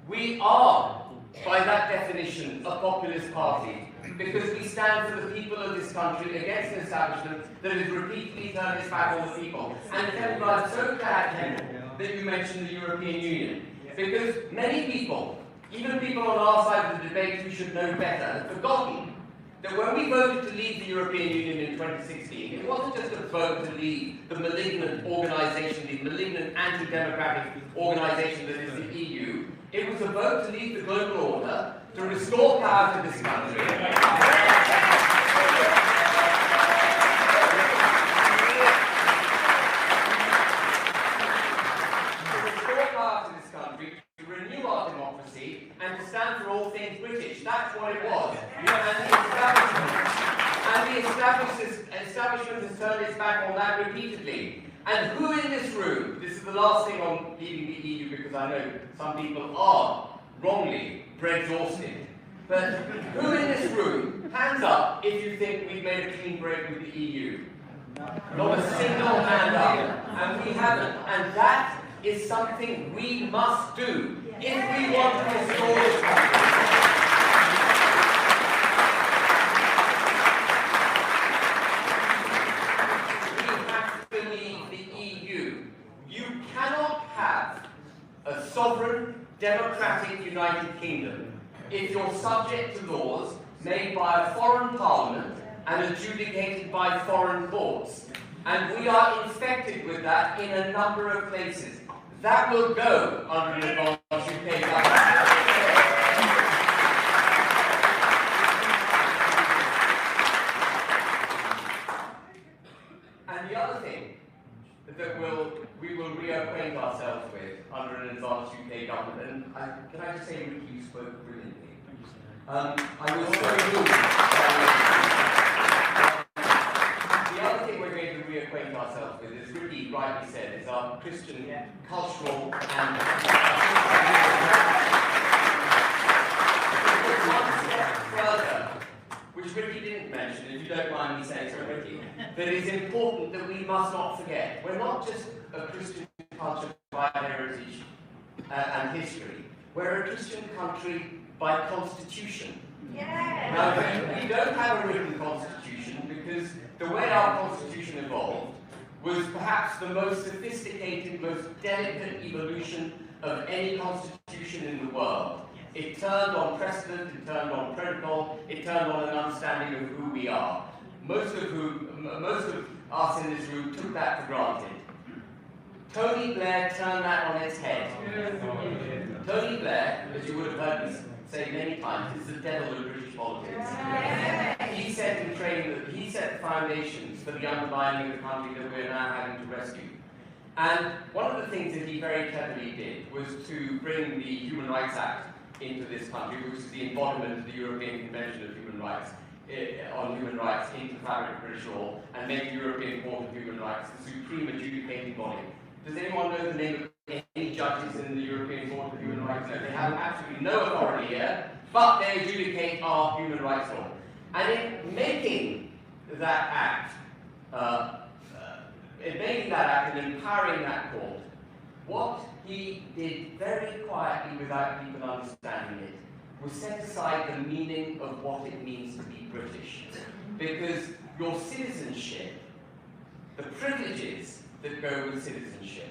We are, by that definition, a populist party, because we stand for the people of this country against an establishment that has repeatedly turned its back on the people. And Kevin, I'm so glad, Kevin, that you mentioned the European Union, because many people, even people on our side of the debate who should know better, have forgotten that when we voted to leave the European Union in 2016, it wasn't just a vote to leave the malignant organisation, the malignant anti-democratic organisation that is the EU. It was a vote to leave the global order, to restore power to this country. To renew our democracy and to stand for all things British. That's what it was. And the establishment has turned its back on that repeatedly. And who in this room, this is the last thing on leaving the EU because I know some people are wrongly bread-exhausted, but who in this room, hands up if you think we've made a clean break with the EU? Not a single hand up, and we haven't. And that is something we must do if we want to restore this country. We have to leave the EU. You cannot have a sovereign, democratic United Kingdom if you're subject to laws made by a foreign parliament and adjudicated by foreign courts. And we are infected with that in a number of places. That will go under an advanced UK government. And the other thing that we will reacquaint ourselves with under an advanced UK government, and can I just say, Ricky, you spoke brilliantly. I was so moved. The other thing we're going to reacquaint ourselves with, as Ricky rightly said, is our Christian cultural and one step further, which Ricky didn't mention, if you don't mind me saying so, Ricky, that it's important that we must not forget. We're not just a Christian culture by heritage and history. We're a Christian country by constitution. Yeah. Now, we don't have a written constitution because the way our constitution evolved was perhaps the most sophisticated, most delicate evolution of any constitution in the world. It turned on precedent, it turned on protocol, it turned on an understanding of who we are. Most of us in this room took that for granted. Tony Blair turned that on its head. Tony Blair, as you would have heard me say many times, is the devil of British politics. He set the foundations for the undermining of the country that we're now having to rescue. And one of the things that he very cleverly did was to bring the Human Rights Act into this country, which is the embodiment of the European Convention of Human Rights, on human rights into the fabric of British law, and make the European Court of Human Rights the supreme adjudicating body. Does anyone know the name of any judges in the European Court of Human Rights? No, they have absolutely no authority here, but they adjudicate our human rights law. And in making that act, and empowering that court, what he did very quietly without people understanding it was set aside the meaning of what it means to be British. Because your citizenship, the privileges that go with citizenship,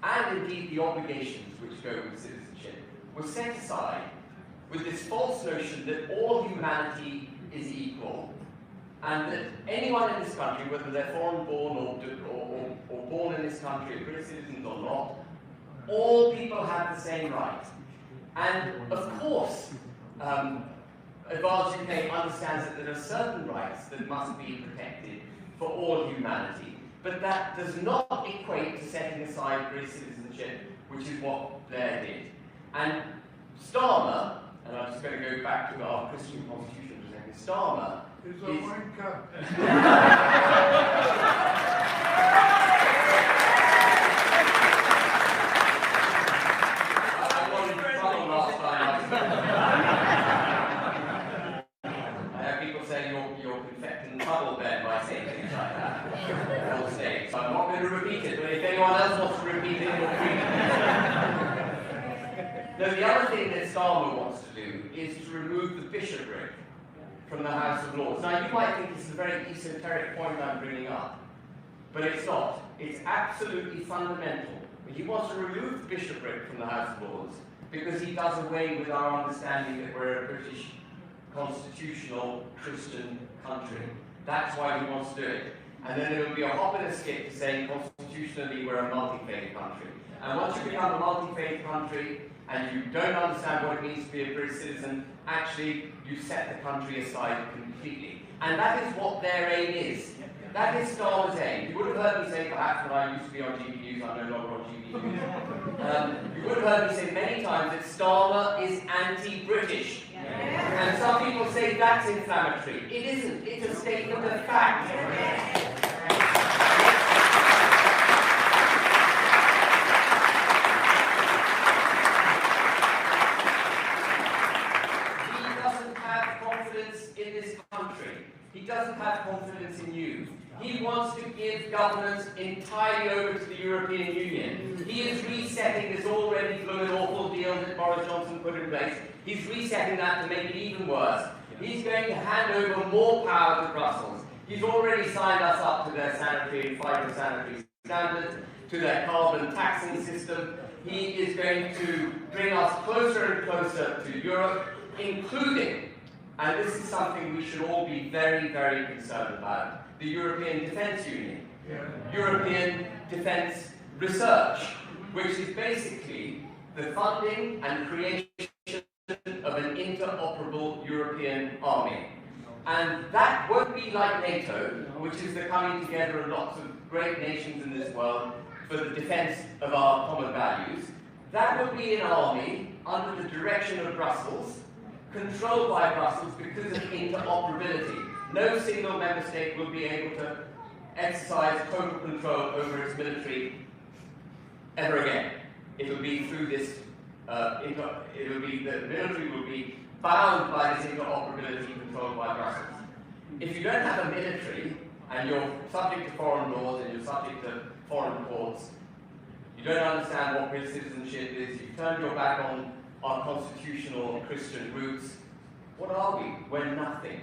and indeed the obligations which go with citizenship, were set aside with this false notion that all humanity is equal, and that anyone in this country, whether they're foreign-born or born in this country, British citizens or not, all people have the same right. And of course, Advanced UK understands that there are certain rights that must be protected for all humanity, but that does not equate to setting aside British citizenship, which is what Blair did. And Starmer, and I'm just going to go back to our Christian constitution for a second, Starmer is a wanker. So I'm not going to repeat it, but if anyone else wants to repeat it, you'll repeat it. Now, the other thing that Starmer wants to do is to remove the bishopric from the House of Lords. Now, you might think this is a very esoteric point I'm bringing up, but it's not. It's absolutely fundamental. He wants to remove the bishopric from the House of Lords because he does away with our understanding that we're a British constitutional Christian country. That's why he wants to do it. And then there will be a hop and a skip to saying constitutionally we're a multi-faith country. And once you become a multi-faith country and you don't understand what it means to be a British citizen, actually you set the country aside completely. And that is what their aim is. That is Starmer's aim. You would have heard me say, perhaps when I used to be on GB News, I'm no longer on GB News. You would have heard me say many times that Starmer is anti-British. And some people say that's inflammatory. It isn't. It's a statement of fact. He doesn't have confidence in this country. He doesn't have confidence in you. He wants to give governance entirely over to the European Union. He is resetting this already blooming awful deal that Boris Johnson put in place. He's resetting that to make it even worse. He's going to hand over more power to Brussels. He's already signed us up to their sanitary and phytosanitary standards, to their carbon taxing system. He is going to bring us closer and closer to Europe, including, and this is something we should all be very, very concerned about, the European Defence Union, European Defence Research, which is basically the funding and creation of an interoperable European army. And that won't be like NATO, which is the coming together of lots of great nations in this world for the defence of our common values. That will be an army under the direction of Brussels, controlled by Brussels because of interoperability. No single member state will be able to exercise total control over its military ever again. It will be through this, the military will be bound by this interoperability controlled by Brussels. If you don't have a military, and you're subject to foreign laws, and you're subject to foreign courts, you don't understand what real citizenship is, you've turned your back on our constitutional Christian roots, what are we? We're nothing.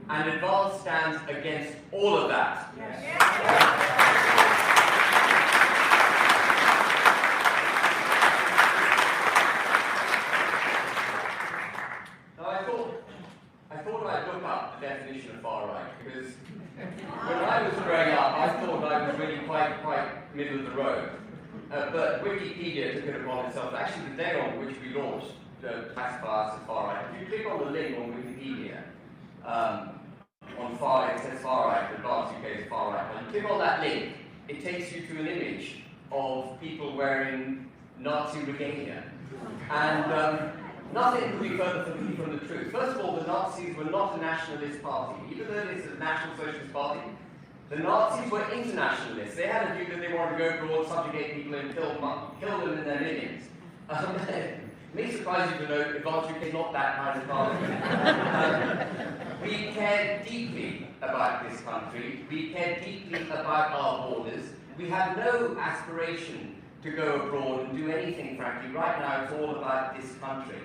And Advance stands against all of that. Now I thought I'd look up the definition of far right, because when I was growing up, I thought I was really quite middle of the road. But Wikipedia took it upon itself, actually the day on which we launched the classify us as far right. If you click on the link on Wikipedia, on far right, it says far right, Advance UK is far right. When you click on that link, it takes you to an image of people wearing Nazi regalia. And nothing could be further from the truth. First of all, the Nazis were not a nationalist party. Even though it's a National Socialist Party, the Nazis were internationalists. They had a view that they wanted to go abroad, subjugate people, and kill them in their millions. It may surprise you to know Advance UK is not that kind of party. We care deeply about this country. We care deeply about our borders. We have no aspiration to go abroad and do anything, frankly. Right now, it's all about this country.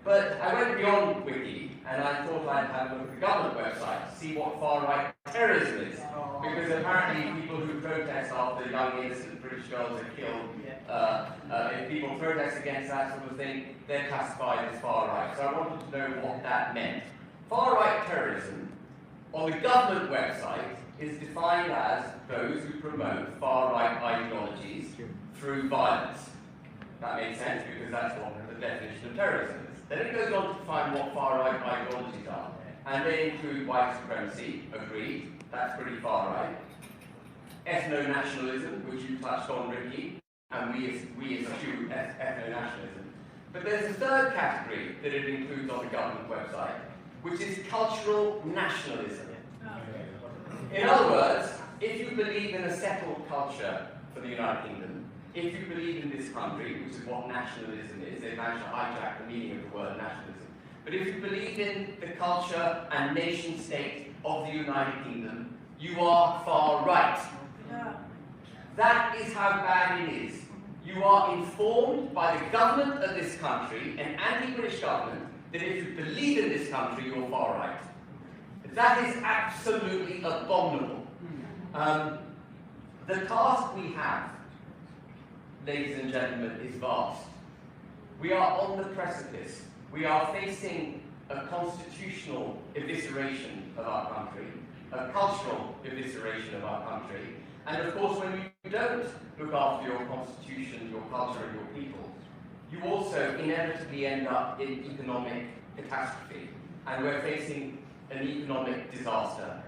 But I went beyond Wiki, and I thought I'd have a look at the government website to see what far-right terrorism is. Because apparently people who protest after young, innocent British girls are killed, if people protest against that sort of thing, they're classified as far-right. So I wanted to know what that meant. Far-right terrorism, on the government website, is defined as those who promote far-right ideologies through violence. That makes sense because that's what the definition of terrorism is. Then it goes on to define what far-right ideologies are. And they include white supremacy, agreed, that's pretty far-right. Ethno-nationalism, which you touched on, Ricky, and we eschew ethno-nationalism. But there's a third category that it includes on the government website, which is cultural nationalism. In other words, if you believe in a settled culture for the United Kingdom, if you believe in this country, which is what nationalism is, they managed to hijack the meaning of the word nationalism, but if you believe in the culture and nation state of the United Kingdom, you are far right. That is how bad it is. You are informed by the government of this country, an anti-British government, that if you believe in this country, you're far right. That is absolutely abominable. The task we have, ladies and gentlemen, is vast. We are on the precipice. We are facing a constitutional evisceration of our country, a cultural evisceration of our country, and of course when you don't look after your constitution, your culture and your people, you also inevitably end up in economic catastrophe, and we're facing an economic disaster.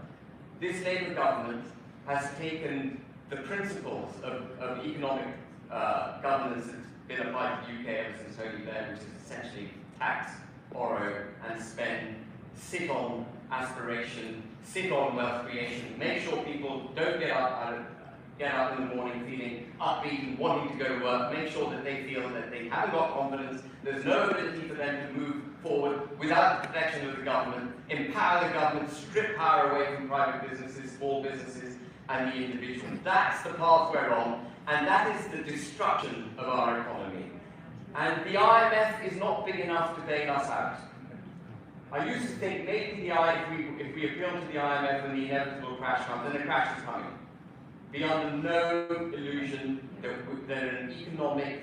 This Labour government has taken the principles of economic governance that's been applied to the UK ever since Tony Blair, which is essentially tax, borrow and spend, sit on aspiration, sit on wealth creation, make sure people don't get up in the morning feeling upbeat and wanting to go to work, make sure that they feel that they haven't got confidence, there's no ability for them to move forward without the protection of the government, empower the government, strip power away from private businesses, small businesses and the individual. That's the path we're on, and that is the destruction of our economy. And the IMF is not big enough to bail us out. I used to think maybe if we appeal to the IMF when the inevitable crash comes, then the crash is coming. Be under no illusion that an economic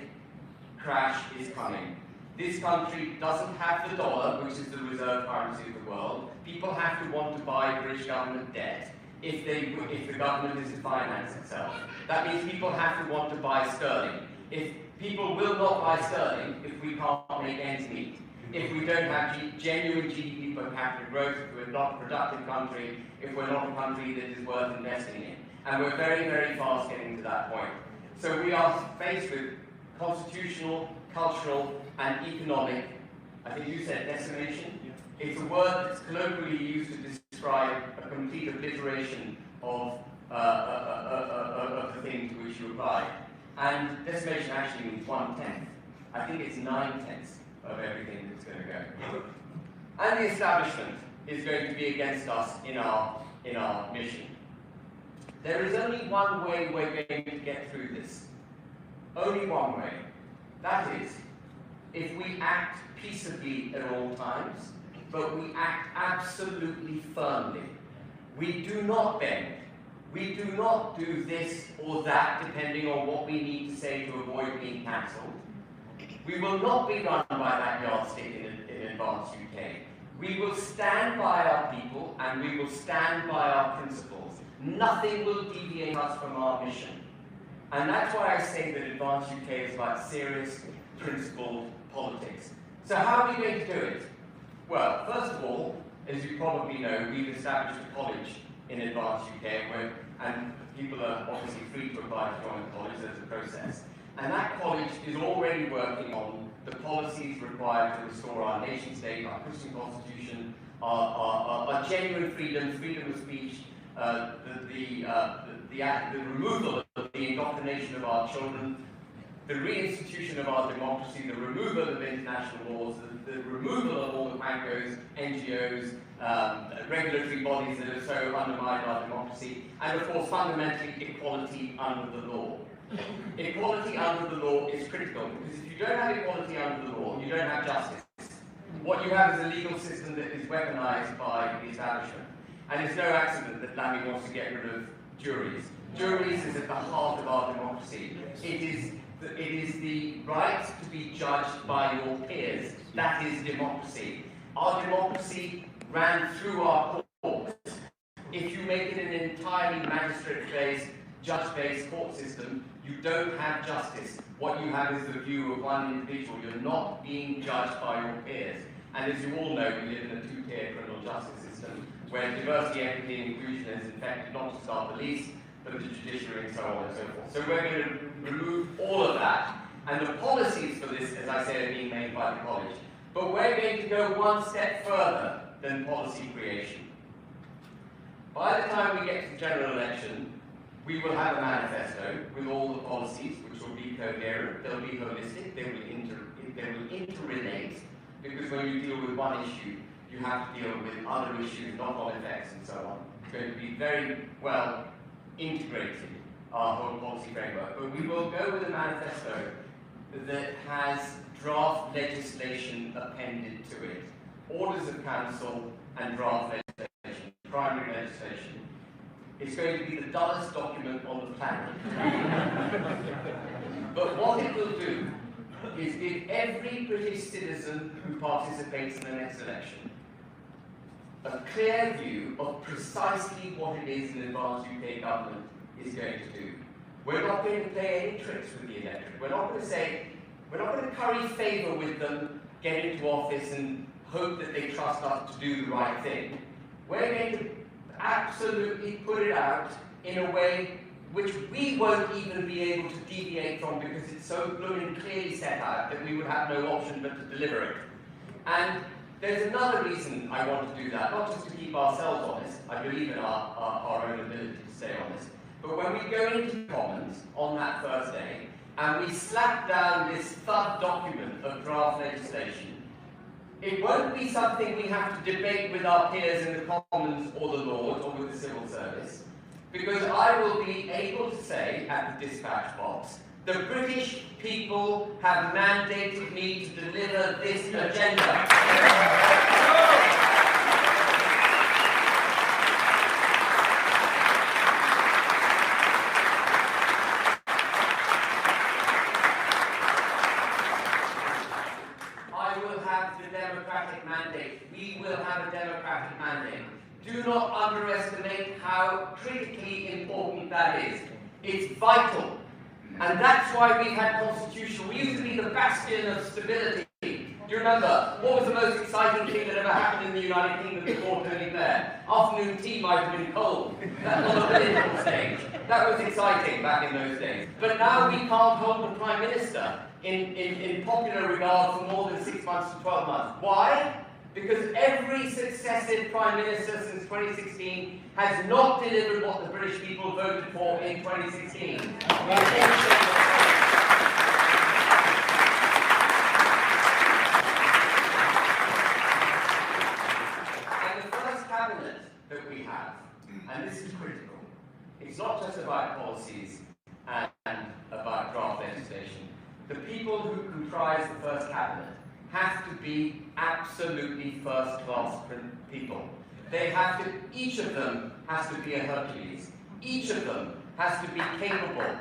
crash is coming. This country doesn't have the dollar, which is the reserve currency of the world. People have to want to buy British government debt if the government is to finance itself. That means people have to want to buy sterling. If people will not buy sterling if we can't make ends meet, if we don't have genuine GDP per capita growth, if we're not a productive country, if we're not a country that is worth investing in. And we're very, very fast getting to that point. So we are faced with constitutional, cultural, and economic I think you said decimation. It's a word that's colloquially used to describe a complete obliteration of the thing to which you apply. And decimation actually means 1/10. I think it's 9/10 of everything that's going to go. And the establishment is going to be against us in our mission. There is only one way we're going to get through this. Only one way. That is, if we act peaceably at all times, but we act absolutely firmly. We do not bend. We do not do this or that depending on what we need to say to avoid being cancelled. We will not be run by that yardstick in Advance UK. We will stand by our people and we will stand by our principles. Nothing will deviate us from our mission. And that's why I say that Advance UK is about serious, principled politics. So how are we going to do it? Well, first of all, as you probably know, we've established a college in Advance UK, and people are obviously free to apply to join the college. There's a process. And that college is already working on the policies required to restore our nation state, our Christian constitution, our genuine freedom, freedom of speech, the removal of the indoctrination of our children, the reinstitution of our democracy, the removal of international laws, the removal of all the quangos, NGOs, regulatory bodies that have so undermined our democracy, and of course fundamentally equality under the law. Equality under the law is critical, because if you don't have equality under the law, you don't have justice. What you have is a legal system that is weaponized by the establishment. And it's no accident that Lammy wants to get rid of juries. Juries is at the heart of our democracy. It is the right to be judged by your peers. That is democracy. Our democracy ran through our courts. If you make it an entirely magistrate-based, judge-based court system, you don't have justice. What you have is the view of one individual. You're not being judged by your peers. And as you all know, we live in a two-tier criminal justice system where diversity, equity, and inclusion is infected not just our police, but the judiciary and so on and so forth. So we're going to remove all of that. And the policies for this, as I say, are being made by the college. But we're going to go one step further than policy creation. By the time we get to the general election, we will have a manifesto with all the policies, which will be coherent, they'll be holistic, they will interrelate, because when you deal with one issue, you have to deal with other issues, knock-on effects and so on. It's going to be very well integrated, our whole policy framework. But we will go with a manifesto that has draft legislation appended to it. Orders of council and draft legislation, primary legislation. It's going to be the dullest document on the planet. But what it will do is give every British citizen who participates in the next election a clear view of precisely what it is an Advanced UK government is going to do. We're not going to play any tricks with the electorate. We're not going to curry favour with them, get into office and hope that they trust us to do the right thing. We're going to absolutely put it out in a way which we won't even be able to deviate from, because it's so blooming clearly set out that we would have no option but to deliver it. And there's another reason I want to do that, not just to keep ourselves honest. I believe in our own ability to stay honest. But when we go into Commons on that Thursday and we slap down this thud document of draft legislation, it won't be something we have to debate with our peers in the Commons or the Lords or with the civil service, because I will be able to say at the dispatch box, the British people have mandated me to deliver this agenda. I will have the democratic mandate. We will have a democratic mandate. Do not underestimate how critically important that is. It's vital. And that's why we've had constitutional. We used to be the bastion of stability. Do you remember? What was the most exciting thing that ever happened in the United Kingdom before Tony Blair? Afternoon tea might have been cold. That's on the political stage. That was exciting back in those days. But now we can't hold the Prime Minister in popular regard for more than 6 months. months to 12 months. Why? Because every successive Prime Minister since 2016 has not delivered what the British people voted for in 2016. And the first cabinet that we have, and this is critical, it's not just about policies and about draft legislation. The people who comprise the first cabinet have to be absolutely first-class people. They have to, each of them has to be a Hercules. Each of them has to be capable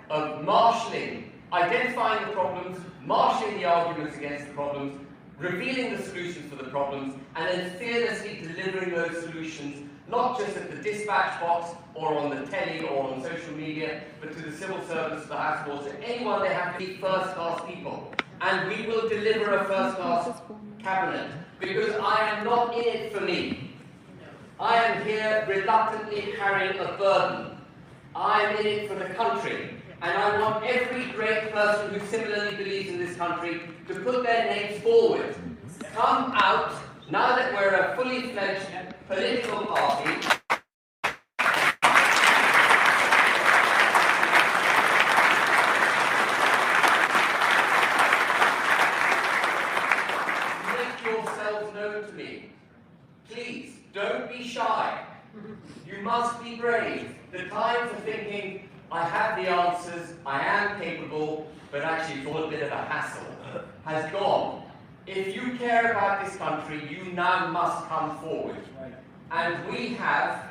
of marshalling, identifying the problems, marshalling the arguments against the problems, revealing the solutions for the problems, and then fearlessly delivering those solutions, not just at the dispatch box or on the telly or on social media, but to the civil servants, to the House of Lords, to anyone. They have to be first-class people. And we will deliver a first-class cabinet, because I am not in it for me. I am here reluctantly carrying a burden. I am in it for the country, and I want every great person who similarly believes in this country to put their names forward. Come out, now that we're a fully fledged political party. To me. Please, don't be shy. You must be brave. The time for thinking, I have the answers, I am capable, but actually it's all a bit of a hassle, has gone. If you care about this country, you now must come forward. And we have,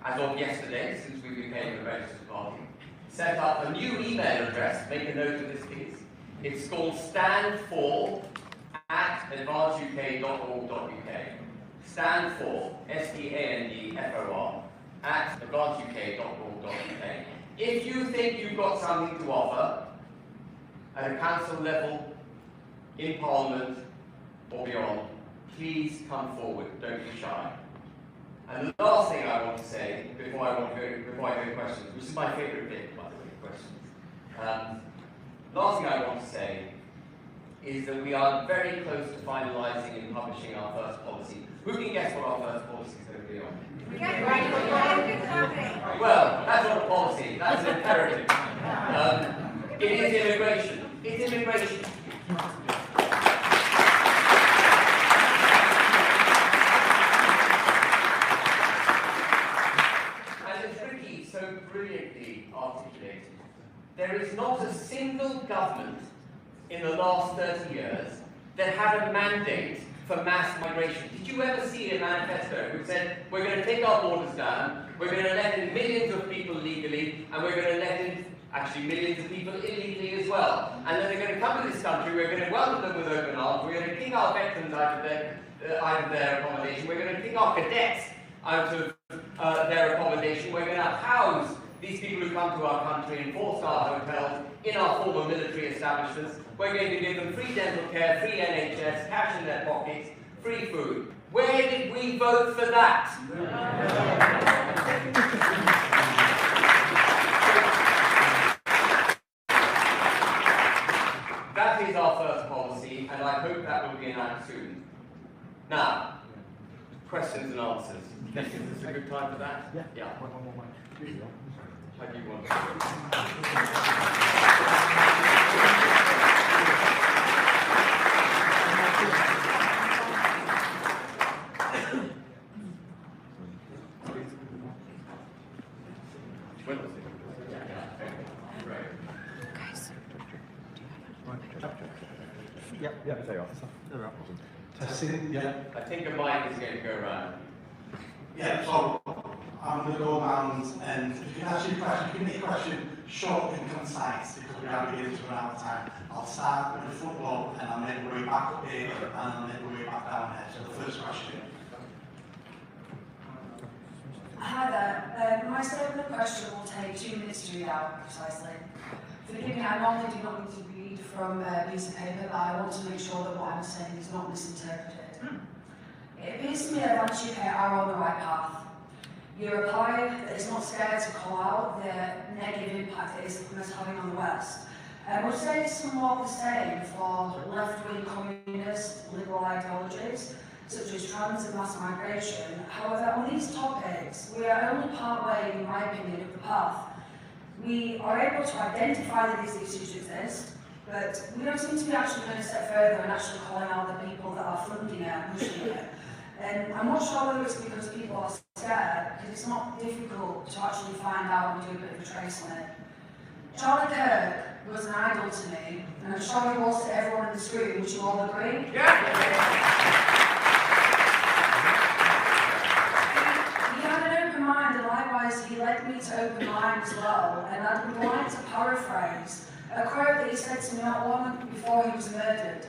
as of yesterday, since we became a registered party, set up a new email address. Make a note of this, please. It's called standfor@advanceuk.org.uk. Stand for, STANDFOR, @advanceuk.org.uk. If you think you've got something to offer at a council level, in Parliament, or beyond, please come forward. Don't be shy. And the last thing I want to say before I go to questions, which is my favourite bit, by the way, questions. Last thing I want to say is that we are very close to finalising and publishing our first policy. Who can guess what our first policy is going to be on? Well, that's not a policy, that's an imperative. It is immigration. It's immigration. And it's really so brilliantly articulated. There is not a single government in the last 30 years that had a mandate for mass migration. Did you ever see a manifesto which said, we're going to take our borders down, we're going to let in millions of people legally, and we're going to let in actually millions of people illegally as well. And then they're going to come to this country, we're going to welcome them with open arms, we're going to kick our veterans out of their accommodation, we're going to kick our cadets out of their accommodation, we're going to house these people who come to our country in 4-star hotels, in our former military establishments. We're going to give them free dental care, free NHS, cash in their pockets, free food. Where did we vote for that? That is our first policy, and I hope that will be announced soon. Now, questions and answers. Is this a good time for that? Yeah. How do you want to do When was it? Yeah, they are. Testing, yeah. I think a mic is going to go around. Yeah, so I'm going to go around and if you can ask your question, give me a question short and concise because we are beginning to run out of time. I'll start with the front row and I'll make my way back up here and I'll make my way back down there. So the first question. Hi there. My statement of question will take 2 minutes to read out precisely. Forgive me, I normally do not need to read from a piece of paper, but I want to make sure that what I'm saying is not misinterpreted. It appears to me that once UK are on the right path. You reply that it's not scared to call out the negative impact that Islam is having on the West. Would say it's somewhat the same for left-wing communist nationalist, liberal ideologies, such as trans and mass migration. However, on these topics, we are only part way, in my opinion, of the path. We are able to identify that these issues exist, but we don't seem to be actually going a step further and actually calling out the people that are funding it and pushing it. And I'm not sure whether it's because people are scared, because it's not difficult to actually find out and do a bit of a trace on it. Charlie Kirk was an idol to me, and I'm sure he was to everyone in this room. Would you all agree? Yeah. He had an open mind, and likewise he led me to open mind as well. And I would like to paraphrase a quote that he said to me not long before he was murdered.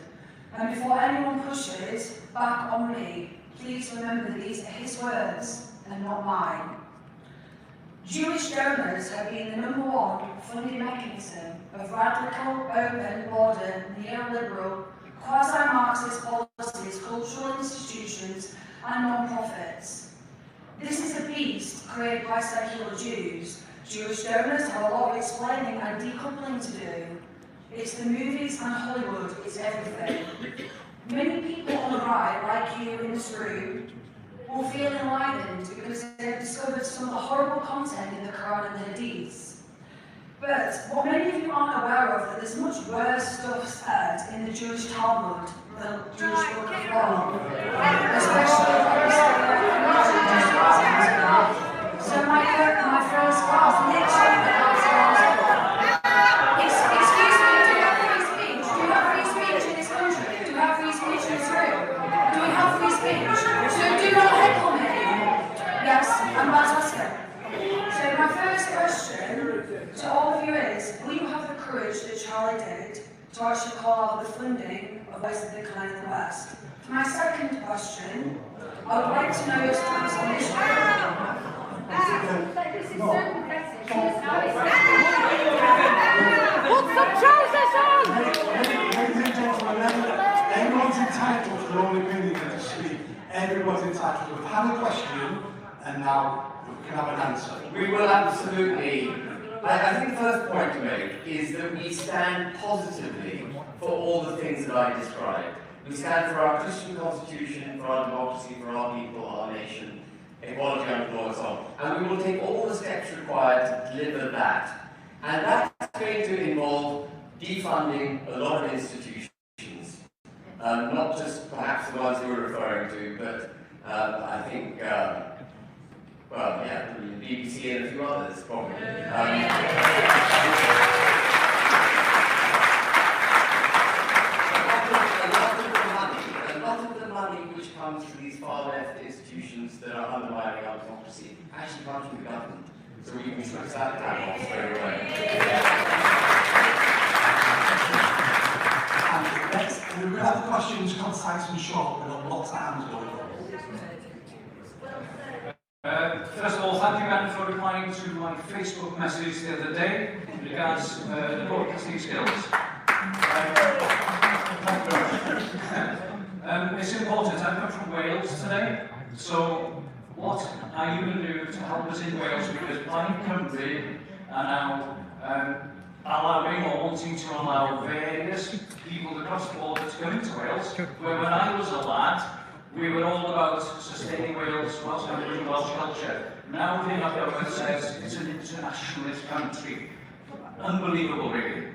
And before anyone pushes back on me, please remember that these are his words and not mine. Jewish donors have been the #1 funding mechanism of radical, open, modern, neoliberal, quasi-Marxist policies, cultural institutions, and non-profits. This is a beast created by secular Jews. Jewish donors have a lot of explaining and decoupling to do. It's the movies and Hollywood, it's everything. Many people on the right, like you in this room, will feel enlightened because they've discovered some of the horrible content in the Quran and the Hadiths. But what many of you aren't aware of, that there's much worse stuff said in the Jewish Talmud than the Jewish Book of Law, especially so my first class literally excuse me, do we have free speech? Do we have free speech in this country? Do we have free speech in this room? Do we have free speech? So do not heckle me. Yes, I'm about to ask it. So my first question to all of you is, will you have the courage that Charlie did to actually call out the funding of West Decline in the West? For my second question, I would like to know your stance on this. This is so pathetic. Put some trousers on! Ladies and gentlemen, everyone's entitled to their own opinion and to speak. Everyone's entitled. We've had a question, and now we can have an answer. We will absolutely. I think the first point to make is that we stand positively for all the things that I described. We stand for our Christian constitution, for our democracy, for our people, our nation, equality under law, and so on. And we will take all the steps required to deliver that. And that's going to involve defunding a lot of institutions. Not just perhaps the ones you were referring to, but I think, well, yeah, the BBC and a few others, probably. A lot of the money which comes from these far-left institutions that are undermining our democracy actually comes from the government. So we can switch that down off straight away. And we've had the questions concise and short. We've got lots of hands going on. First of all, thank you, Madam, for replying to my Facebook message the other day in regards to the broadcasting skills. It's important. I'm not from Wales today, so what are you going to do to help us in Wales? Because Plaid Cymru are now allowing or wanting to allow various people across the border to come into Wales, where when I was a lad, we were all about sustaining Wales, Welsh language and Welsh culture. Now the government says it's an internationalist country. Unbelievable, really.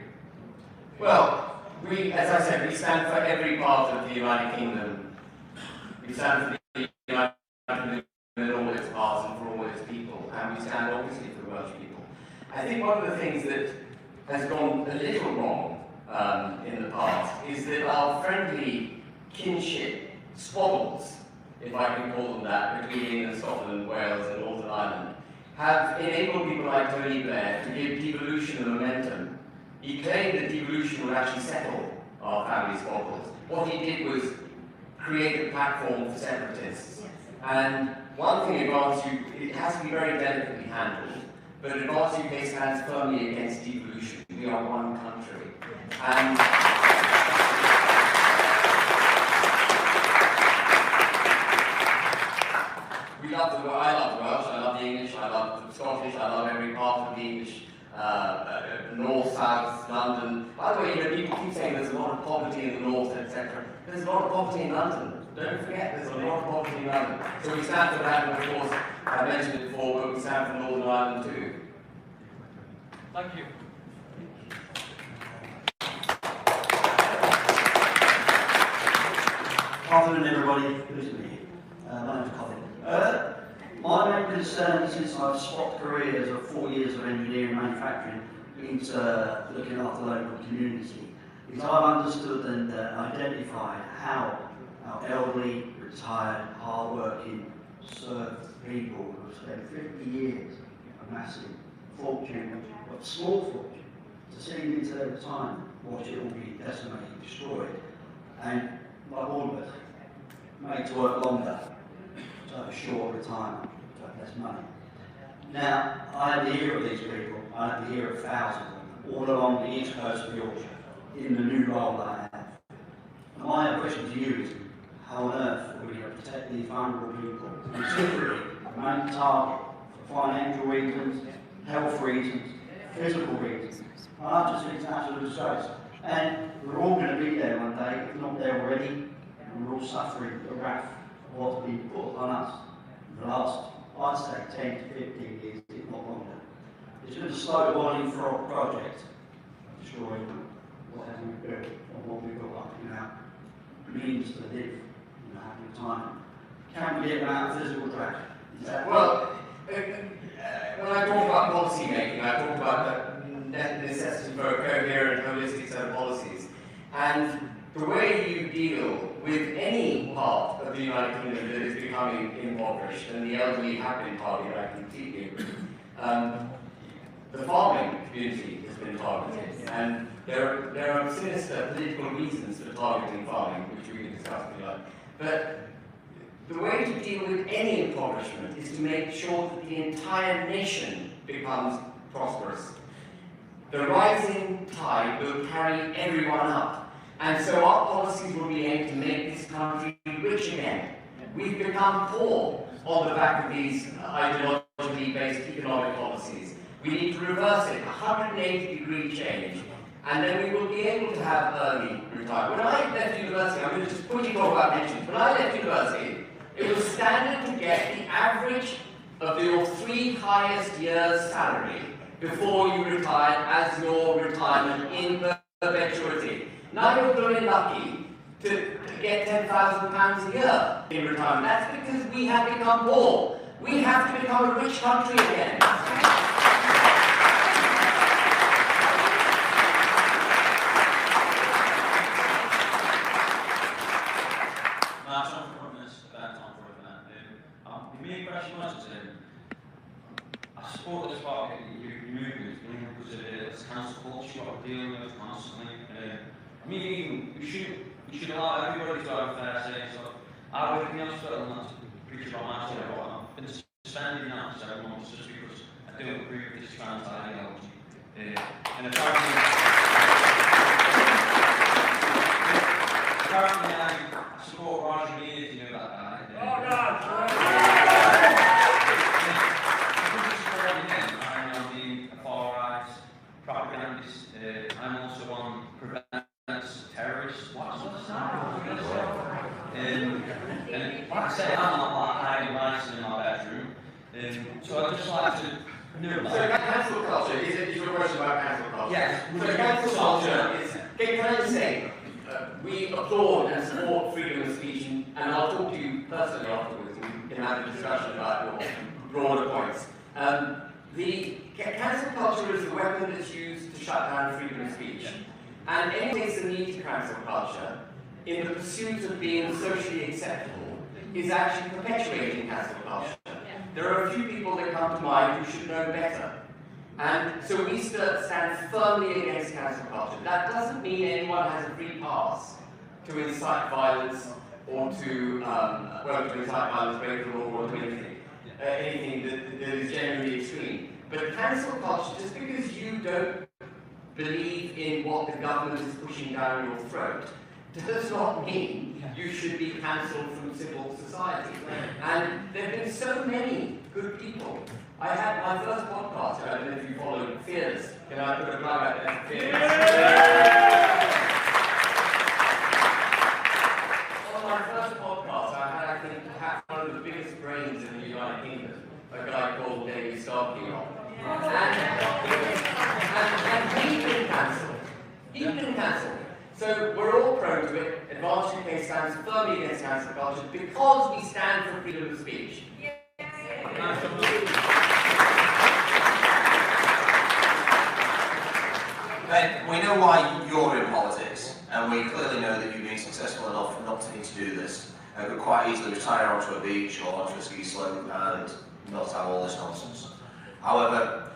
Well, as I said, we stand for every part of the United Kingdom. We stand for the United Kingdom in all its parts and for all its people, and we stand obviously for the Welsh people. I think one of the things that has gone a little wrong in the past is that our friendly kinship squabbles, if I can call them that, between England, Scotland, Wales and Northern Ireland, have enabled people like Tony Blair to give devolution a momentum. He claimed that devolution would actually settle our family squabbles. What he did was create a platform for separatists. And one thing Advance UK, it has to be very delicately handled, but Advance UK stands firmly against devolution. We are one country. And we love the Welsh, I love the Welsh, I love the English, I love the Scottish, I love every part of the English, north, south, London. By the way, people keep saying there's a lot of poverty in the north, etc. There's a lot of poverty in London. Don't forget, there's a lot of poverty in London. So we stand for that, and of course, I mentioned it before, but we stand for Northern Ireland too. Thank you. Afternoon, everybody. Good to meet you. My name's Colin. My main concern since I've swapped careers of 4 years of engineering and manufacturing into looking after the local community is I've understood and identified how our elderly, retired, hard-working, served people who have spent 50 years of massive fortune, but small fortune, to see them into their retirement, watch it all be decimated, destroyed, and like all of us, made to work longer, to have a short retirement, to have less money. Now, I had the ear of these people, I had the ear of thousands of them, all along the east coast of Yorkshire, in the new role that I have. And my question to you is, how on earth are we going to protect these vulnerable people, particularly the main target for financial reasons, health reasons, physical reasons? I just think it's an absolute disgrace. And we're all going to be there one day, if not there already, and we're all suffering the wrath of what's been put upon us in the last, I'd say, 10 to 15 years, if not longer. It's been a slow boiling frog project, destroying whatever we built, or what we built up in our means to live in a happy time. Can we get them out of physical drag? Well, when I talk about policy making, I talk about the necessity for a coherent, holistic set of policies. And the way you deal with any part of the United Kingdom that is becoming impoverished, and the elderly have been targeted, I completely agree. The farming community has been targeted, and there are sinister political reasons for targeting farming, which we can discuss if you like. But the way to deal with any impoverishment is to make sure that the entire nation becomes prosperous. The rising tide will carry everyone up, and so our policies will be aimed to make this country rich again. We've become poor on the back of these ideologically based economic policies. We need to reverse it, 180-degree change, and then we will be able to have early retirement. When I left university, I'm going to just quickly talk about pensions. When I left university, it was standard to get the average of your 3 highest years' salary before you retired as your retirement in perpetuity. Now you're very lucky to get £10,000 a year in retirement. That's because we have become poor. We have to become a rich country again. The main question was, I support this part of your movement because it's council culture, what we're dealing with constantly. I mean, we should allow everybody to have a fair say. So I work in the hospital and not to preach about my story, but I've been suspended now for 7 months just because I don't agree with this trans ideology. And apparently I support Roger Mead, if you know that guy. Oh, God! I'm being a far-right propagandist. I'm also on prevents terrorists. What's and like I say, I'm not like hiding mice in my bedroom. So I'd just like to know that. So cancel culture, is your question about cancel culture? Yes. So cancel culture is, can I just say, we applaud and support freedom of speech, and I'll talk to you personally afterwards, and we can have a discussion about your broader points. The cancel culture is a weapon that's used to shut down freedom of speech. And anyone who takes the need to cancel culture in the pursuit of being socially acceptable is actually perpetuating cancel culture. There are a few people that come to mind who should know better. And so we stand firmly against cancel culture. That doesn't mean anyone has a free pass to incite violence or to incite violence, break the law, or do anything that is genuinely extreme. But cancel culture, just because you don't believe in what the government is pushing down your throat, does not mean you should be cancelled from civil society. And there have been so many good people. I had my first podcast, I don't know if you follow Fearless. Can I put a plug out there for Fearless? Advance UK stands firmly against cancel culture because we stand for freedom of speech. Ben, we know why you're in politics, and we clearly know that you've been successful enough not to need to do this. You could quite easily retire onto a beach or onto a ski slope and not have all this nonsense. However,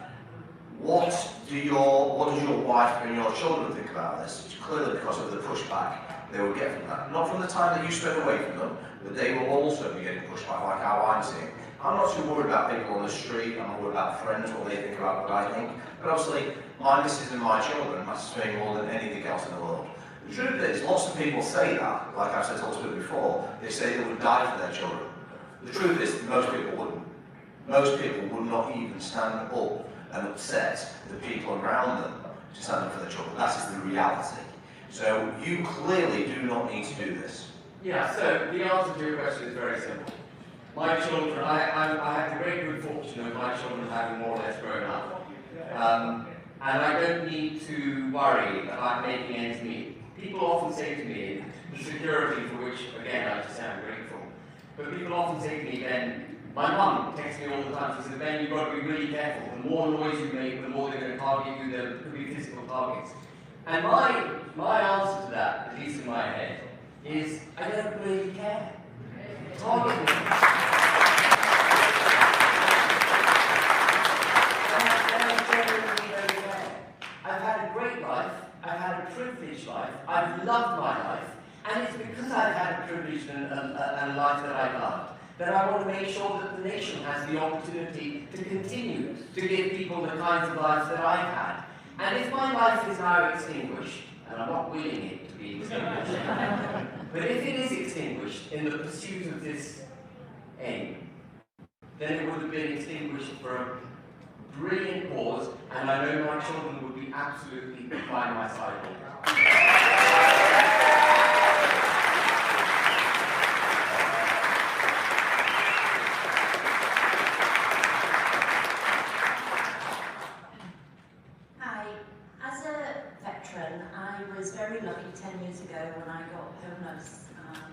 what does your wife and your children think about this? It's clearly because of the pushback they will get from that. Not from the time that you spend away from them, but they will also be getting pushed back like how I'm seeing. I'm not too worried about people on the street, I'm not worried about friends, what they think about what I think. But obviously, my missus and my children matter to me more than anything else in the world. The truth is, lots of people say that, like I've said to lots of people before, they say they would die for their children. The truth is, most people wouldn't. Most people would not even stand up and upset the people around them to stand up for their children. That is the reality. So you clearly do not need to do this. Yeah, so the answer to your question is very simple. My children, I have the great good fortune of my children having more or less grown up. And I don't need to worry about making ends meet. People often say to me, the security for which, again, I just am grateful, but people often say to me, Ben, my mum texts me all the time, she says, Ben, you've got to be really careful. The more noise you make, the more they're going to target you, there could be physical targets. And my answer to that, at least in my head, is I don't really care. Target me. I've had a great life, I've had a privileged life, I've loved my life, and it's because I've had a privileged and a life that I've loved that I want to make sure that the nation has the opportunity to continue to give people the kinds of lives that I've had. And if my life is now extinguished, and I'm not willing it to be extinguished, but if it is extinguished in the pursuit of this aim, then it would have been extinguished for a brilliant cause, and I know my children would be absolutely by my side. Hi. As a veteran, I was very lucky 10 years ago when I got homeless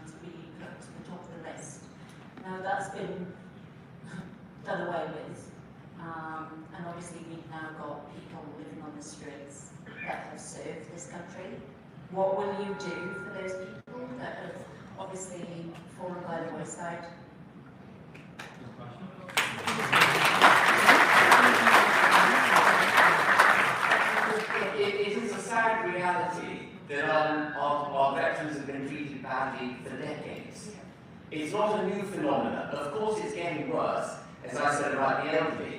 to be put to the top of the list. Now that's been done away with. And obviously we've now got people living on the streets that have served this country. What will you do for those people that have obviously fallen by the wayside? It is a sad reality that our veterans have been treated badly for decades. It's not a new phenomenon. Of course it's getting worse, as I said about the elderly.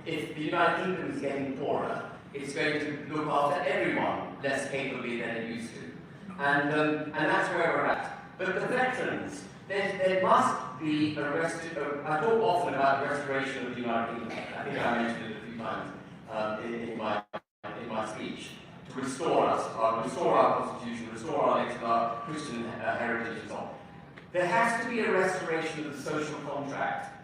If the United Kingdom is getting poorer, it's going to look after everyone less capably than it used to. And that's where we're at. But the veterans, there must be a I talk often about the restoration of the United Kingdom. I think I mentioned it a few times in my speech. To restore us, restore our constitution, restore our Christian heritage and so on. There has to be a restoration of the social contract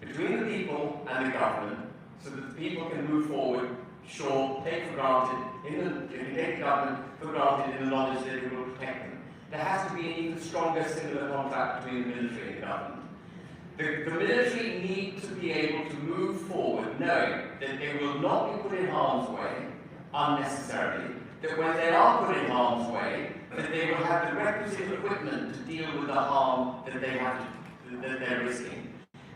between the people and the government, so that the people can move forward, take for granted, take the government for granted in the knowledge that it will protect them. There has to be an even stronger similar contract between the military and the government. The military need to be able to move forward knowing that they will not be put in harm's way unnecessarily, that when they are put in harm's way, that they will have the requisite equipment to deal with the harm that they're risking.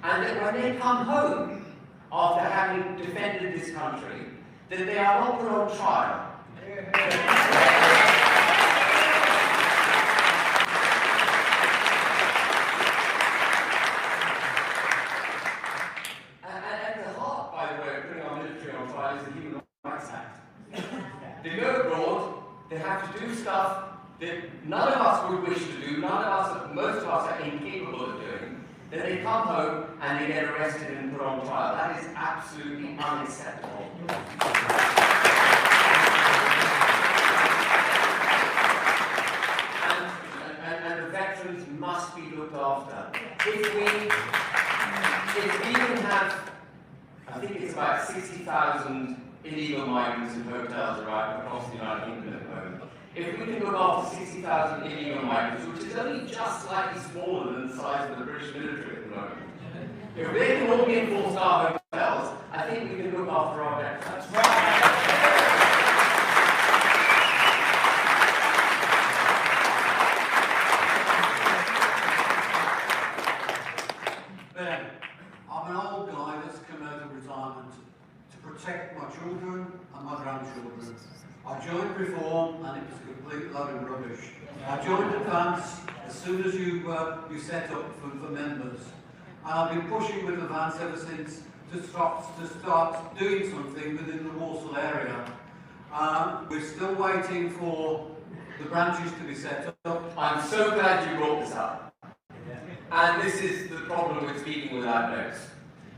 And that when they come home, after having defended this country, that they are not put on trial. And at the heart, by the way, of putting our military on trial is the Human Rights Act. They go abroad, they have to do stuff that none of us would wish to do, most of us are incapable of doing. Then they come home and they get arrested and put on trial. That is absolutely unacceptable. And the veterans must be looked after. If we can have, I think it's about 60,000 illegal migrants in hotels right across the United Kingdom at the moment. If we can look after 60,000 illegal Migrants, which is only just slightly smaller than the size of the British military at the moment. If they can all be in four-star hotels, I think we can look after our veterans. Ben, I'm an old guy that's come out of retirement to protect my children and my grandchildren. I joined Reform and it was a complete load of rubbish. I joined Advance as soon as you set up for members. And I've been pushing with Advance ever since to start doing something within the Walsall area. We're still waiting for the branches to be set up. I'm so glad you brought this up. And this is the problem with speaking without notes.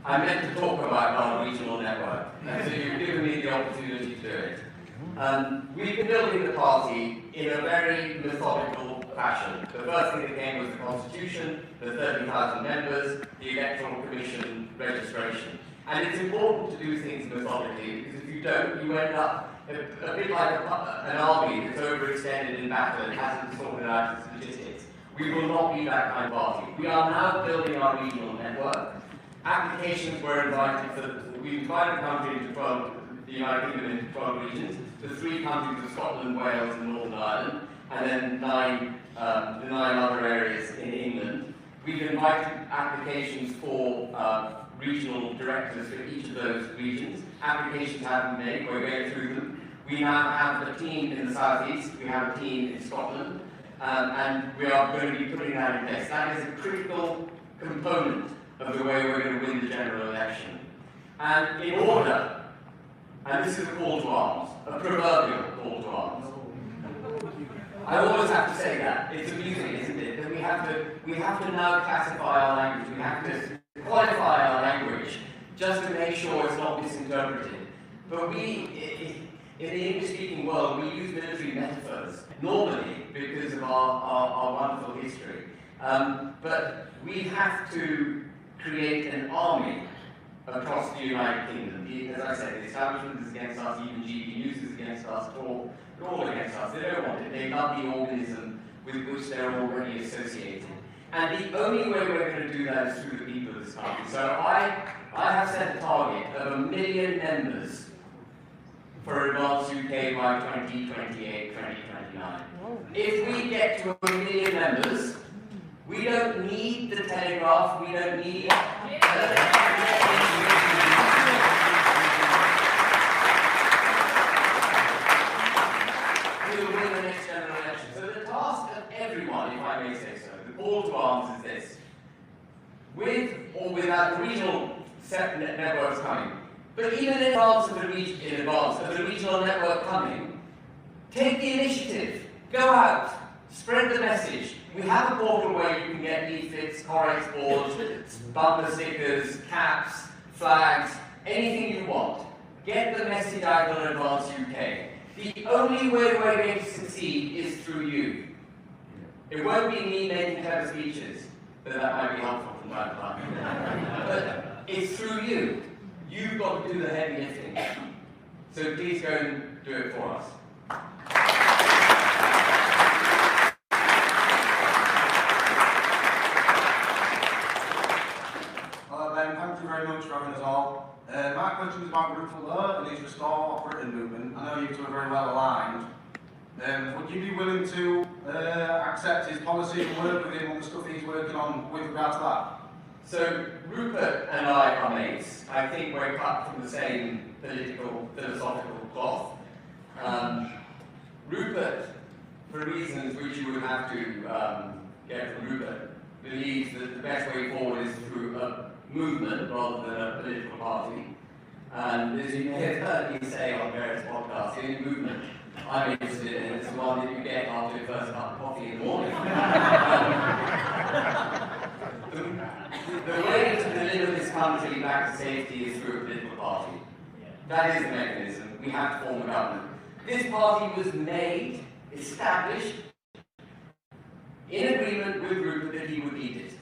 I meant to talk about our regional network, and so you've given me the opportunity to do it. We've been building the party in a very methodical fashion. The first thing that came was the Constitution, the 30,000 members, the Electoral Commission registration. And it's important to do things methodically, because if you don't, you end up a bit like an army that's overextended in battle and hasn't sorted out its logistics. We will not be that kind of party. We are now building our regional network. Applications were invited we divided the country into 12, the United Kingdom into 12 regions, the 3 countries of Scotland, Wales and Northern Ireland, and then the 9 other areas in England. We've invited applications for regional directors for each of those regions. Applications have been made, we're going through them. We now have a team in the southeast, we have a team in Scotland, and we are going to be putting that in place. That is a critical component of the way we're going to win the general election. And in order, and this is a call to arms, a proverbial call to arms. I always have to say that. It's amusing, isn't it? That we have to now classify our language, we have to qualify our language just to make sure it's not misinterpreted. But in the English-speaking world, we use military metaphors normally because of our wonderful history. But we have to create an army across the United Kingdom. As I said, the establishment is against us, even GB News is against us, they're all against us. They don't want it. They love the organism with which they're already associated. And the only way we're going to do that is through the people of this country. So I have set a target of 1 million members for Advance UK by 2028, 2029. If we get to 1 million members, we don't need the Telegraph, we don't need... We'll win the next general election. So the task of everyone, if I may say so, the call to arms is this. With or without the regional networks coming, but even in advance of the regional network coming, take the initiative, go out, spread the message. We have a portal where you can get leaflets, Corex boards, bumper stickers, caps, flags, anything you want. Get the message out on Advance UK. The only way we're going to succeed is through you. It won't be me making clever speeches, but that might be helpful from time to time. But it's through you. You've got to do the heavy lifting. So please go and do it for us. Hello Ben, thank you very much for having us all. My question is about Route Alert and his Restore Britain movement. I know you two are very well aligned. Would you be willing to accept his policy and work with him on the stuff he's working on with regard to that? So Rupert and I are mates. I think we're cut from the same philosophical cloth. Rupert, for reasons which you would have to get from Rupert, believes that the best way forward is through a movement rather than a political party. And as you may have heard me say on various podcasts, the only movement I'm interested in is the one that you get after your first cup of coffee in the morning. The way to deliver this country back to safety is through a political party. That is the mechanism. We have to form a government. This party was made, established, in agreement with Rupert that he would lead it.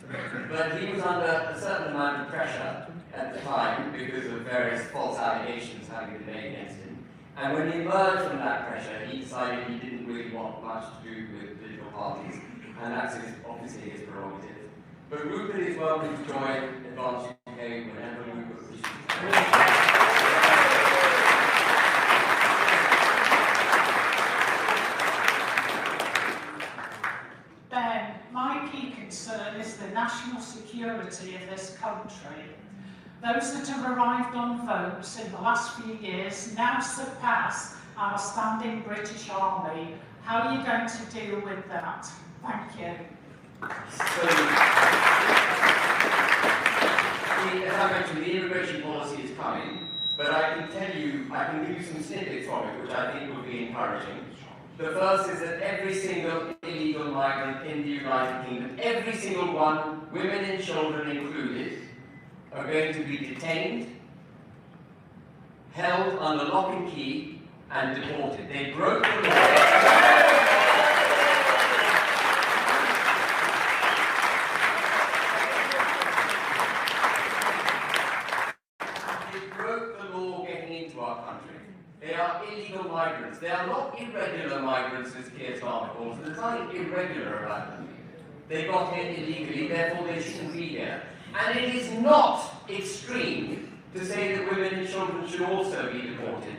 But he was under a certain amount of pressure at the time because of various false allegations having been made against him. And when he emerged from that pressure, he decided he didn't really want much to do with political parties. and that's obviously his prerogative. But Rupert is welcome to join Advance UK whenever Rupert wishes. Ben, my key concern is the national security of this country. Those that have arrived on votes in the last few years now surpass our standing British Army. How are you going to deal with that? Thank you. As I mentioned, the immigration policy is coming, but I can give you some snippets from it, which I think will be encouraging. The first is that every single illegal migrant in the United Kingdom, every single one, women and children included, are going to be detained, held under lock and key, and deported. They broke the law. They are illegal migrants. They are not irregular migrants, as Keir Starmer calls them. There's nothing irregular about them. They got here illegally, therefore they shouldn't be here. And it is not extreme to say that women and children should also be deported.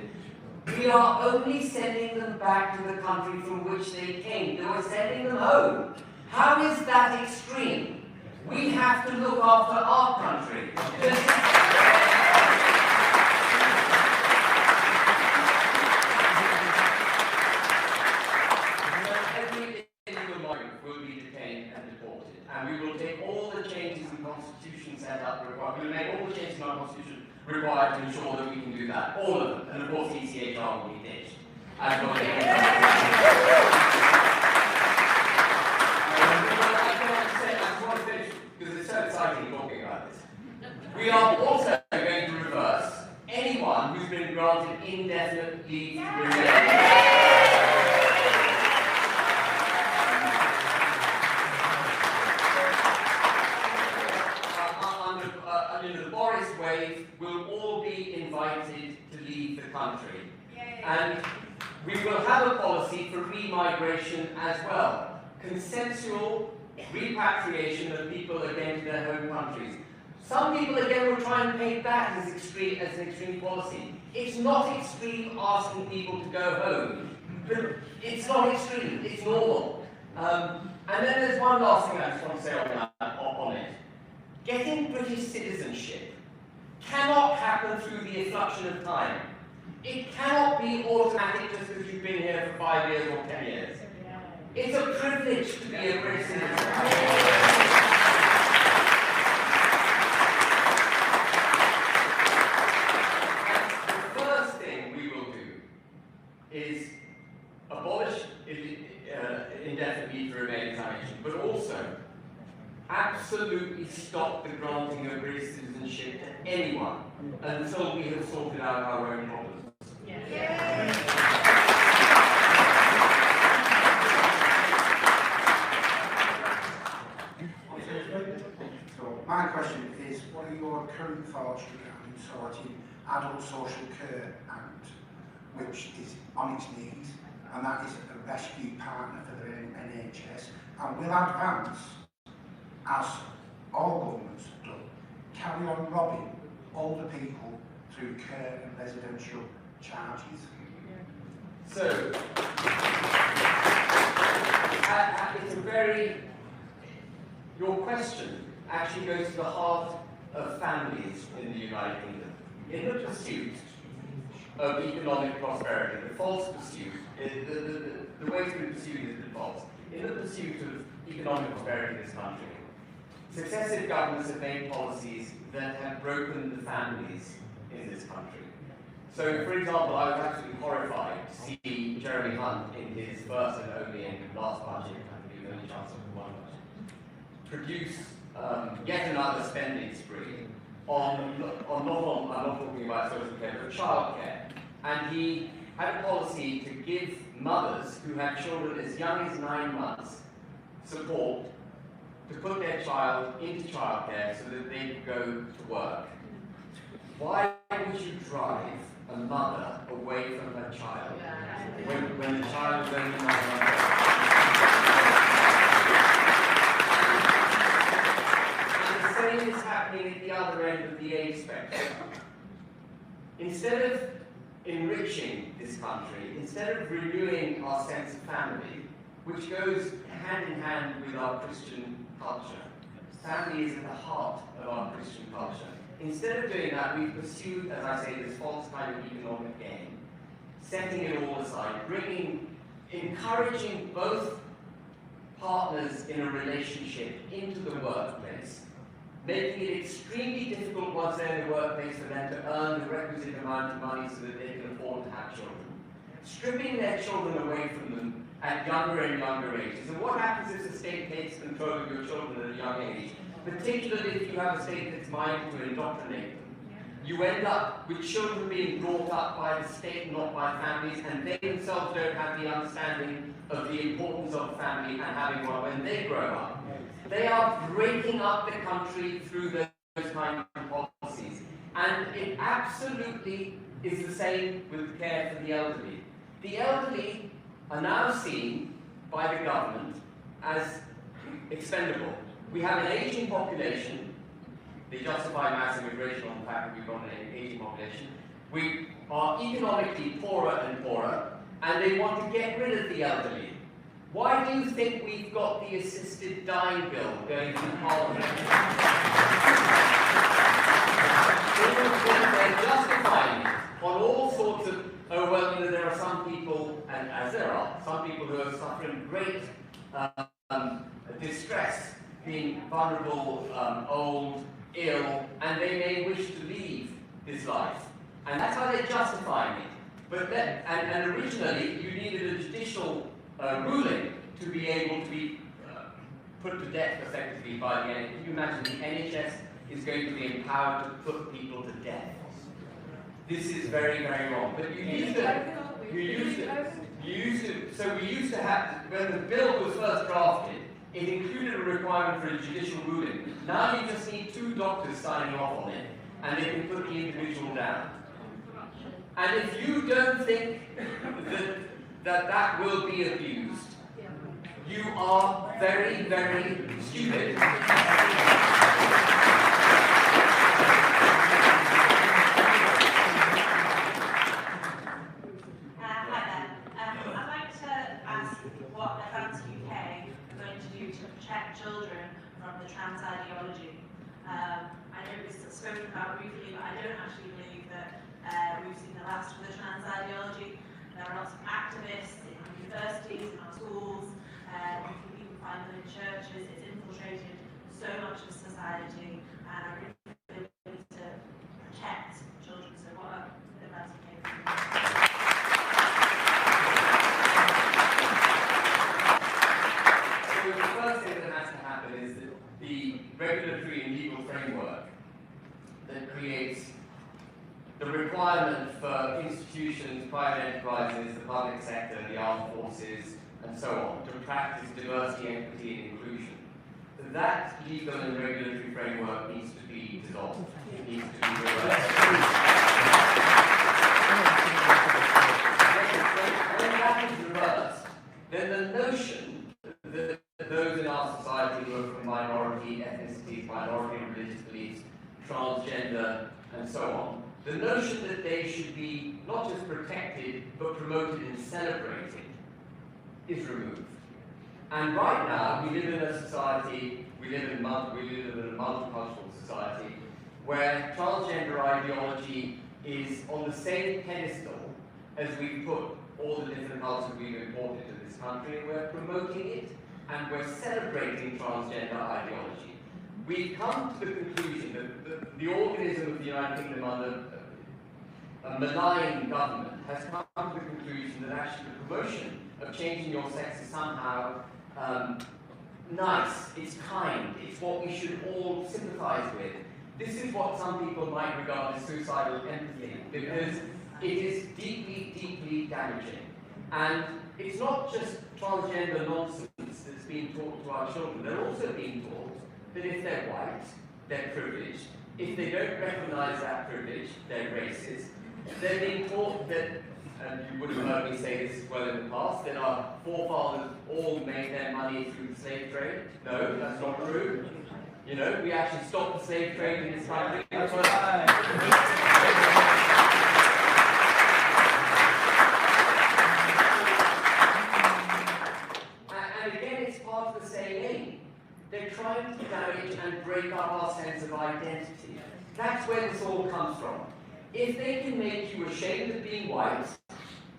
We are only sending them back to the country from which they came. We're sending them home. How is that extreme? We have to look after our country. And we will take all the changes in the Constitution set up required. We will make all the changes in our Constitution required to ensure that we can do that. All of them. And of course, ECHR will be ditched. I just want to finish because it's so exciting talking about this. We are also going to reverse anyone who's been granted indefinite leave to remain. Under the Boris wave, will all be invited to leave the country. And we will have a policy for remigration as well. Consensual repatriation of people again to their home countries. Some people again will try and paint that as an extreme policy. It's not extreme asking people to go home. It's not extreme, it's normal. And then there's one last thing I just want to say on it. Getting British citizenship cannot happen through the effluxion of time. It cannot be automatic just because you've been here for 5 years or 10 years. It's a privilege to be a British citizen. The first thing we will do is abolish indefinite leave to remain examination, but also absolutely stop the granting of British citizenship to anyone until we have sorted out our own problems. So my question is, what are your current thoughts regarding sorting Adult Social Care Act, which is on its knees, and that is a rescue partner for the NHS, and will Advance, as all governments have done, carry on robbing older people through care and residential charges? So, it's a very... Your question actually goes to the heart of families in the United Kingdom. In the pursuit of economic prosperity, the false pursuit, the way it's been pursued has been false. In the pursuit of economic prosperity in this country, successive governments have made policies that have broken the families in this country. So, for example, I was absolutely horrified to see Jeremy Hunt in his first and only and last budget, I think the only chance of one budget, produce yet another spending spree I'm not talking about social care, but childcare. And he had a policy to give mothers who had children as young as 9 months support to put their child into childcare so that they could go to work. Why would you drive a mother away from her child when the child is only 9 months old? of the age spectrum. Instead of enriching this country, instead of renewing our sense of family, which goes hand in hand with our Christian culture, family is at the heart of our Christian culture. Instead of doing that, we've pursued, as I say, this false kind of economic gain, setting it all aside, encouraging both partners in a relationship into the workplace, making it extremely difficult once they're in the workplace for them to earn the requisite amount of money so that they can afford to have children, stripping their children away from them at younger and younger ages. And what happens if the state takes control of your children at a young age, particularly if you have a state that's minded to indoctrinate them? You end up with children being brought up by the state, not by families, and they themselves don't have the understanding of the importance of family and having one when they grow up. They are breaking up the country through those kind of policies. And it absolutely is the same with care for the elderly. The elderly are now seen by the government as expendable. We have an aging population. They justify mass immigration on the fact that we've got an aging population. We are economically poorer and poorer, and they want to get rid of the elderly. Why do you think we've got the assisted dying bill going through Parliament? They're justifying it on all sorts of, oh well, you know, there are some people, and as there are, some people who are suffering great distress, being vulnerable, old, ill, and they may wish to leave this life. And that's how they're justifying it. But then, and originally, you needed a judicial ruling to be able to be put to death effectively by the NHS. Can you imagine the NHS is going to be empowered to put people to death? This is very, very wrong. But we used to have, when the bill was first drafted, it included a requirement for a judicial ruling. Now you just need 2 doctors signing off on it, and they can put the individual down. And if you don't think that will be abused, you are very, very stupid. Trans ideology. I know this is spoken about briefly, but I don't actually believe that we've seen the last of the trans ideology. There are lots of activists in universities, in our schools, you can even find them in churches. It's infiltrated so much of society, and I really need to protect children. So what advice you gave me? So the first thing that has to happen is that the regulatory and legal framework that creates the requirement for institutions, private enterprises, the public sector, the armed forces, and so on, to practice diversity, equity, and inclusion. That legal and regulatory framework needs to be dissolved. It needs to be reversed. When that is reversed, then the notion that those in our society who are from minority ethnicities, minority religious beliefs, transgender, and so on, the notion that they should be not just protected, but promoted and celebrated is removed. And right now, we live in a society, we live in a multicultural society, where transgender ideology is on the same pedestal as we put all the different cultures we've imported to this country, and we're promoting it, and we're celebrating transgender ideology. We've come to the conclusion that the organism of the United Kingdom under a malign government has come to the conclusion that actually the promotion of changing your sex is somehow nice, it's kind, it's what we should all sympathize with. This is what some people might regard as suicidal empathy, because it is deeply, deeply damaging. And it's not just transgender nonsense that's being taught to our children. They're also being taught that if they're white, they're privileged. If they don't recognize that privilege, they're racist. They're being taught that, and you would have heard me say this as well in the past, that our forefathers all made their money through the slave trade. No, that's not true. You know, we actually stopped the slave trade in this country. That's and again, it's part of the same aim. They're trying to damage and break up our sense of identity. That's where this all comes from. If they can make you ashamed of being white,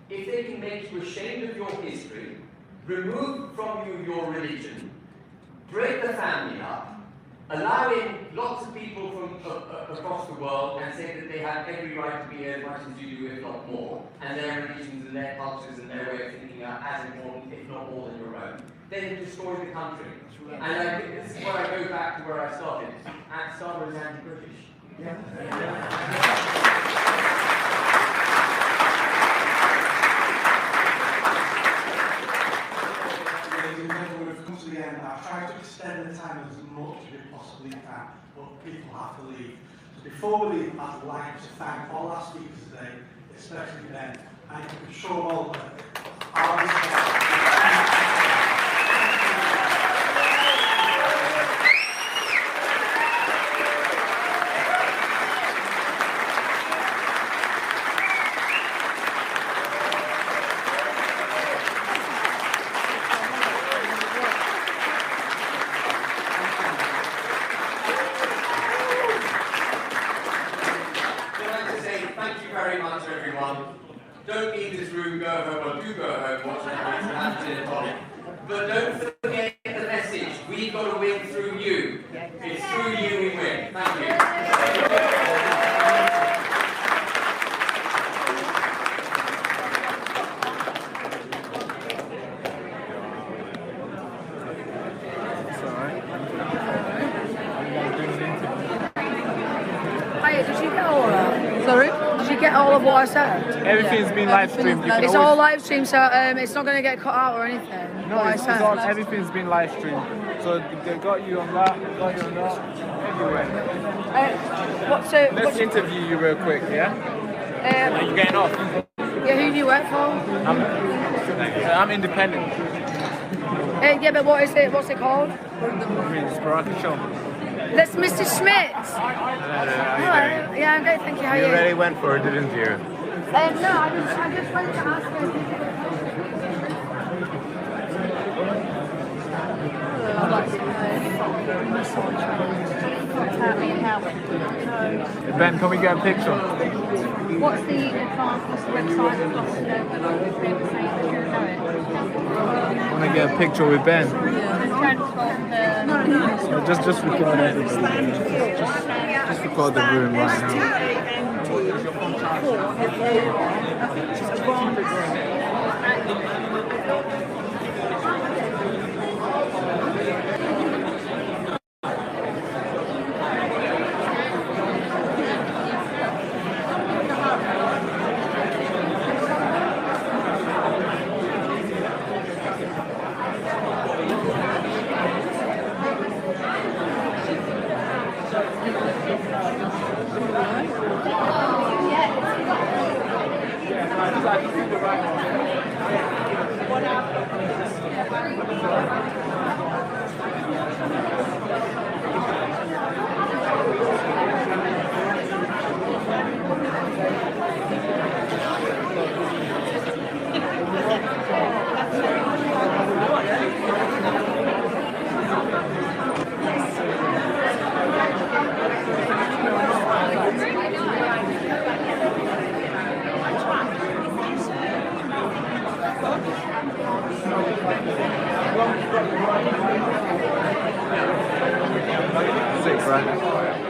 if they can make you ashamed of your history, remove from you your religion, break the family up, allow in lots of people from across the world and say that they have every right to be here as much as you do, if not more, and their religions and their cultures and their way of thinking are as important, if not more than your own, then it destroys the country. And I think this is where I go back to where I started. Ansar is anti-British. We've come to the end. I've tried to extend the time as much as we possibly can, but people have to leave. So before we leave, I'd like to thank all our speakers today, especially Ben, and you can show all our respect. Don't leave this room, go home, or do go home, watch Netflix and have gin and tonic. But don't forget the message. We've got to win through you. It's through you we win. Thank you. Hiya, did you get all of that? Sorry? Did you get all of what I said? Everything's been live streamed. It's all live streamed, so it's not going to get cut out or anything. No, everything's been live streamed. So they got you on that, they got you on that, everywhere. Let's interview you real quick, yeah? Are you getting off? Yeah, who do you work for? I'm independent. Yeah, but what is it? What's it called? I mean, it's Baraki Show. That's Mr. Schmidt. Hello. Yeah, I'm great, thank you. How are you? You already went for it, didn't you? No, I just went to ask her. Ben, can we get a picture? What's the advanced website and what's the I want to get a picture with Ben. Just record everything. Just record the room right now.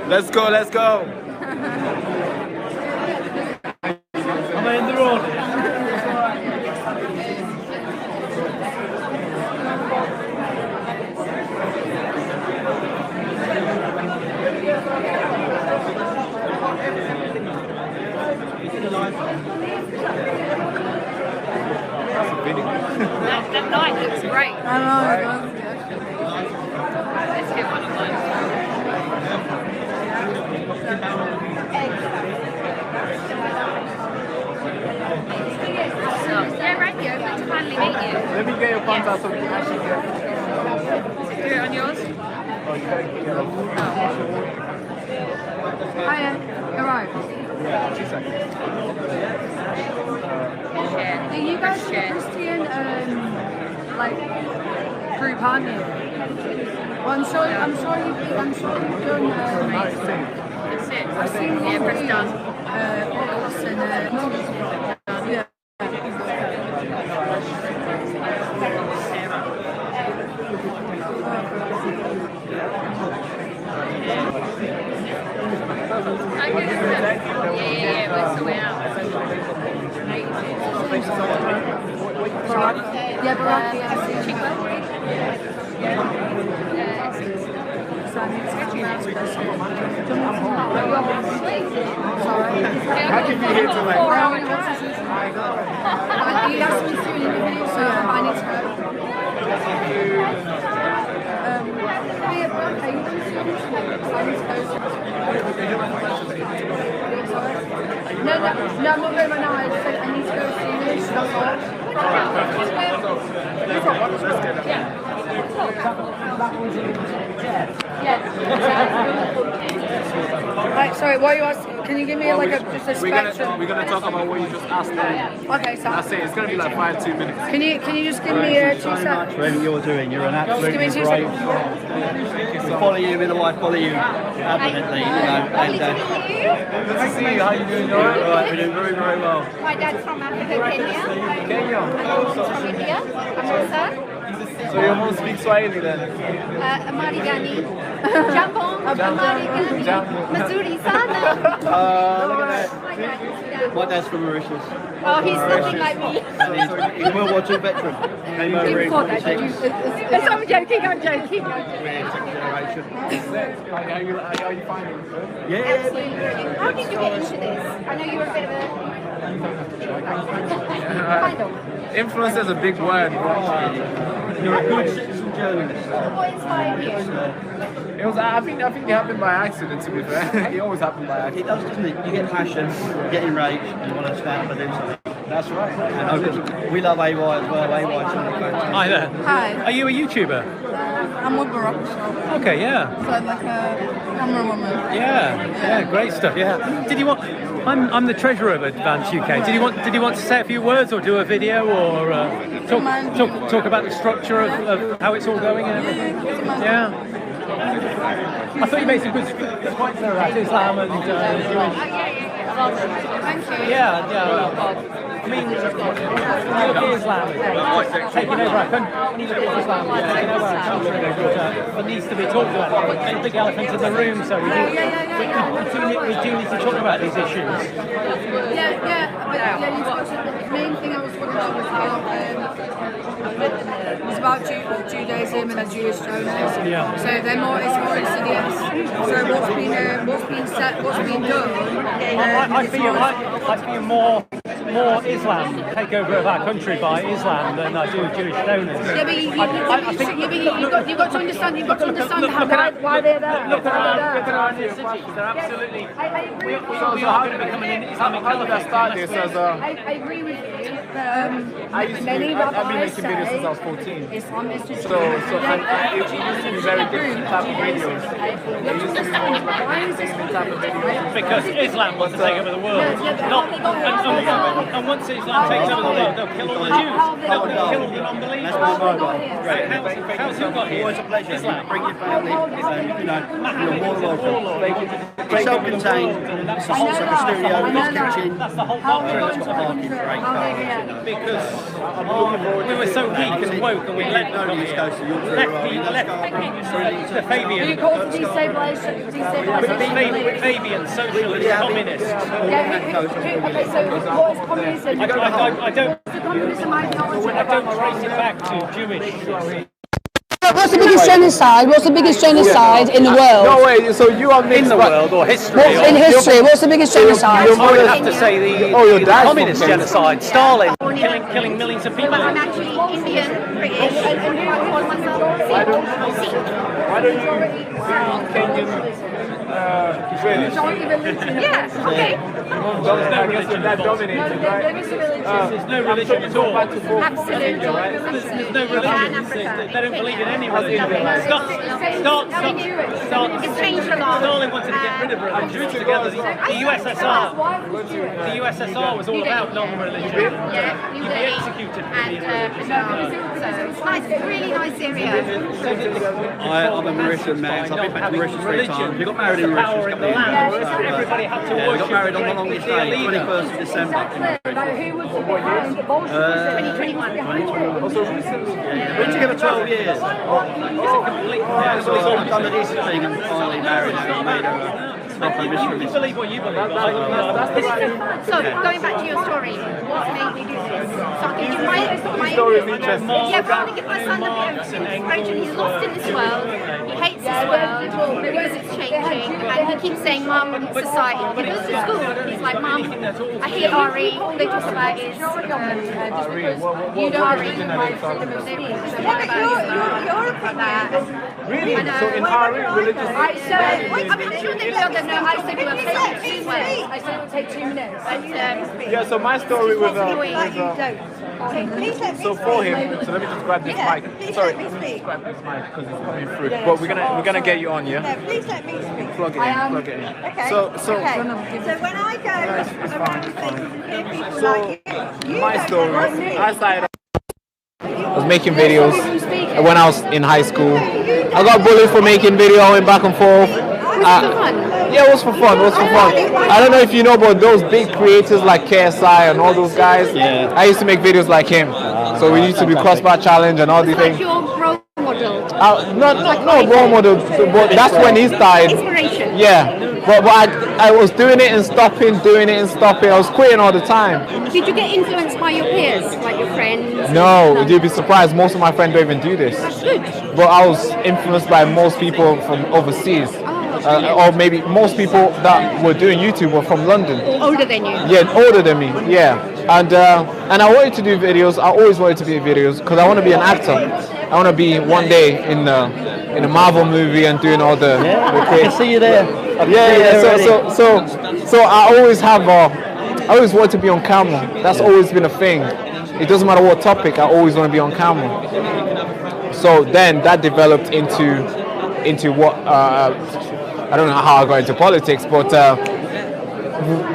Let's go, let's go. Am I in the road? That night looks great. I know. Let's get one of those. out so we can actually get... Do it on yours? Hiya, you're right. Yeah, 2 seconds. Are you guys a Christian like group, aren't you? Well, I'm sure you've done. I've seen Yeah, press done. podcasts and yeah. Yeah, we're still out. Yeah, Barack, yeah. How can you be here till like... He asked me to do an interview, so I need to go. Hey, Barack, are you going to do an interview? I need to go. No, I'm not going right now. I said I need to go see this. That's all. Right, sorry, what are you asking? Can you give me like just a spectrum? We're gonna talk about what you just asked there. Okay, so That's it. It's gonna be like 2 minutes. Can you just give me 2 seconds? For everything you're doing, you're an Just give me absolutely 2 great. seconds. We follow you, me and the wife follow you abundantly, you know. And, Good to see you. How you doing? All right? Right, we're doing very, very well. My dad's from Africa, Kenya. Kenya. My mom's from India. I'm Musa. So your mom speaks Swahili then? Amari Gani. Jambon. Amari Gani. Mazuri Sana. Look at that. My dad's from Mauritius. Oh, he's nothing like me. He's a World War II veteran. Came over in 46. I'm joking, I'm joking. We're second generation. How you finding it? Yeah. How did you get into this? I know you were a bit of a... Influence is a big word. You're a good citizen journalist. What inspired you? It was. I think it happened by accident. To be fair, it always happened by accident. It does, doesn't it? You get passion, you get enraged, and you want to stand up and do something. That's right. And we love AY as well. AY's fantastic. Hi there. Hi. Are you a YouTuber? I'm with Barack. Okay, yeah. So I'm like a camera woman. Yeah, great stuff. Yeah. Did you want? I'm the treasurer of Advance UK. Did you want to say a few words or do a video or talk about the structure of how it's all going and everything? Yeah. I thought you made some good points there about Islam and Jewish. Thank you. Yeah. I mean, when you look at Islam, taking over our country, when you look at Islam, taking over our country, it needs to be talked about. It's a big elephant in the room, so we do need to talk about these issues. The main thing I was talking about was about Judaism and the Jewish donors. Yeah. So it's more insidious. So what's being done? I feel more Islam takeover of our country by Islam than I do Jewish donors. Yeah, but you've got to understand. Why they're there. Look at our inner cities. They're absolutely. We are going to become an Islamic caliphate. I agree with you. I've been making videos since I was 14. Islam is just so it used to be very different type of videos. Because Islam wants to take over the world. And once Islam takes over the world, they'll kill all the Jews. They'll kill all the non-believers. How's it got here? Always a pleasure. Islam. Bring your family. You're more than welcome. It's self-contained. It's a studio, it's kitchen. That's the whole point. Because we were so weak and woke and we left the Fabian. You call it destabilization. Fabian socialist communist. Okay, so what is communism? I don't trace it back to Jewish. What's the biggest genocide? What's the biggest genocide in the world? No way. So you are in the world or history? In history, what's the biggest genocide? I would have to say the communist genocide. Stalin killing millions of people. I'm actually Indian, British, and I call myself Why don't you Kenyan? Majority religion. Yeah, okay. I guess you're that dominated, right? There is a religion. There's no religion at all. Absolutely. There's no religion. They don't believe in any religion. It's changed a lot. Stalin wanted to get rid of religion altogether. The USSR was all about non-religion. Yeah, You'd be executed for being religious. so it's nice, really nice area. I'm a Mauritian man, so I've been back to Mauritius 3 times. We got married in Mauritius. Everybody had to we worship. got married on the longest day, 21st of December. 2021. We've been together 12 years. So I've done the decent thing and finally married her and made her You believe what you believe. So, going back to your story, what made me do this? So I can give my interesting. yeah, but I want to give my son a bit of inspiration. He's lost in this world. He hates this world because it's changing, and he keeps saying, "Mum, society." He goes to school. He's like, "Mum, I hate RE. All they talk about is you don't RE." Really? So in RE, religious. I'm sure they know that. No, I said you have I said it would take 2 minutes. Yeah, so my story with Please let me so for him, so let me just grab this mic. Sorry, let me just grab this mic because it's coming through. But we're gonna get you on, yeah? No, please let me speak. Plug it in, plug it in. Okay. So So when I go around things and hear people like you, my story, I started. I was making videos when I was in high school. I got bullied for making video, going back and forth. Yeah, it was for fun. It was for fun. I don't know if you know, but those big creators like KSI and all those guys. Yeah. I used to make videos like him. So we used to do crossbar challenge and all these things. Your role model. No role model, but that's when he started. Inspiration. Yeah, but I was doing it and stopping, doing it and stopping. I was quitting all the time. Did you get influenced by your peers, like your friends? No, you'd be surprised. Most of my friends don't even do this. That's good. But I was influenced by most people from overseas. Or maybe most people that were doing YouTube were from London. Older than you? Yeah, older than me. Yeah, and I wanted to do videos. I always wanted to be in videos because I want to be an actor. I want to be one day in a Marvel movie and doing all the. I can see you there. So I always have. I always want to be on camera. That's always been a thing. It doesn't matter what topic. I always want to be on camera. So then that developed into what. I don't know how I got into politics, but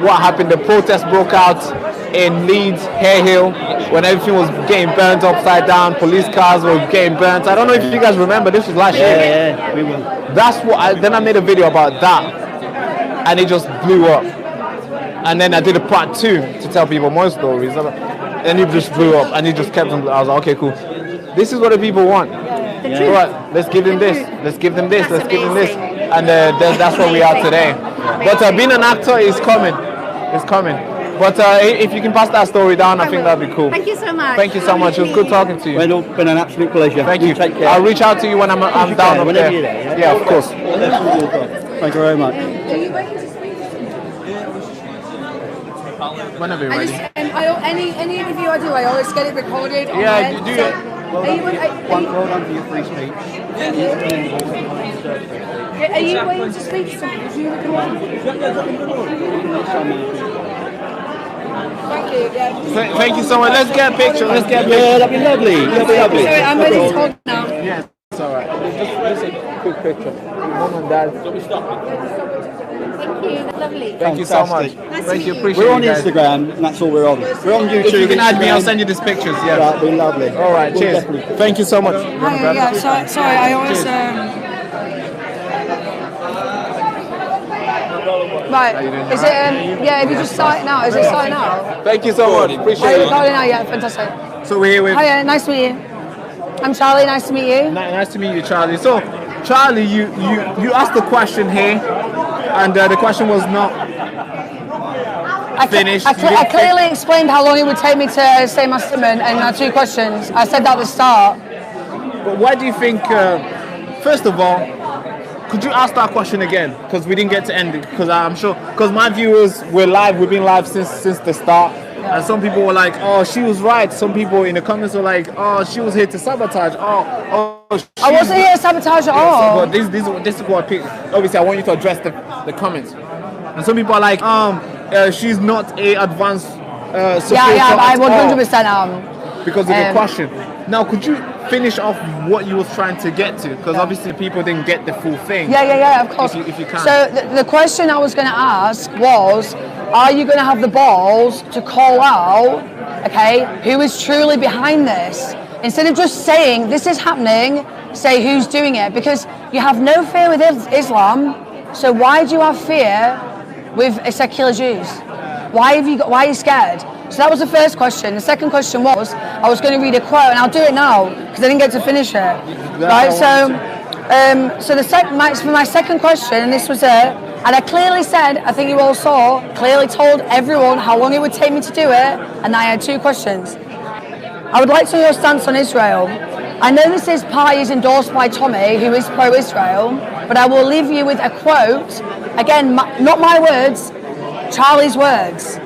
what happened? The protest broke out in Leeds, Harehill, when everything was getting burnt upside down. Police cars were getting burnt. I don't know if you guys remember. This was last year. Yeah, we will. That's what. Then I made a video about that, and it just blew up. And then I did a part 2 to tell people more stories, and it just blew up, and it just kept on. I was like, okay, cool. This is what the people want. Yeah. All right, let's give them this. Let's give them this. Let's give them this. And that's where we are today. But being an actor is coming. It's coming. But if you can pass that story down, I think that'd be cool. Thank you so much. Thank you so much. It was good talking to you. Well, it's been an absolute pleasure. Thank you. Take care. I'll reach out to you when I'm down up there. You're there. Yeah, of course. Thank you very much. Whenever you're ready. Any interview I do, I always get it recorded. Yeah, you do it. One call on for your free speech. Are you waiting to speak to somebody? Do you record? Thank you. Thank you so much. Let's get a picture. Let's get a picture. Yeah, that'd be lovely. That'd be lovely. Sorry, I'm ready to talk now. Yeah, it's alright. Just a quick picture. Mom and Dad. Thank you. Lovely. Thank you so much. Thank you. Appreciate We're on you guys. Instagram, and that's all we're on. We're on YouTube. If you can add me, I'll send you these pictures. Yeah. That'd be lovely. All right. We'll Cheers. definitely- Thank you so much. Yeah, sorry, I always. Right, is it, yeah, if you just start it now, is it starting now? Thank you so much. Appreciate Are you it. recording now? Yeah, fantastic. So we're here with. Hiya, nice to meet you. I'm Charlie, nice to meet you. Nice to meet you, Charlie. So, Charlie, you asked a question here, and the question was not finished. I clearly explained how long it would take me to say my statement and my 2 questions. I said that at the start. But why do you think, first of all, could you ask that question again? Because we didn't get to end it. Because I'm sure, because my viewers, we're live. We've been live since the start. And some people were like, oh, she was right. Some people in the comments were like, oh, she was here to sabotage. Oh, I wasn't here to sabotage at all. But this is what I picked. Obviously, I want you to address the comments. And some people are like, she's not a advanced supporter I at all 100% am. because of the question. Now, could you finish off what you was trying to get to? Because obviously people didn't get the full thing. Yeah, of course. If you can. So the question I was going to ask was, are you going to have the balls to call out, okay, who is truly behind this? Instead of just saying, this is happening, say who's doing it. Because you have no fear with Islam, so why do you have fear with secular Jews? Why are you scared? So that was the first question. The second question was, I was going to read a quote, and I'll do it now because I didn't get to finish it. Right. So for my second question, and this was it, and I clearly said, I think you all saw, clearly told everyone how long it would take me to do it, and I had two questions. I would like to know your stance on Israel. I know this party is endorsed by Tommy, who is pro-Israel, but I will leave you with a quote. Again, not my words, Charlie's words.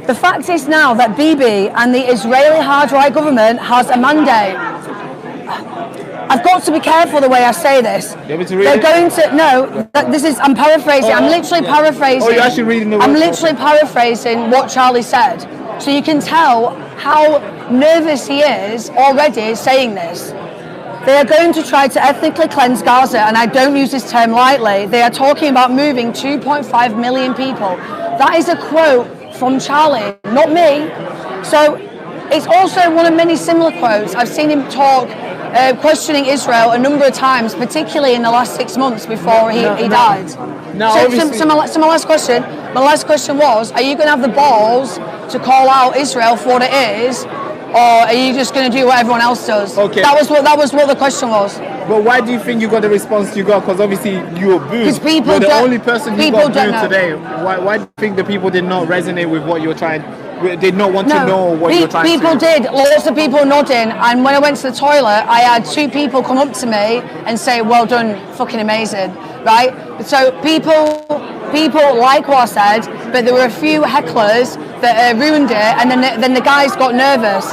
The fact is now that Bibi and the Israeli hard-right government has a mandate. I've got to be careful the way I say this. They're going to, no, I'm paraphrasing. I'm literally paraphrasing. Oh, you're actually reading the I'm literally paraphrasing what Charlie said. So you can tell how nervous he is already saying this. They are going to try to ethnically cleanse Gaza, and I don't use this term lightly. They are talking about moving 2.5 million people. That is a quote from Charlie, not me. So it's also one of many similar quotes. I've seen him talk, questioning Israel a number of times, particularly in the last 6 months before he died. So my last question was, are you going to have the balls to call out Israel for what it is, or are you just going to do what everyone else does? Okay. That was what the question was. But why do you think you got the response you got? Because obviously you were booed. Because people You're the only person who got booed know. today. Why do you think the people did not resonate with what you were trying? Did not want to know what you were trying to do? People did. Lots of people nodding. And when I went to the toilet, I had two people come up to me and say, "Well done, fucking amazing." Right? So people like what I said, but there were a few hecklers that ruined it, and then the guys got nervous,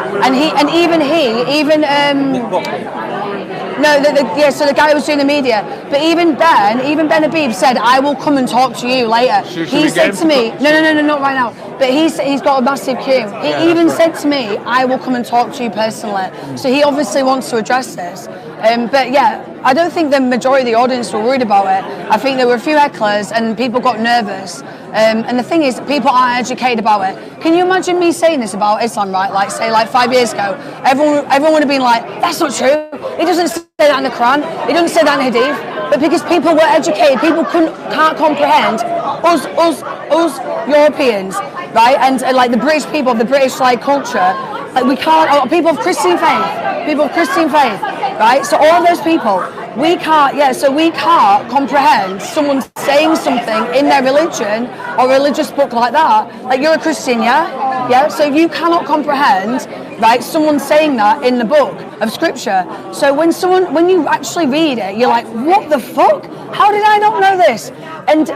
so the guy who was doing the media, but even Ben Habib said, "I will come and talk to you later." He said to me, "No, not right now." But he's got a massive queue. He even said to me, "I will come and talk to you personally." So he obviously wants to address this. But yeah, I don't think the majority of the audience were worried about it. I think there were a few hecklers and people got nervous. And the thing is, people aren't educated about it. Can you imagine me saying this about Islam, right? Like 5 years ago, everyone would have been like, "That's not true. It doesn't say that in the Quran. It doesn't say that in Hadith." But because people were educated, people can't comprehend us Europeans, right? And like the British people, the British culture, like we can't. People of Christian faith, right? So all of those people, we can't comprehend someone saying something in their religion or religious book like that. Like you're a Christian, yeah. So you cannot comprehend, right? Someone saying that in the book of scripture. So when you actually read it, you're like, what the fuck? How did I not know this? And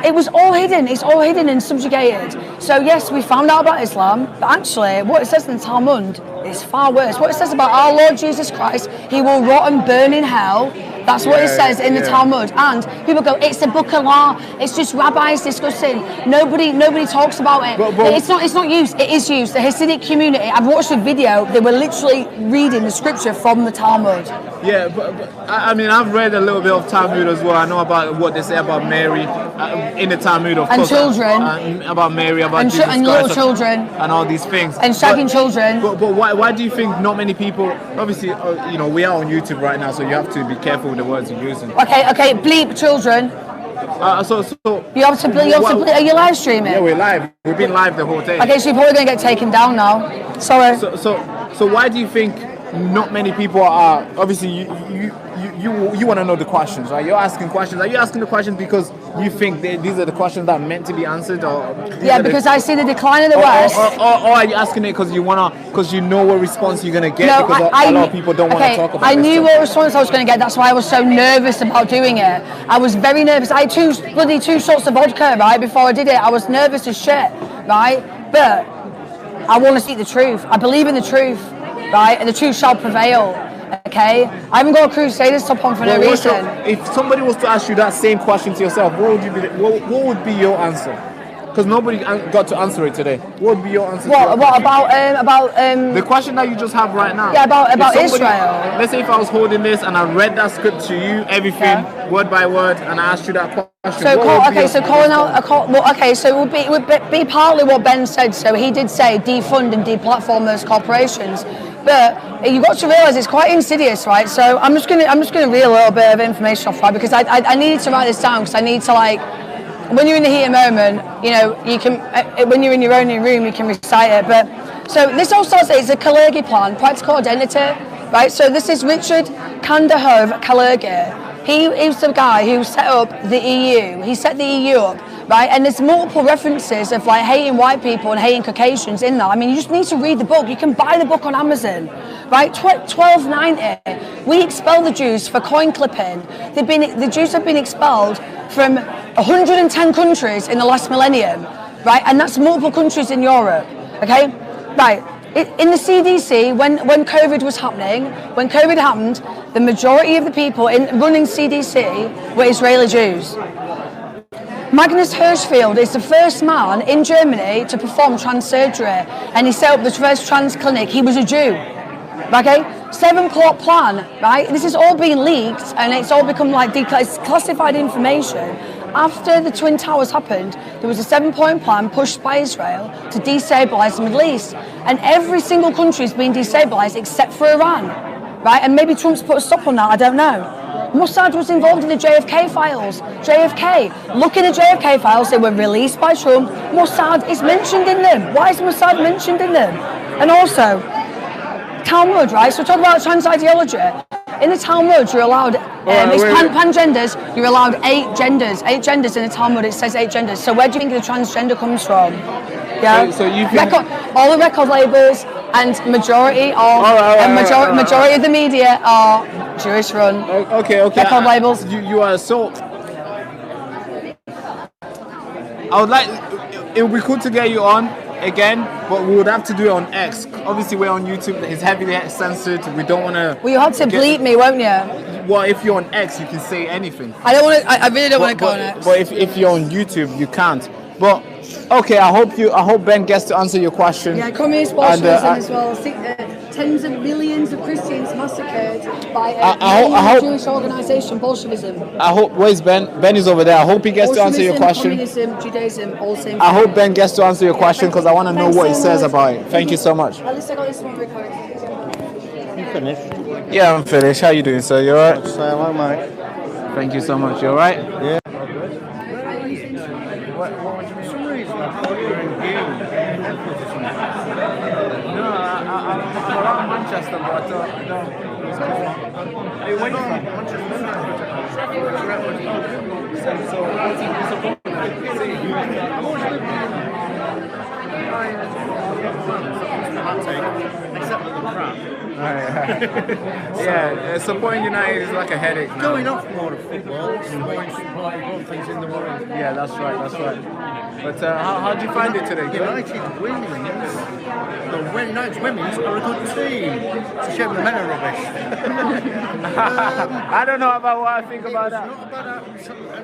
it was all hidden. It's all hidden and subjugated. So yes, we found out about Islam, but actually what it says in the Talmud is far worse. What it says about our Lord Jesus Christ, he will rot and burn in hell. That's what it says in the Talmud. And people go, it's a book of law. It's just rabbis discussing. Nobody talks about it. It's not used. It is used. The Hasidic community, I've watched a video. They were literally reading the scripture from the Talmud. Yeah, but I mean, I've read a little bit of Talmud as well. I know about what they say about Mary in the Talmud, of course. And children. About Mary, about Jesus Christ. And little children. And all these things. And shagging children. But why do you think not many people, obviously, we are on YouTube right now, so you have to be careful with the words you're using. Okay, bleep children. You have to bleep. Are you live streaming? Yeah, we're live. We've been live the whole day. Okay, so you're probably going to get taken down now. Sorry. So why do you think not many people are, obviously you want to know the questions, right? You're asking questions. Are you asking the questions because you think these are the questions that are meant to be answered, or because I see the decline of the West, or are you asking it because you know what response you're gonna get? No, because a lot of people don't want to talk about it. I knew what response I was going to get. That's why I was so nervous about doing it. I was very nervous. I had two shots of vodka right before I did it. I was nervous as shit, right? But I want to speak the truth. I believe in the truth, right? And the truth shall prevail. Okay? I haven't got a Crusaders top on for no reason. If somebody was to ask you that same question to yourself, what would be your answer? Because nobody got to answer it today. What would be your answer? What about the question that you just have right now? Yeah, about Israel. Let's say if I was holding this and I read that script to you, everything word by word, and I asked you that question. So it would be partly what Ben said. So he did say defund and deplatform those corporations, but you've got to realise it's quite insidious, right? So I'm just gonna read a little bit of information off, right? Because I needed to write this down because I need to, like, when you're in the heat of the moment, you know, you can, when you're in your own room, you can recite it. But so this all starts, it's a Kalergi plan, practical identity, right? So this is Richard Kandahov Kalergi. He was the guy who set up the EU. He set the EU up, right? And there's multiple references of like hating white people and hating Caucasians in that. I mean, you just need to read the book. You can buy the book on Amazon, right? 1290. We expelled the Jews for coin clipping. The Jews have been expelled from 110 countries in the last millennium, right? And that's multiple countries in Europe, okay? Right. In the CDC, when COVID was happening, when COVID happened, the majority of the people running CDC were Israeli Jews. Magnus Hirschfeld is the first man in Germany to perform trans surgery, and he set up the first trans clinic. He was a Jew. Okay, 7-plot plan, right? This is all being leaked, and it's all become like classified information. After the Twin Towers happened, there was a 7-point plan pushed by Israel to destabilise the Middle East, and every single country has been destabilised except for Iran, right? And maybe Trump's put a stop on that. I don't know. Mossad was involved in the JFK files. JFK, look in the JFK files. They were released by Trump. Mossad is mentioned in them. Why is Mossad mentioned in them? And also, Talmud, right? So we're talking about trans ideology. In the Talmud, you're allowed, pan-genders, you're allowed 8 genders. 8 genders in the Talmud, it says 8 genders. So where do you think the transgender comes from? Yeah. So you think... all the record labels and majority of the media are Jewish run. Okay. Record labels. You are so... I would like... It would be cool to get you on again, but we would have to do it on X. Obviously, we're on YouTube. It's heavily censored. We don't want to... Well, you have to bleep me, won't you? Well, if you're on X, you can say anything. I don't want to. I really don't want to go on X. But if you're on YouTube, you can't. But okay, I hope Ben gets to answer your question. Yeah, communist Bolshevism as well. Tens of millions of Christians massacred by a Jewish organisation, Bolshevism. I hope. Where's Ben? Ben is over there. I hope he gets to answer your question. Communism, Judaism, all same. I hope Ben gets to answer your question because I want to know what he says about it. Thank you so much. At least I got this one recorded. You finished? Yeah, I'm finished. How you doing, sir? You alright? Say hello, mate. Thank you so much. You alright? Yeah. For some reason, I thought you were in No, I'm around Manchester, but I thought, no. Are you waiting from Manchester? Except for the crap. Yeah, supporting United is like a headache now. Going off more of football, supporting things in the world. Yeah, that's right. But how did you find it today? United women's are a good team. It's a shame the men are rubbish. I don't know about what I think about that. It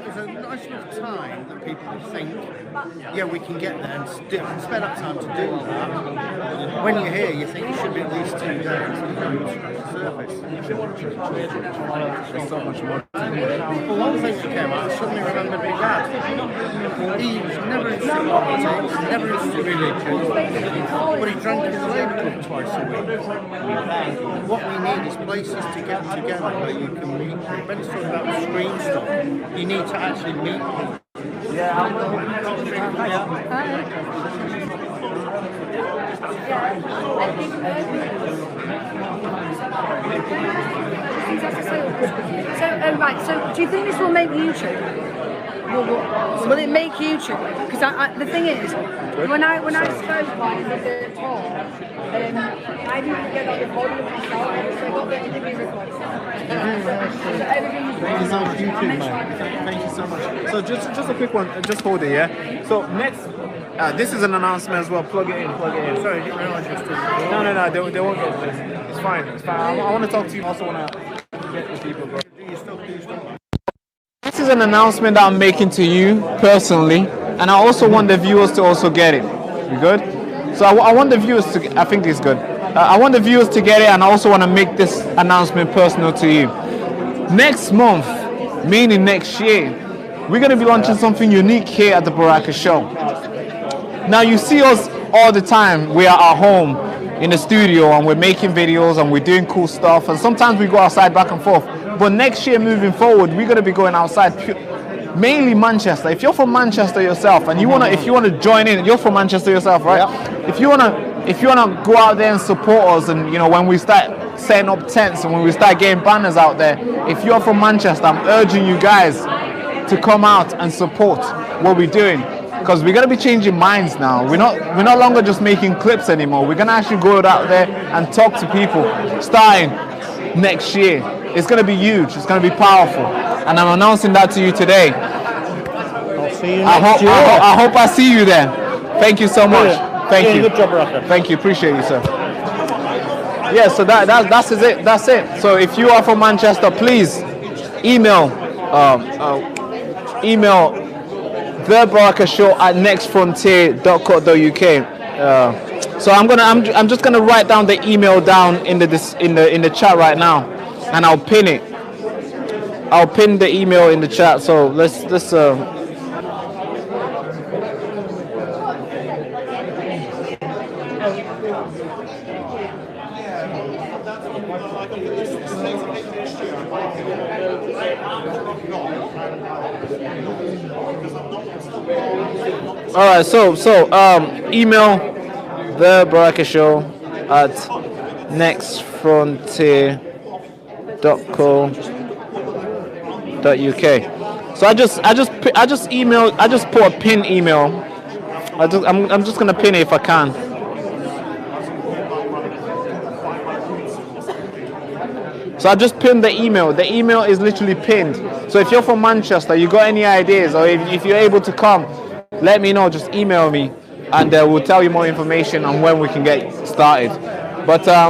was a nice enough time that people think, yeah, we can get there and spend that time to do that. When you're here, you think it should be at least 2 days. There's so much more. Well, one thing that came out, I suddenly remembered my dad. He was never into politics, never into religion, but he drank his Labour Club twice a week. What we need is places to get together where you can meet. Ben's talking about the screen stuff. You need to actually meet people. So, right, so do you think this will make YouTube? Will it make YouTube? Because the thing is, when I spoke like with the talk, I didn't get that recording of myself, so I got the interview recording. Thank you so much, YouTube, man. Thank you so much. So just a quick one, just hold it, yeah? So next, this is an announcement as well. Plug it in. Sorry, I didn't realize you're still. No, they won't get this. It's fine. I want to talk to you. I also want to get the people, bro. This is an announcement that I'm making to you personally, and I also want the viewers to also get it. You good? So I want the viewers to. I think it's good. I want the viewers to get it, and I also want to make this announcement personal to you. Next month, meaning next year, we're going to be launching something unique here at the Baraka Show. Now you see us all the time. We are at home in the studio and we're making videos and we're doing cool stuff, and sometimes we go outside back and forth. But next year, moving forward, we're going to be going outside, mainly Manchester. If you're from Manchester yourself and if you want to join in, you're from Manchester yourself, right? Yeah. If you wanna go out there and support us, and when we start setting up tents and when we start getting banners out there, if you're from Manchester, I'm urging you guys to come out and support what we're doing, because we're gonna be changing minds now. We're no longer just making clips anymore. We're gonna actually go out there and talk to people starting next year. It's gonna be huge. It's gonna be powerful, and I'm announcing that to you today. I'll see you next year. I hope I see you there. Thank you so much. Thank you. Good job, Raka. Thank you. Appreciate you, sir. Yeah. So that's it. That's it. So if you are from Manchester, please email thebarakashow@nextfrontier.co.uk. So I'm just gonna write down the email down in the chat right now, and I'll pin it. I'll pin the email in the chat. So let's all right, so email the Baraka Show at nextfrontier.co.uk. So I just put a pin email. I'm just gonna pin it if I can. So I just pinned the email. The email is literally pinned. So if you're from Manchester, you got any ideas, or if you're able to come, let me know. Just email me, and we'll tell you more information on when we can get started. But a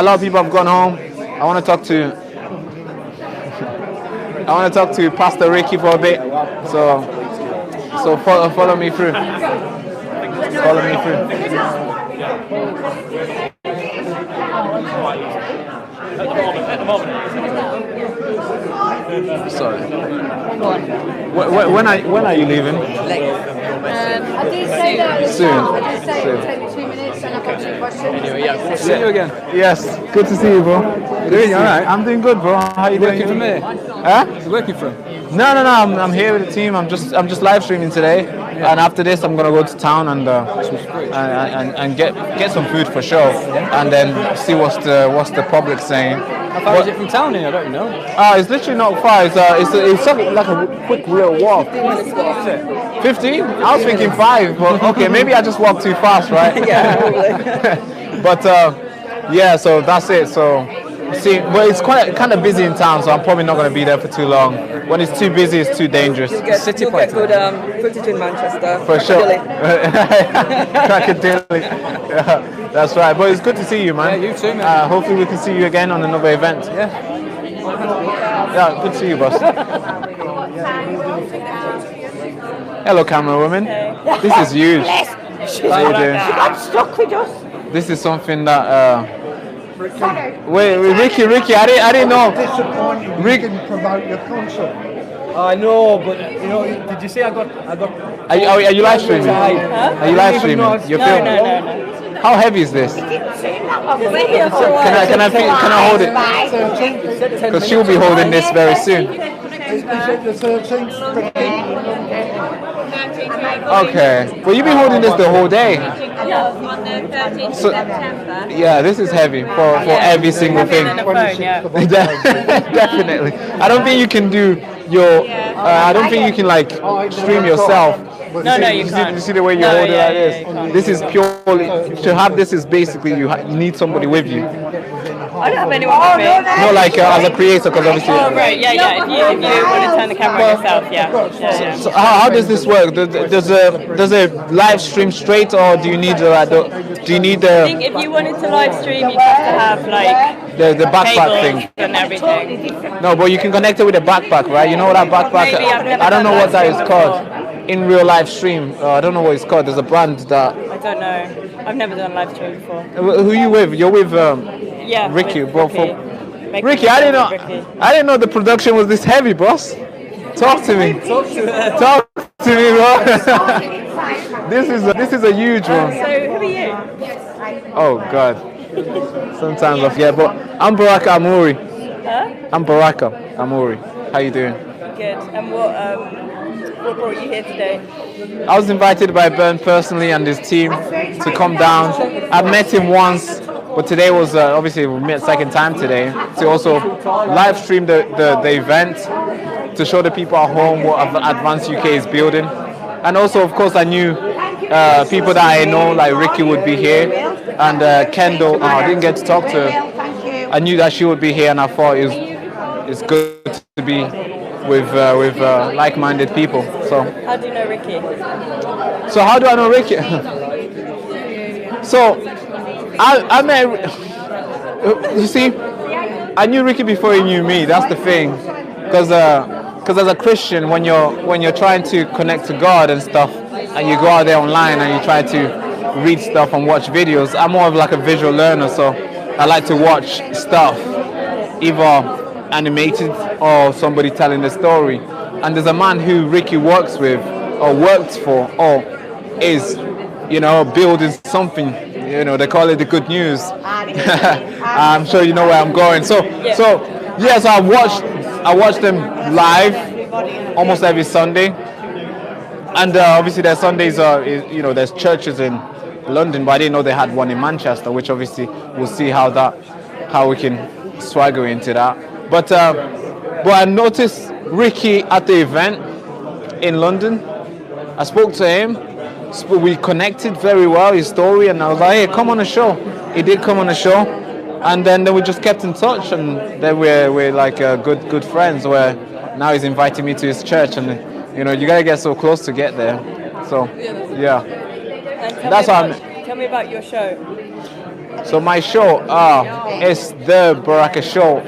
lot of people have gone home. I want to talk to Pastor Ricky for a bit. So follow me through. Follow me through. At the moment. Sorry. When are you leaving? I did say that soon. I did say it would take me 2 minutes, and I've got 2 questions. Anyway, yeah, good to see you again. Yes, good to see you, bro. You doing all right? I'm doing good, bro. How you doing? Working for me? Huh? Working for him? No. I'm here with the team. I'm just live streaming today, and after this, I'm gonna go to town and get some food for sure, and then see what's the public saying. How far is it from town here? I don't know. It's literally not far. It's something like a quick real walk. 15? I was thinking 5, but okay, maybe I just walked too fast, right? Yeah, probably. But yeah, so that's it. So see, but it's kind of busy in town, so I'm probably not going to be there for too long. When it's too busy, it's too dangerous. You'll get good footage in Manchester. For sure. Crackadilly. Yeah, that's right. But it's good to see you, man. Yeah, you too, man. Hopefully we can see you again on another event. Yeah. Yeah, good to see you, boss. Hello, camera woman. This is huge. How you doing? She got stuck with us. This is something that. Wait, Ricky, I didn't know. Disappointed you didn't promote your concert. I know, but did you see I got? Are you live streaming? Huh? Are you live streaming? You're filming? No. How heavy is this? Can I hold it? Because she'll be holding this very soon. Okay. Well, you've been holding this the whole day. On the 13th of September. Yeah, this is heavy for every single thing. Phone, yeah. Definitely. I don't think you can do your. I don't think you can like stream yourself. No, you can't. You see the way you hold it like this. This is purely to have this is basically you need somebody with you. I don't have anyone with me. No, like as a creator, because obviously. Oh right, yeah. If you want to turn the camera on yourself, yeah. So how does this work? Does a live stream straight, or do you need I think if you wanted to live stream, you'd have to have like the backpack cables thing and everything. No, but you can connect it with a backpack, right? You know what that backpack? Maybe, I've never I don't know done what that that is called in real live stream. I don't know what it's called. There's a brand that. I don't know. I've never done live stream before. Who you with? You're with Ricky. With Ricky, I didn't know the production was this heavy, boss. Talk to me. Talk to me, bro. This is a huge one. So who are you? Oh God. Sometimes I forget, but I'm Baraka Amuri. Huh? I'm Baraka Amuri. How you doing? Good. And what brought you here today? I was invited by Ben personally and his team to come down. I've met him once, but today was obviously we met second time today to also live stream the event to show the people at home what Advanced UK is building. And also, of course, I knew people that I know, like Ricky would be here, and Kendall. I didn't get to talk to her. I knew that she would be here, and I thought it's good to be with like-minded people. So. How do you know Ricky? So how do I know Ricky? So I met. You see, I knew Ricky before he knew me. That's the thing, because as a Christian, when you're trying to connect to God and stuff, and you go out there online and you try to read stuff and watch videos, I'm more of like a visual learner, so I like to watch stuff, either animated or somebody telling the story. And there's a man who Ricky works with, or works for, or is, building something. They call it the good news. I'm sure you know where I'm going. So I watch them live almost every Sunday, and obviously there's Sundays. There's churches in London, but I didn't know they had one in Manchester, which obviously we'll see how we can swagger into that. But I noticed Ricky at the event in London. I spoke to him. We connected very well, his story, and I was like, hey, come on the show. He did come on the show, and then we just kept in touch, and then we're like good friends, where now he's inviting me to his church, and you gotta get so close to get there. So yeah, that's how Tell me about your show. So my show is the Baraka Show.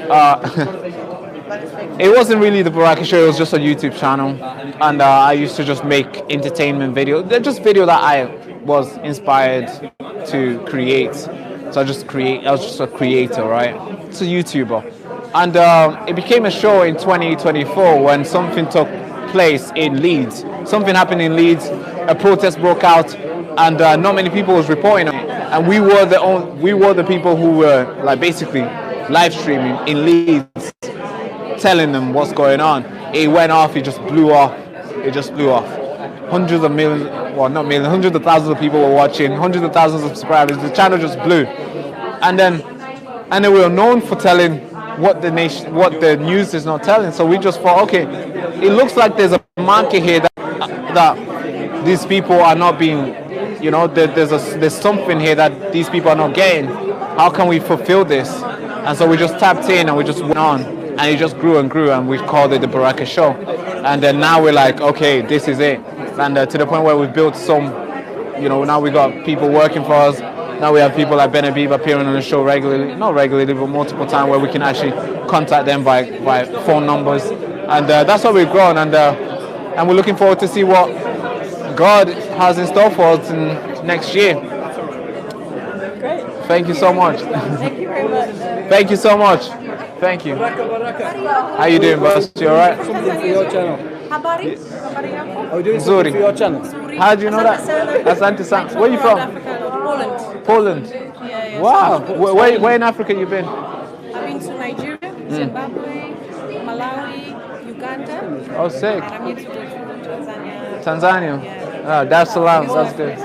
It wasn't really the Baraka Show, it was just a YouTube channel, and I used to just make entertainment videos. They're just video that I was inspired to create. So I was just a creator, right? It's a YouTuber. And it became a show in 2024 when something took place in Leeds. Something happened in Leeds, a protest broke out, and not many people was reporting on it. And we were the people who were like basically live streaming in Leeds, telling them what's going on. It went off, it just blew off. Hundreds of millions, well not millions, hundreds of thousands of people were watching, hundreds of thousands of subscribers. The channel just blew. And then we were known for telling what the news is not telling. So we just thought, okay, it looks like there's a market here that these people are not being, there's something here that these people are not getting. How can we fulfill this? And so we just tapped in and we just went on, and it just grew and grew, and we called it the Baraka Show. And then now we're like, okay, this is it. And to the point where we've built some, now we got people working for us. Now we have people like Ben Habib appearing on the show regularly, not regularly, but multiple times, where we can actually contact them by phone numbers. And that's how we've grown. And we're looking forward to see what God has in store for us in next year. Great. Thank you so much. Thank you very much. Thank you so much. Thank you. How you doing, boss? You alright? Something for your channel. Habari? Are we doing something for your channel? How do you know that? Asante Sana. Where are you from? Poland. Poland. Yeah. Wow. Where in Africa you been? I've been to Nigeria, Zimbabwe, Malawi, Uganda. Oh, sick. And I'm here to do Tanzania. Tanzania. Yeah. Ah, Dar es Salaam. That's good.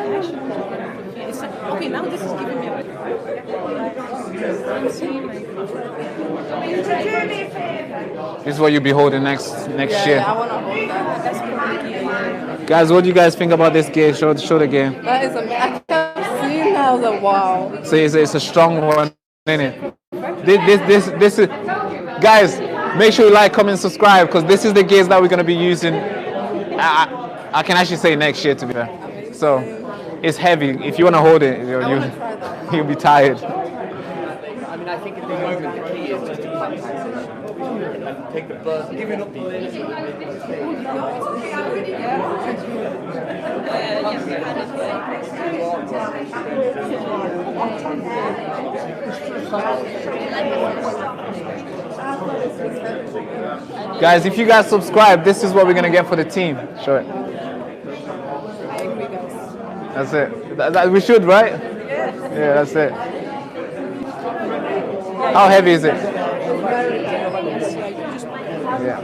Okay, now this is giving me a... I'm seeing my... This is what you'll be holding next year. Yeah, I want to hold that. That's probably yeah. Guys, what do you guys think about this gear? Show the gear. That is amazing. I kept seeing that. I was like, wow. So it's a strong one, isn't it? This is, guys, make sure you like, comment, subscribe, because this is the gears that we're going to be using. I can actually say next year, to be fair. So it's heavy. If you want to hold it, you'll be tired. I mean, I think at the moment the key is just to and take the burden, giving up Guys, if you guys subscribe, this is what we're gonna get for the team. Show it. That's it. We should, right? Yeah, that's it. How heavy is it? Yeah.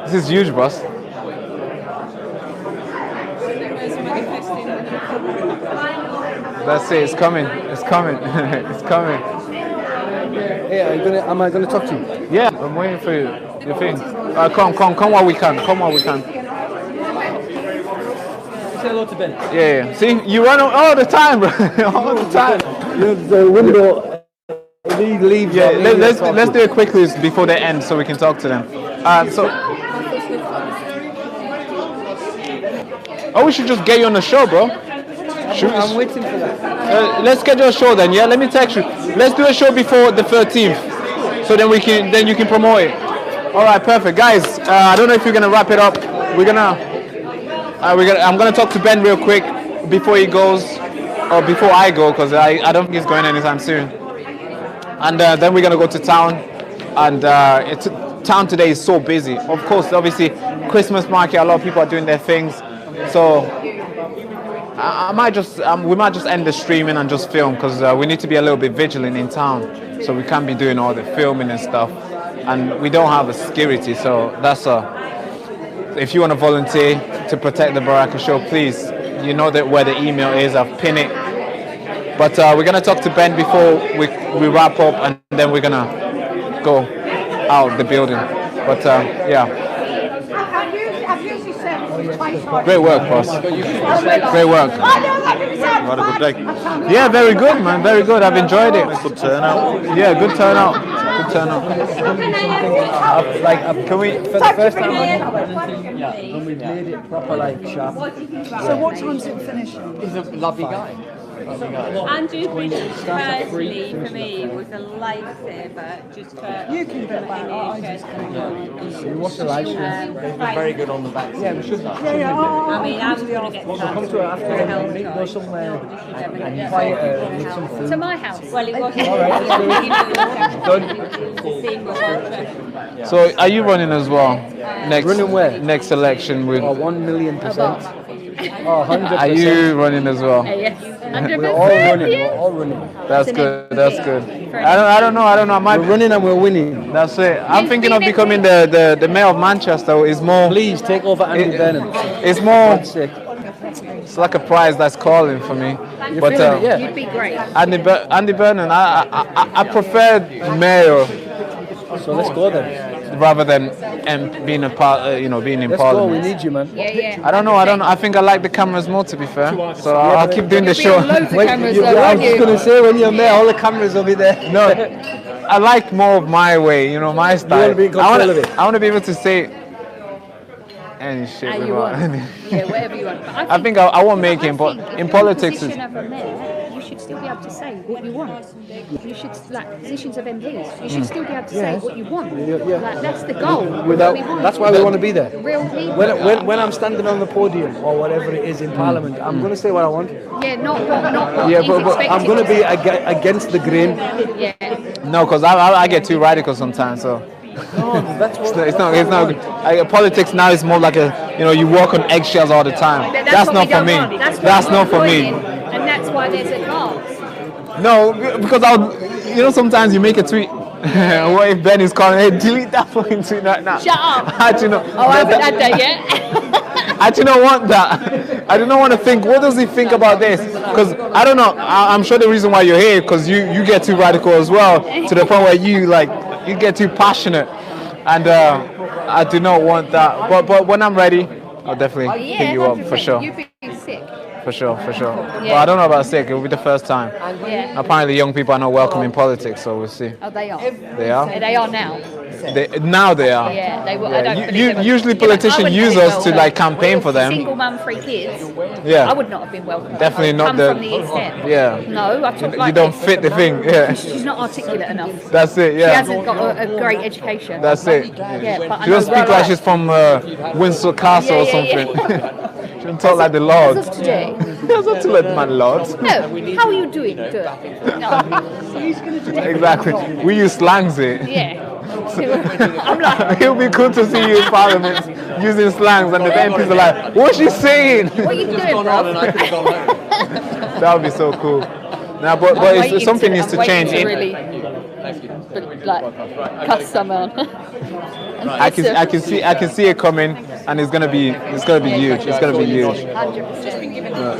This is huge, boss. That's it. It's coming. It's coming. It's coming. Hey, am I gonna talk to you? Yeah, I'm waiting for you. Your thing. Come while we can. Come while we can. Say hello to Ben. Yeah. See, you run all the time, bro. All the time. The window. Leave. Yeah. Let's do it quickly before they end, so we can talk to them. Oh, we should just get you on the show, bro. I'm waiting for that. Let's schedule a show then. Yeah, let me text you. Let's do a show before the 13th, so then you can promote it. All right, perfect, guys. I don't know if you're gonna wrap it up. I'm gonna talk to Ben real quick before he goes, or before I go, because I don't think he's going anytime soon. And then we're gonna go to town, and town today is so busy. Of course, obviously, Christmas market. A lot of people are doing their things, so. We might just end the streaming and just film, because we need to be a little bit vigilant in town, so we can't be doing all the filming and stuff, and we don't have a security, so that's if you want to volunteer to protect the Baraka show, please, you know that where the email is. I've pinned it, but we're gonna talk to Ben before we wrap up, and then we're gonna go out the building, but yeah. Great work, boss. Great work. Had a good day. Yeah, very good, man. Very good. I've enjoyed it. Good turnout. Yeah, good turnout. Good turnout. Can we, for the first time, when we made it proper, sharp. So what time's it finish? He's a lovely guy. Andrew Bridges personally for me was a lifesaver, just for you can go back. You watch the live stream. He's very good on the back. Yeah, we should. I mean, I was going to get come to it after we go somewhere and quiet with some food. to my house. Well, it wasn't. All right. So, are you running as well? Running where? Next election with. 1,000,000%. Oh, 100%. Are you running as well? Yes. We're all running. We're all running. That's good. That's good. I don't know. We're running and we're winning. That's it. I'm thinking of becoming the mayor of Manchester. It's more. Please take over Andy Burnham. It's more. It's like a prize that's calling for me. But yeah. You'd be great. Andy Burnham. I prefer mayor. So let's go then. Rather than being a part, being in Let's Parliament. Go, we need you, man. Yeah. I don't know. I think I like the cameras more, to be fair. So I'll keep doing the show. I was just gonna say, when you're mayor, all the cameras will be there. No, I like more of my way. My style. You want to be in control of it. I want to be able to say any shit. You want. Yeah, whatever you want. But I think I won't make it, but in politics, you should still be able to say what you want. You should, positions of MPs, you should still be able to say what you want. That's the goal. That's why we want to be there. Real people. When I'm standing on the podium or whatever it is in Parliament, I'm going to say what I want. Yeah, not what I'm going to be against the grain. Yeah. No, because I get too radical sometimes, so. No, that's what it's not. Politics now is more like you walk on eggshells all the time. That's not for me. That's not for me. And that's why there's a cause. No, because sometimes you make a tweet. What if Ben is calling? Hey, delete that fucking tweet right now. Shut up. I haven't had that yet. I do not want that. I do not want to think. What does he think about this? Because I don't know. I'm sure the reason why you're here because you get too radical as well, to the point where you you get too passionate, and I do not want that. But when I'm ready, I'll definitely hit you up for 100%. sure. You've been sick. For sure. Yeah. Well, I don't know about sick. It will be the first time. Yeah. Apparently, young people are not welcome in politics, so we'll see. Oh, they are. They are? They are now. Now they are. Yeah, they will. I don't believe they were. Usually politicians use us to like campaign for them. Single mum, 3 kids. Yeah. I would not have been welcome. Definitely not Come the. from the East End. Yeah. No, I talk like you don't this. fit the thing. Yeah. She's not articulate enough. That's it. Yeah. She hasn't got a great education. That's it. Yeah, but She don't speak like she's from Windsor Castle or something. She don't talk like the Lord. As of today. That's not to let my Lord. No. How are you doing? Good. No. Exactly. We use slangs here. Yeah. I'm like, it'll be cool to see you in Parliament using slangs, and the MPs are like, "What's she saying?" What are you doing, bro? That would be so cool. Now, but something needs to change. Really, like, cuss someone. I can see it coming, and it's gonna be huge. It's gonna be huge. 100%.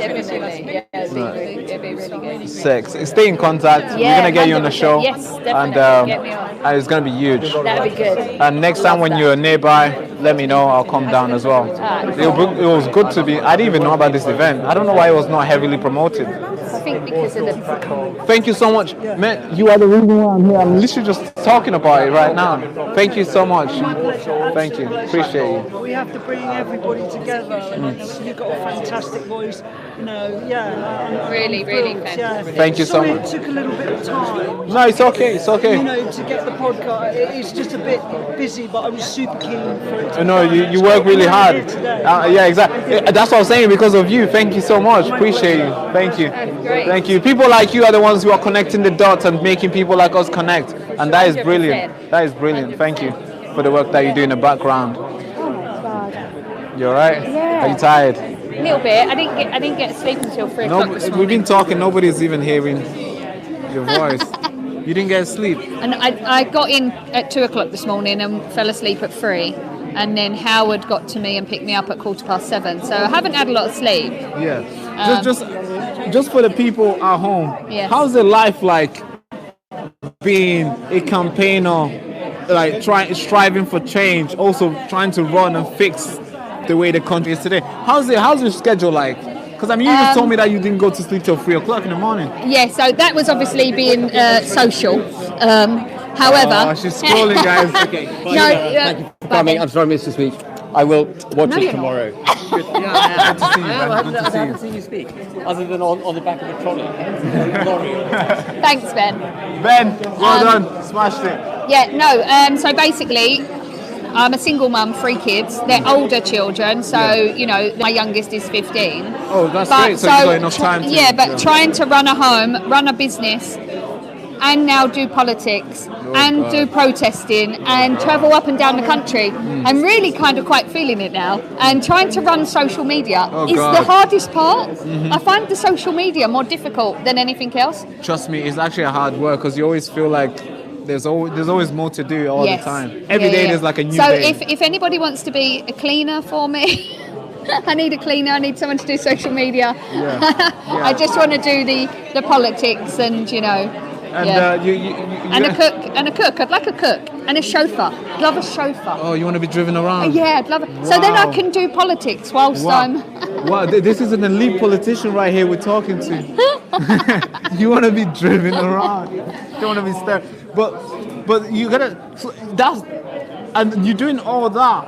Definitely. Yeah, it'd be really good. Sex. Stay in contact. Yeah, We're gonna get you on the show. Yes, definitely. Get me on. And it's gonna be huge. That'd be good. And next time when you're nearby, let me know. I'll come down as well. It was good to be. I didn't even know about this event. I don't know why it was not heavily promoted. I think because of the. Thank you so much, man. You are the reason why I'm here. I'm literally just talking about it right now. Thank you so much. Thank you. Appreciate you. We have to bring everybody together. You've got a fantastic voice. You know, yeah. Really fantastic. Yeah. Thank you so much. It took a little bit of time. No, it's okay. It's okay. You know, to get the podcast, it's just a bit busy, but I was super keen for it. To No, you work really hard. Yeah, exactly. That's what I'm saying, because of you. Thank you so much. Appreciate you. Thank you. Thank you. People like you are the ones who are connecting the dots and making people like us connect. And that is brilliant. That is brilliant. Thank you for the work that you do in the background. You alright? Yeah. Are you tired? A little bit. I didn't get to sleep until 3 o'clock this morning. We've been talking. Nobody's even hearing your voice. You didn't get sleep. And I got in at 2 o'clock this morning and fell asleep at 3. And then Howard got to me and picked me up at 7:15. So I haven't had a lot of sleep. Yeah. Just for the people at home. Yes. How's the life like being a campaigner, like striving for change, also trying to run and fix the way the country is today? How's your schedule like? Because I mean, you just told me that you didn't go to sleep till 3 o'clock in the morning. Yeah, so that was obviously being social. However, she's scrolling, guys. Okay. Thank you for coming. I'm sorry, Mr. Speech. I will watch it tomorrow. Good to see you, I man. haven't seen you speak, other than on the back of the trolley. Thanks, Ben. Ben, well done. Smashed it. Yeah, no. So basically, I'm a single mum, 3 kids. They're older children, so you know, my youngest is 15. Oh, that's great. So you've got enough time. Trying to run a home, run a business, and now do politics and do protesting and travel up and down the country. I'm really kind of quite feeling it now. And trying to run social media is the hardest part. I find the social media more difficult than anything else. Trust me, it's actually a hard work, because you always feel like there's always more to do all the time. Every day there's like a new day. So if anybody wants to be a cleaner for me, I need a cleaner. I need someone to do social media. I just want to do the politics and and a cook. I'd like a cook and a chauffeur. I'd love a chauffeur. Oh, you want to be driven around? Yeah, I'd love it. So then I can do politics whilst I'm. Wow, this is an elite politician right here we're talking to. You want to be driven around. You don't want to be stared. But you gotta. And you're doing all that.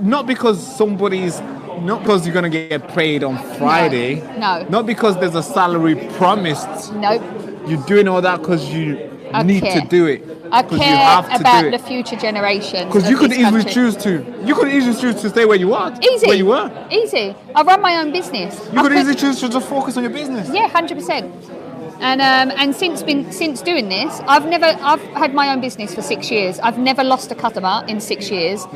Not because not because you're gonna get paid on Friday. No. Not because there's a salary promised. Nope. You're doing all that because you need to do it. I care about the future generations. Because you could easily choose to. You could easily choose to stay where you are. Easy. Where you were. Easy. I run my own business. You could easily choose to just focus on your business. Yeah, 100%. And since doing this, I've had my own business for 6 years. I've never lost a customer in 6 years.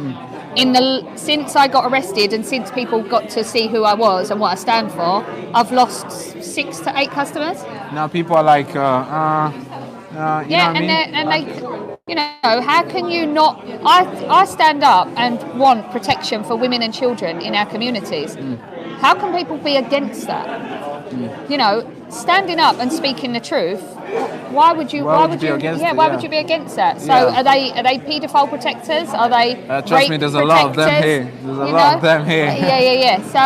Since I got arrested and since people got to see who I was and what I stand for, I've lost 6 to 8 customers. Now people are like, how can you not? I stand up and want protection for women and children in our communities. How can people be against that? You know, standing up and speaking the truth, why would you? Why would you be against it? Why Yeah. would you be against that? So Yeah. are they paedophile protectors? Are they Trust rape me, there's a lot of them protectors? here. There's a You lot know? of them here. Yeah. So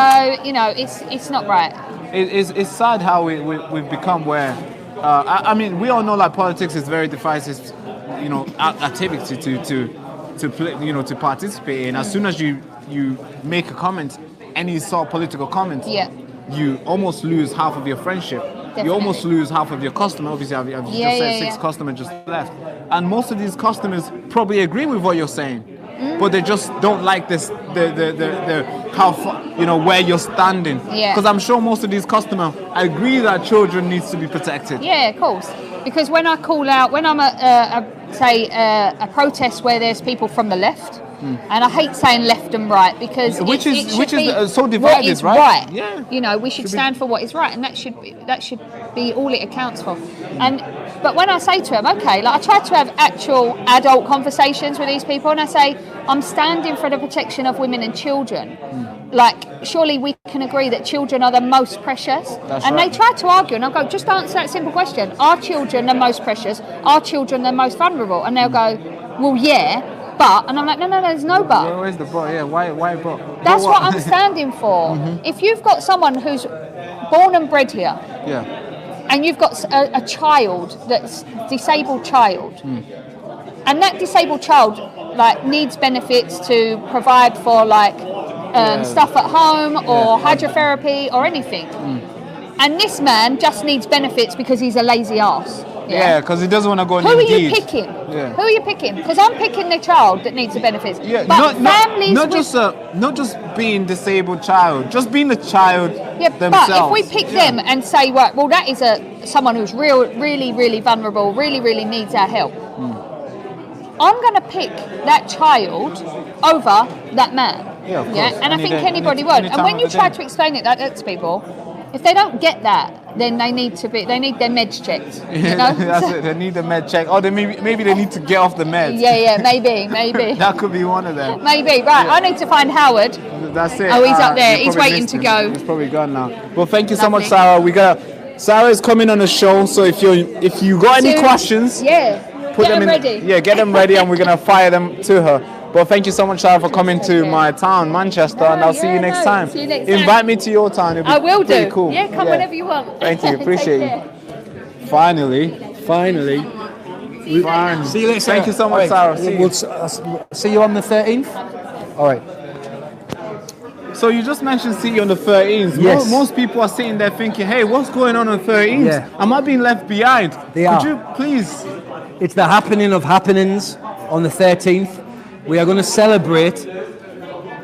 it's not right. It's sad how we've become where, I mean, we all know like politics is very divisive, activity to play, to participate in. As soon as you make a comment, any sort of political comment, you almost lose half of your friendship. Definitely. You almost lose half of your customer. Obviously, I've just said 6 customers just left, and most of these customers probably agree with what you're saying. But they just don't like this, the how far, where you're standing. Yeah. Because I'm sure most of these customers agree that children needs to be protected. Yeah, of course. Because when I call out, when I'm at a protest where there's people from the left, and I hate saying left and right because which it is should so be divided, what is right? right. Yeah. We should stand for what is right, and that should be all it accounts for. But when I say to them, okay, like I try to have actual adult conversations with these people, and I say I'm standing for the protection of women and children. Like, surely we can agree that children are the most precious. That's and right. they try to argue, and I go, just answer that simple question: are children the most precious? Are children the most vulnerable? And they'll go, well, yeah. But, and I'm like, no, there's no but. Where's the but? Yeah, why but? That's what I'm standing for. If you've got someone who's born and bred here, and you've got a child that's disabled child, and that disabled child like needs benefits to provide for like stuff at home or hydrotherapy or anything, and this man just needs benefits because he's a lazy ass. Yeah, because he doesn't want to go on Who are Indeed. you picking? Yeah. Who are you picking? Because I'm picking the child that needs the benefits. Yeah, but families not just being disabled child, just being the child themselves. But if we pick them and say, right, well, that is someone who's really vulnerable, really needs our help. I'm going to pick that child over that man. Yeah, of course. And I think anybody would. And when you try to explain it like that to people, if they don't get that, then they need their meds checked. You know? That's it. They need the med check. Or maybe they need to get off the meds. Yeah, maybe. That could be one of them. Maybe. Right, I need to find Howard. That's it. Oh, he's up there. He's probably waiting to listening. go. He's probably gone now. Well, thank you so much, Sarah. Sarah is coming on the show, so if you got any questions, put them in. Ready. Yeah, get them ready, and we're gonna fire them to her. But thank you so much, Sarah, for coming to my town, Manchester, and I'll see you next time. See you next time. Invite me to your town. It'll be I will pretty do. Cool. Yeah, come whenever you want. Thank you. Appreciate Take you. Finally. See you later. Thank you so much, Sarah. See you. We'll see you on the 13th. All right. So you just mentioned City on the 13th. Yes. Most people are sitting there thinking, hey, what's going on the 13th? Yeah. Am I being left behind? They are. Could you please? It's the happening of happenings on the 13th. We are going to celebrate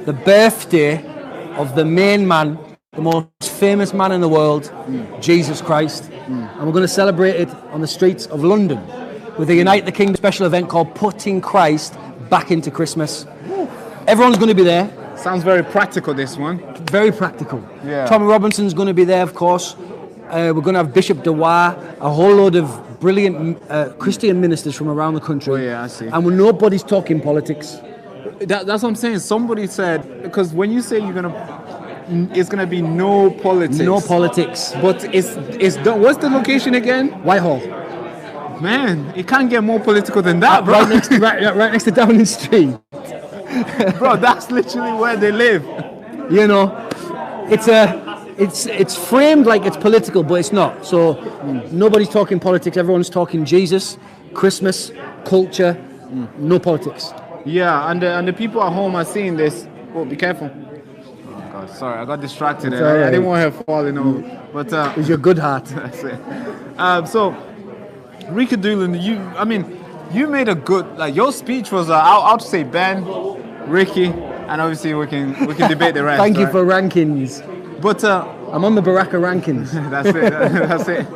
the birthday of the main man, the most famous man in the world, Jesus Christ. And we're going to celebrate it on the streets of London with a Unite the Kingdom special event called Putting Christ Back into Christmas. Everyone's going to be there. Sounds very practical, this one. Very practical. Yeah. Tommy Robinson's going to be there, of course. We're going to have Bishop Dewar, a whole load of brilliant Christian ministers from around the country. Oh, yeah, I see. And when nobody's talking politics. That's what I'm saying. Somebody said, because when you say it's gonna be no politics. No politics. But it's what's the location again? Whitehall. Man, it can't get more political than that, bro. Right next to Downing Street. Bro, that's literally where they live. You know, it's framed like it's political, but it's not. So nobody's talking politics. Everyone's talking Jesus, Christmas, culture, no politics. Yeah, and the people at home are seeing this. Oh, be careful. Oh God, sorry, I got distracted. It's all right. I didn't want her falling over. But it's your good heart. That's it. So, Rika Doolan, you made a good, your speech was, I'll say Ben, Ricky, and obviously we can debate the rest. Thank you right? for rankings. But I'm on the Baraka rankings. That's it. That's it.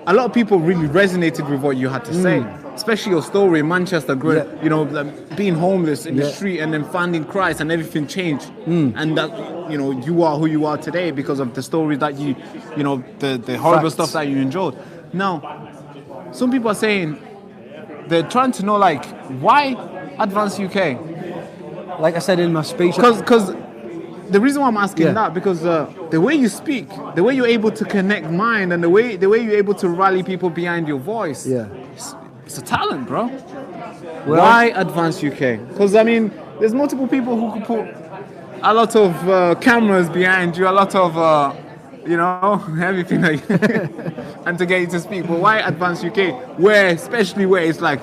A lot of people really resonated with what you had to say, especially your story in Manchester, being homeless in the street and then finding Christ and everything changed, and that you are who you are today because of the stories that the horrible stuff that you endured. Now, some people are saying they're trying to know why Advance UK. Like I said in my speech, because the reason why I'm asking that, because the way you speak, the way you're able to connect mind, and the way you're able to rally people behind your voice, it's a talent, bro. Well, why Advance UK? Because I mean, there's multiple people who could put a lot of cameras behind you, a lot of you know, everything like and to get you to speak. But why Advance UK? Especially where it's like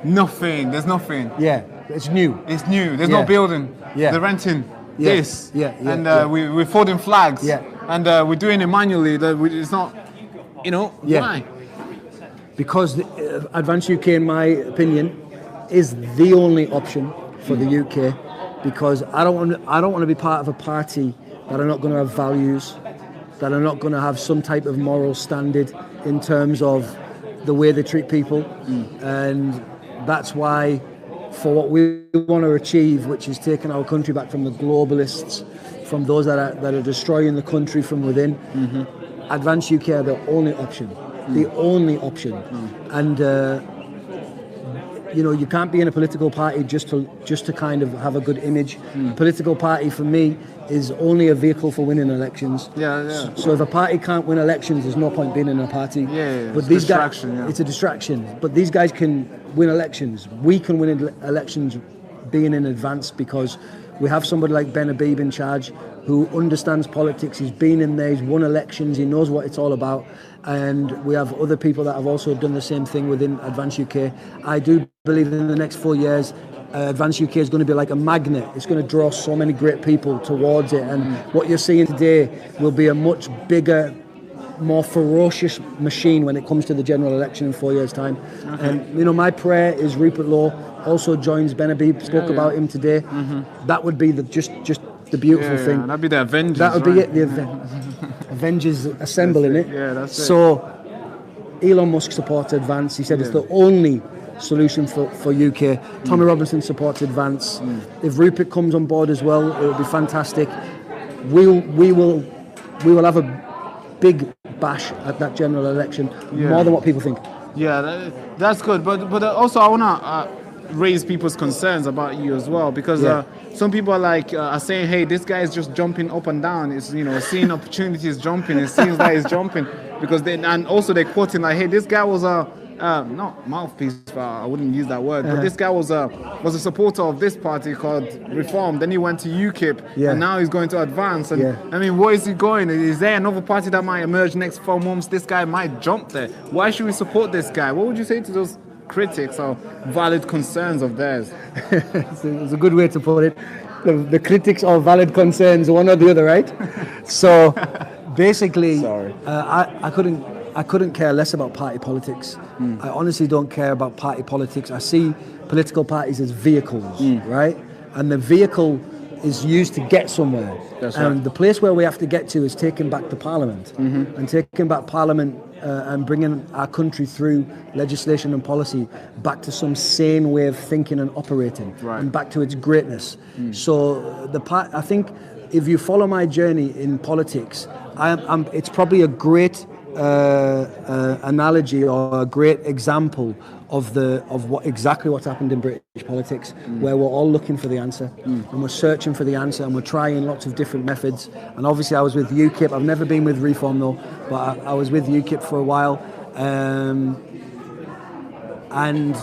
nothing. There's nothing. Yeah, it's new. It's new. There's no building. Yeah. They're renting this. And we're folding flags. Yeah. And we're doing it manually. It's not, you know, why? Because Advance UK, in my opinion, is the only option for the UK. Because I don't want to be part of a party that are not going to have values, that are not going to have some type of moral standard in terms of the way they treat people. And that's why, for what we want to achieve, which is taking our country back from the globalists, from those that are destroying the country from within, Advance UK are the only option. The only option. And you know, you can't be in a political party just to kind of have a good image. Political party for me is only a vehicle for winning elections. So if a party can't win elections, there's no point being in a party. But these guys, it's a distraction. But these guys can win elections. We can win elections being in advance, because we have somebody like Ben Habib in charge who understands politics. He's been in there, he's won elections, he knows what it's all about. And we have other people that have also done the same thing within Advance UK. I do believe in the next 4 years, Advance UK is going to be like a magnet. It's going to draw so many great people towards it. And what you're seeing today will be a much bigger, more ferocious machine when it comes to the general election in 4 years' time. And you know, my prayer is Rupert Law also joins Ben Habib. Spoke about him today. That would be just the beautiful thing. That'd be the Avengers. That would be it. The Avengers assemble in it. That's it. So Elon Musk supports Advance. He said it's the only solution for UK. Tommy Robinson supports Advance. If Rupert comes on board as well, it will be fantastic. We will have a big bash at that general election, more than what people think. Yeah, that's good. But also I wanna raise people's concerns about you as well, because some people are saying, hey, this guy is just jumping up and down. It's, you know, seeing opportunities jumping. It seems like he's jumping, because and also they're quoting like, hey, this guy was not mouthpiece, I wouldn't use that word, but this guy was a supporter of this party called Reform. Then he went to UKIP, and now he's going to Advance. And I mean, where is he going? Is there another party that might emerge next 4 months? This guy might jump there. Why should we support this guy? What would you say to those critics or valid concerns of theirs? It's a good way to put it. The critics are valid concerns, one or the other, right? So basically, I couldn't care less about party politics. I honestly don't care about party politics. I see political parties as vehicles, right? And the vehicle is used to get somewhere. And the place where we have to get to is taking back the Parliament. And taking back Parliament and bringing our country through legislation and policy back to some sane way of thinking and operating, and back to its greatness. So I think if you follow my journey in politics, it's probably a great analogy or a great example of exactly what's happened in British politics, where we're all looking for the answer, and we're searching for the answer, and we're trying lots of different methods. And obviously I was with UKIP. I've never been with Reform though, but I was with UKIP for a while, and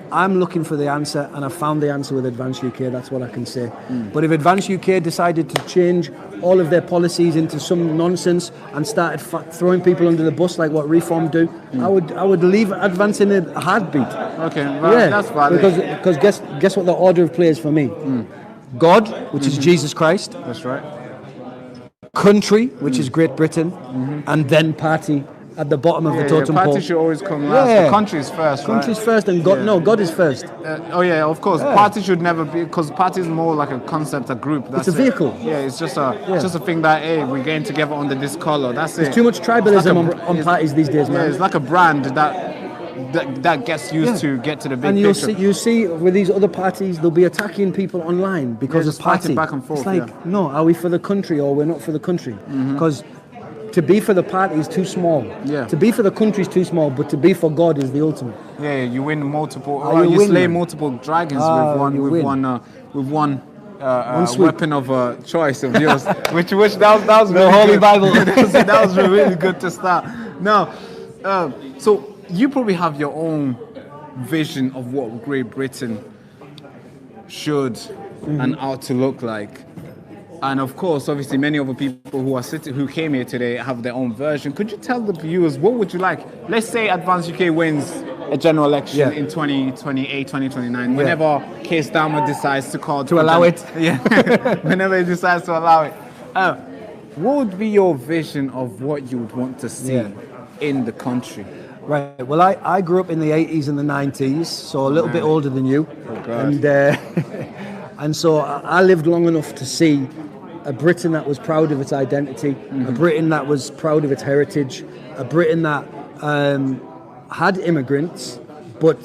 I'm looking for the answer, and I found the answer with Advance UK. That's what I can say. But if Advance UK decided to change all of their policies into some nonsense and started throwing people under the bus like what Reform do, I would leave Advance in a heartbeat. Okay, well, that's valid. Because guess what the order of play is for me? God, which is Jesus Christ. That's right. Country, which is Great Britain, and then party at the bottom of the totem pole. Party should always come last. The country is first, Country's first, and God, no, God is first. Of course. Party should never be, because party is more like a concept, a group. That's it's a vehicle. It's just a thing that, hey, we're getting together under this color. That's There's too much tribalism on parties these days, man. Yeah, it's like a brand that gets used to get to the big picture. And you see with these other parties, they'll be attacking people online because of party. Back and forth. It's like, no, are we for the country or we're not for the country? Because to be for the party is too small. To be for the country is too small, but to be for God is the ultimate. You win multiple. You slay multiple dragons with one weapon of choice of yours, which that was The really Holy good. Bible. that was really good to start. Now, so you probably have your own vision of what Great Britain should and ought to look like. And of course, obviously, many other people who came here today have their own version. Could you tell the viewers, what would you like? Let's say Advance UK wins a general election in 2028, 2029, whenever Keir Starmer decides to call... To allow it. Yeah, whenever he decides to allow it. What would be your vision of what you would want to see in the country? Right. Well, I grew up in the 80s and the 90s, so a little bit older than you. Oh, God. And so I lived long enough to see a Britain that was proud of its identity, a Britain that was proud of its heritage, a Britain that had immigrants, but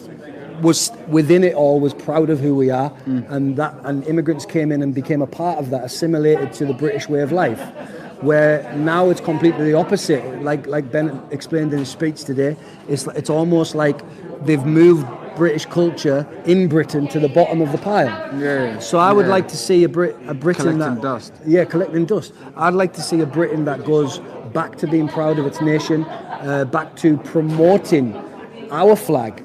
was within it all was proud of who we are, and immigrants came in and became a part of that, assimilated to the British way of life. Where now it's completely the opposite. Like Ben explained in his speech today, it's almost like they've moved British culture in Britain to the bottom of the pile. Yeah. So I would like to see a Britain collecting dust. Yeah, collecting dust. I'd like to see a Britain that goes back to being proud of its nation, back to promoting our flag,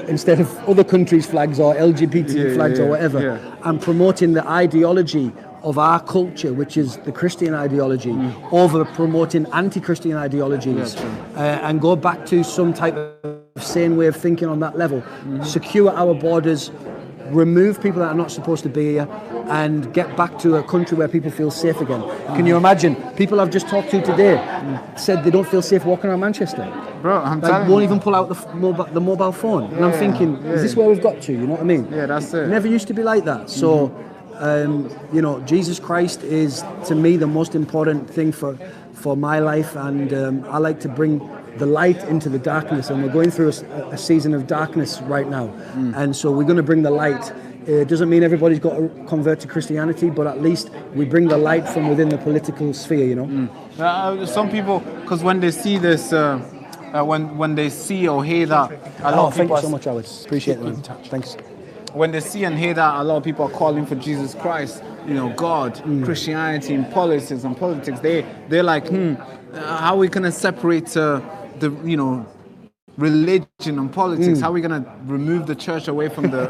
instead of other countries' flags or LGBT flags or whatever, and promoting the ideology of our culture, which is the Christian ideology, over promoting anti-Christian ideologies, and go back to some type of sane way of thinking on that level. Secure our borders, remove people that are not supposed to be here, and get back to a country where people feel safe again. Can you imagine? People I've just talked to today said they don't feel safe walking around Manchester. Bro, I'm like, telling won't you. even pull out the mobile phone. And I'm thinking, is this where we've got to? You know what I mean? Yeah, that's it. It never used to be like that. So, you know, Jesus Christ is, to me, the most important thing for my life, and I like to bring the light into the darkness, and we're going through a season of darkness right now, and so we're going to bring the light. It doesn't mean everybody's got to convert to Christianity, but at least we bring the light from within the political sphere, you know. Some people, because when they see this, when they see or hear that, a lot of thank people you so much, Alex. Appreciate it, man. Thanks. When they see and hear that a lot of people are calling for Jesus Christ, you know, God, Christianity, and politics, they're like, how are we gonna separate the religion and politics? How are we gonna remove the church away from the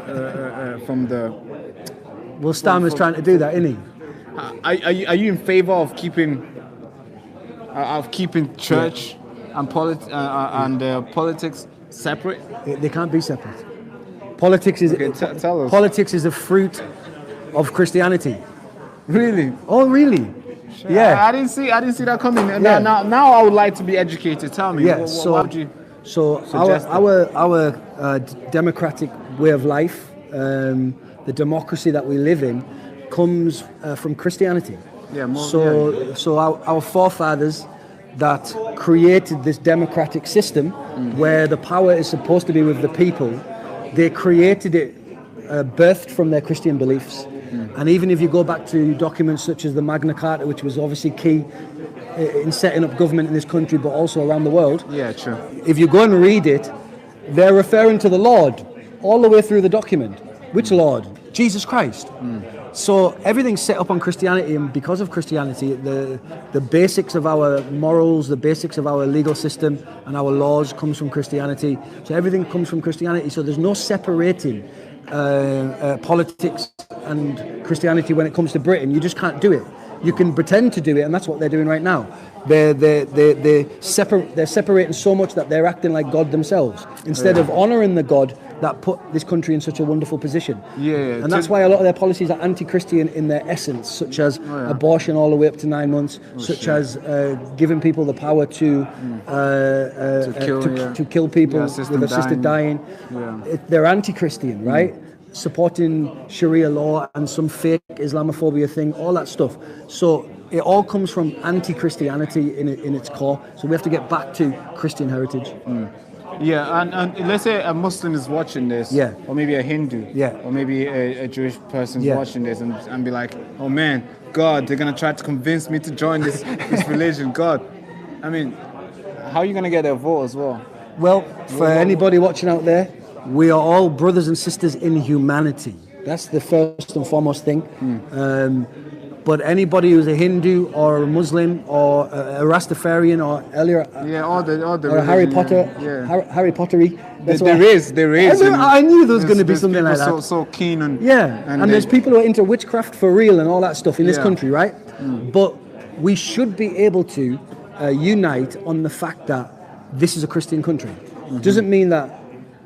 Well, Starmer's trying to do that, isn't he? Are you in favor of keeping church and politics separate? They can't be separate. Politics is tell us. Politics is a fruit of Christianity. Really? Oh, really? Sure. Yeah. I didn't see that coming. Now I would like to be educated. Tell me. Yeah. What would you suggest? Our democratic way of life, the democracy that we live in, comes from Christianity. Yeah. So our forefathers that created this democratic system, where the power is supposed to be with the people, they created it, birthed from their Christian beliefs. And even if you go back to documents such as the Magna Carta, which was obviously key in setting up government in this country, but also around the world. Yeah, true. If you go and read it, they're referring to the Lord all the way through the document. Which Lord? Jesus Christ. So everything's set up on Christianity, and because of Christianity, the basics of our morals, the basics of our legal system and our laws comes from Christianity. So everything comes from Christianity. So there's no separating politics and Christianity when it comes to Britain. You just can't do it. You can pretend to do it, and that's what they're doing right now. They're separating so much that they're acting like God themselves instead of honouring the God that put this country in such a wonderful position. And that's why a lot of their policies are anti-Christian in their essence, such as abortion all the way up to 9 months, as giving people the power to kill people with assisted dying. They're anti-Christian, right? Supporting Sharia law and some fake Islamophobia thing, all that stuff. So it all comes from anti-Christianity in its core. So we have to get back to Christian heritage. Yeah, and let's say a Muslim is watching this, or maybe a Hindu, or maybe a Jewish person is watching this and be like, oh man, God, they're going to try to convince me to join this religion. God, I mean, how are you going to get their vote as well? Well, for anybody watching out there, we are all brothers and sisters in humanity. That's the first and foremost thing. But anybody who's a Hindu or a Muslim or a Rastafarian or earlier, or a Harry Potter, Harry Pottery. There is. I knew there was going to be something like that. So keen on. Yeah, and there's people who are into witchcraft for real and all that stuff in this country, right? But we should be able to unite on the fact that this is a Christian country. Doesn't mean that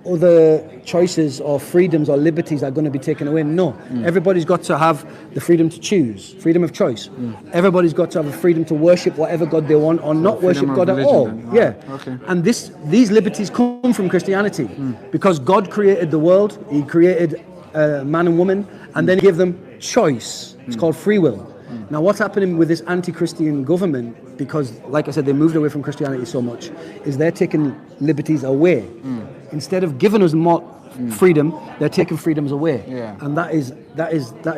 other choices or freedoms or liberties are going to be taken away. No, everybody's got to have the freedom to choose, freedom of choice. Everybody's got to have the freedom to worship whatever God they want or not worship God at all. Okay. And these liberties come from Christianity because God created the world. He created man and woman, and then he gave them choice. It's called free will. Now, what's happening with this anti-Christian government, because, like I said, they moved away from Christianity so much, is they're taking liberties away. Instead of giving us more freedom, they're taking freedoms away. And that is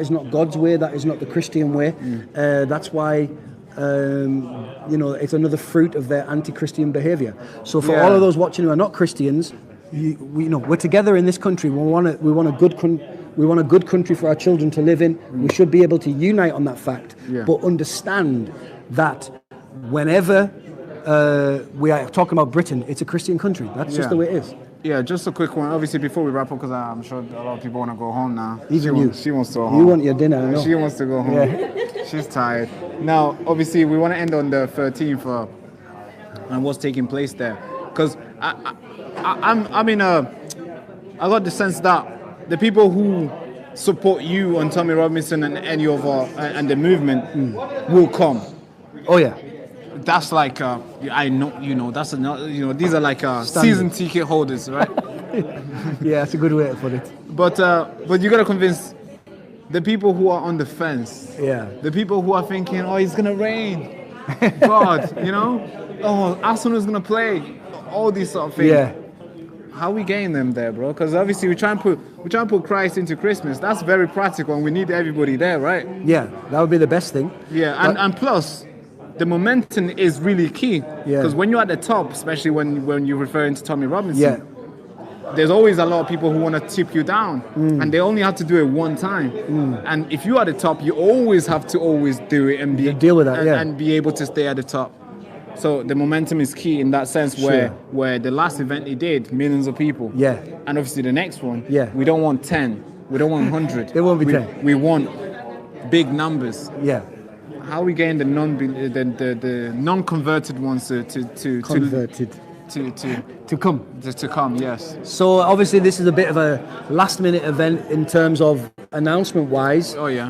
not God's way. That is not the Christian way. That's why, it's another fruit of their anti-Christian behavior. So for all of those watching who are not Christians, we're together in this country. We want a good country for our children to live in. We should be able to unite on that fact, but understand that whenever we are talking about Britain, it's a Christian country. That's just the way it is. Yeah, just a quick one. Obviously, before we wrap up, because I'm sure a lot of people want to go home now. She wants to go home. You want your dinner, I know. She wants to go home. Yeah. She's tired. Now, obviously, we want to end on the 13th and what's taking place there. Because I got the sense that the people who support you and Tommy Robinson and any of and the movement will come. Oh yeah. That's like I know that's another these are like season ticket holders, right? Yeah, that's a good way to put it. But you gotta convince the people who are on the fence. Yeah. The people who are thinking, oh, it's gonna rain. God, oh, Arsenal's gonna play. All these sort of things. Yeah. How we getting them there, bro? Because obviously we try and put Christ into Christmas. That's very practical, and we need everybody there, right? Yeah, that would be the best thing. Yeah, and plus, the momentum is really key. Because when you're at the top, especially when you're referring to Tommy Robinson, there's always a lot of people who want to tip you down, and they only have to do it one time. And if you are at the top, you always have to do it and deal with that, and be able to stay at the top. So the momentum is key in that sense, where the last event he did, millions of people. Yeah. And obviously the next one, we don't want 10, we don't want 100. There won't be 10. We want big numbers. Yeah. How are we getting the non-converted ones to come? Yes. So obviously this is a bit of a last-minute event in terms of announcement-wise. Oh yeah.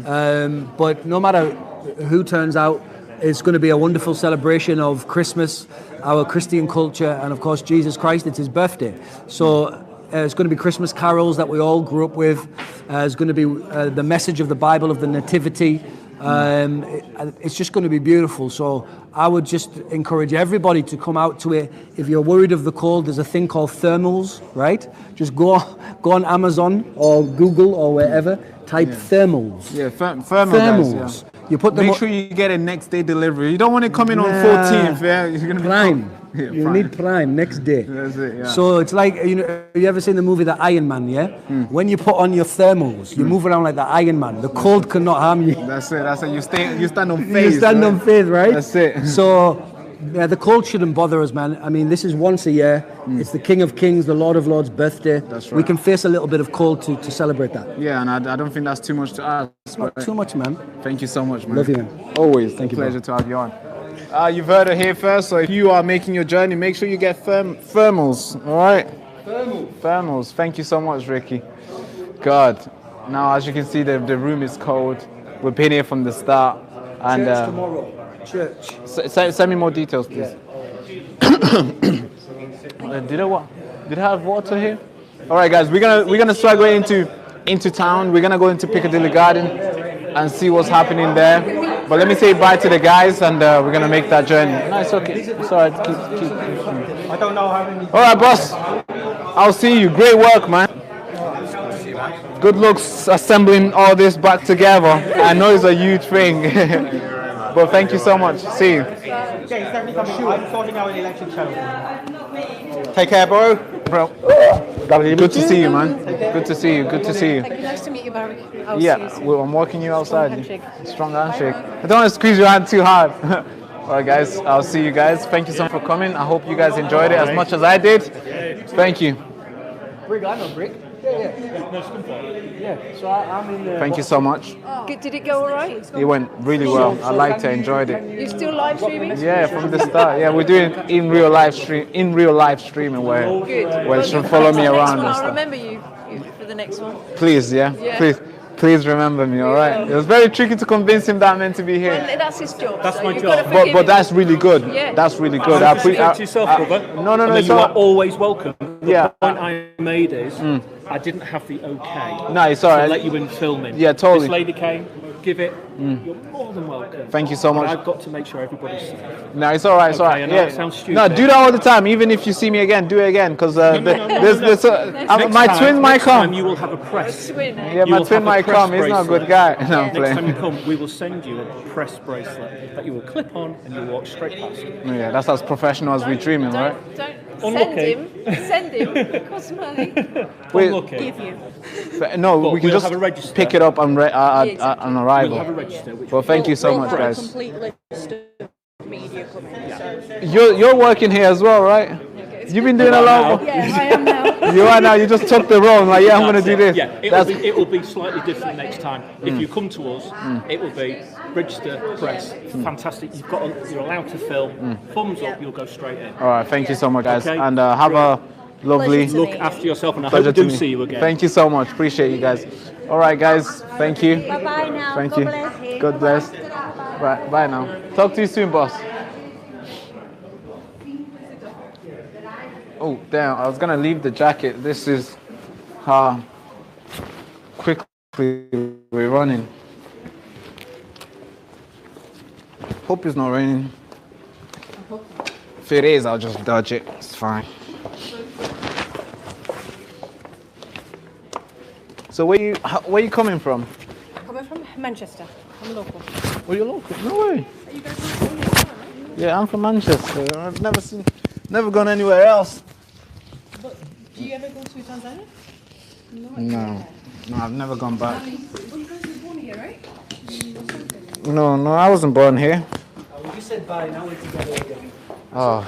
But no matter who turns out, it's going to be a wonderful celebration of Christmas, our Christian culture, and of course Jesus Christ. It's his birthday. So it's going to be Christmas carols that we all grew up with. It's going to be the message of the Bible of the Nativity. It's just going to be beautiful. So I would just encourage everybody to come out to it. If you're worried of the cold, there's a thing called thermals, right? Just go on Amazon or Google or wherever, type thermals. Yeah, thermals. Guys, yeah. You put them. Make sure you get it next day delivery. You don't want it coming on 14th. Yeah, you're gonna be prime. You need prime next day. That's it. Yeah. So it's like you ever seen the movie The Iron Man? Yeah. When you put on your thermals, you move around like the Iron Man. The cold cannot harm you. That's it. You stand on faith. You stand on faith, right? That's it. So. Yeah, the cold shouldn't bother us, man. I mean, this is once a year. It's the King of Kings, the Lord of Lords' birthday. That's right. We can face a little bit of cold to celebrate that. Yeah, and I don't think that's too much to ask. Not too much, man. Thank you so much, man. Love you, man. Always. Thank you, pleasure to have you on. You've heard it here first, so if you are making your journey, make sure you get thermals, all right? Thermals. Thank you so much, Ricky. God. Now, as you can see, the room is cold. We've been here from the start. And, Church tomorrow. Church. Send me more details, please. Did I have water here? All right, guys, we're gonna struggle into town. We're gonna go into Piccadilly Garden and see what's happening there. But let me say bye to the guys, and we're gonna make that journey. No, it's okay. It's all right. Keep. I don't know how many. All right, boss. I'll see you. Great work, man. Good luck assembling all this back together. I know it's a huge thing. But thank you so much. See you. Yeah, it's definitely coming. I'm sorting out an election channel. Take care, bro. Bro, good to see you, man. Good to see you. Good to see you. Nice to meet you, Barry. Yeah, well, I'm walking you outside. handshake. Strong handshake. I don't want to squeeze your hand too hard. All right, guys. I'll see you guys. Thank you so much for coming. I hope you guys enjoyed it as much as I did. Thank you. Brig, I know Brig. Yeah. So I'm in the. Thank you so much. Did it go all right? It went really well. I liked it. Enjoyed it. You still live streaming? Yeah, from the start. Yeah, we're doing in real live streaming where you should follow me around and I'll stuff. remember you for the next one. Please, yeah. Please remember me, all right? It was very tricky to convince him that I'm meant to be here. Well, that's his job. That's so my you've job. got to forgive But him. that's really good. Yeah. That's really good. Keep it to yourself, brother. No, I mean, it's you all are always welcome. The Yeah. point I made is I didn't have the okay. No, it's all right. To let you in filming. Yeah, totally. This lady came, give it. You're more than welcome. Thank you so much. But I've got to make sure everybody's safe. No, it's all right. It's all Okay, right. I know it sounds stupid. No, do that all the time. Even if you see me again, do it again. Because my twin might Next time come. you will have a press. Yeah, my twin might come. He's not a good guy. No, I'm Next time you playing. come, we will send you a press bracelet that you will clip on and you'll walk straight past it. Yeah, that's as professional as we're dreaming, right? Send him. It costs money. Wait. Give you. No, But we can we'll just have a register. pick it up on arrival. We'll have a register. Well, thank you so much, Got a guys. complete list of media coming. So. You're working here as well, right? You've been doing a lot. Yeah, I am now. You are now. You just took the role. Like, yeah, I'm going to do this. Yeah, it will be slightly different next time. If you come to us, it will be register, press, fantastic. You're allowed to film. Thumbs up, you'll go straight in. All right. Thank you so much, guys, Okay. and have a lovely. Look after yourself, and I hope Pleasure we to do meet. see you again. Thank you so much. Appreciate you guys. All right, guys. Thank you. Bye-bye now. Thank God you. bless you. God bless. Bye. Bye now. Talk to you soon, boss. Oh, damn. I was going to leave the jacket. This is how quickly we're running. Hope it's not raining. If it is, I'll just dodge it. It's fine. So where you coming from? Coming from Manchester. I'm local. Oh, you're local? No way. Are you guys from Manchester? Yeah, I'm from Manchester. I've never gone anywhere else. But do you ever go to Tanzania? No, I've never gone back. Well, you guys were born here, right? No, I wasn't born here. You said bye, now we're together again. Oh.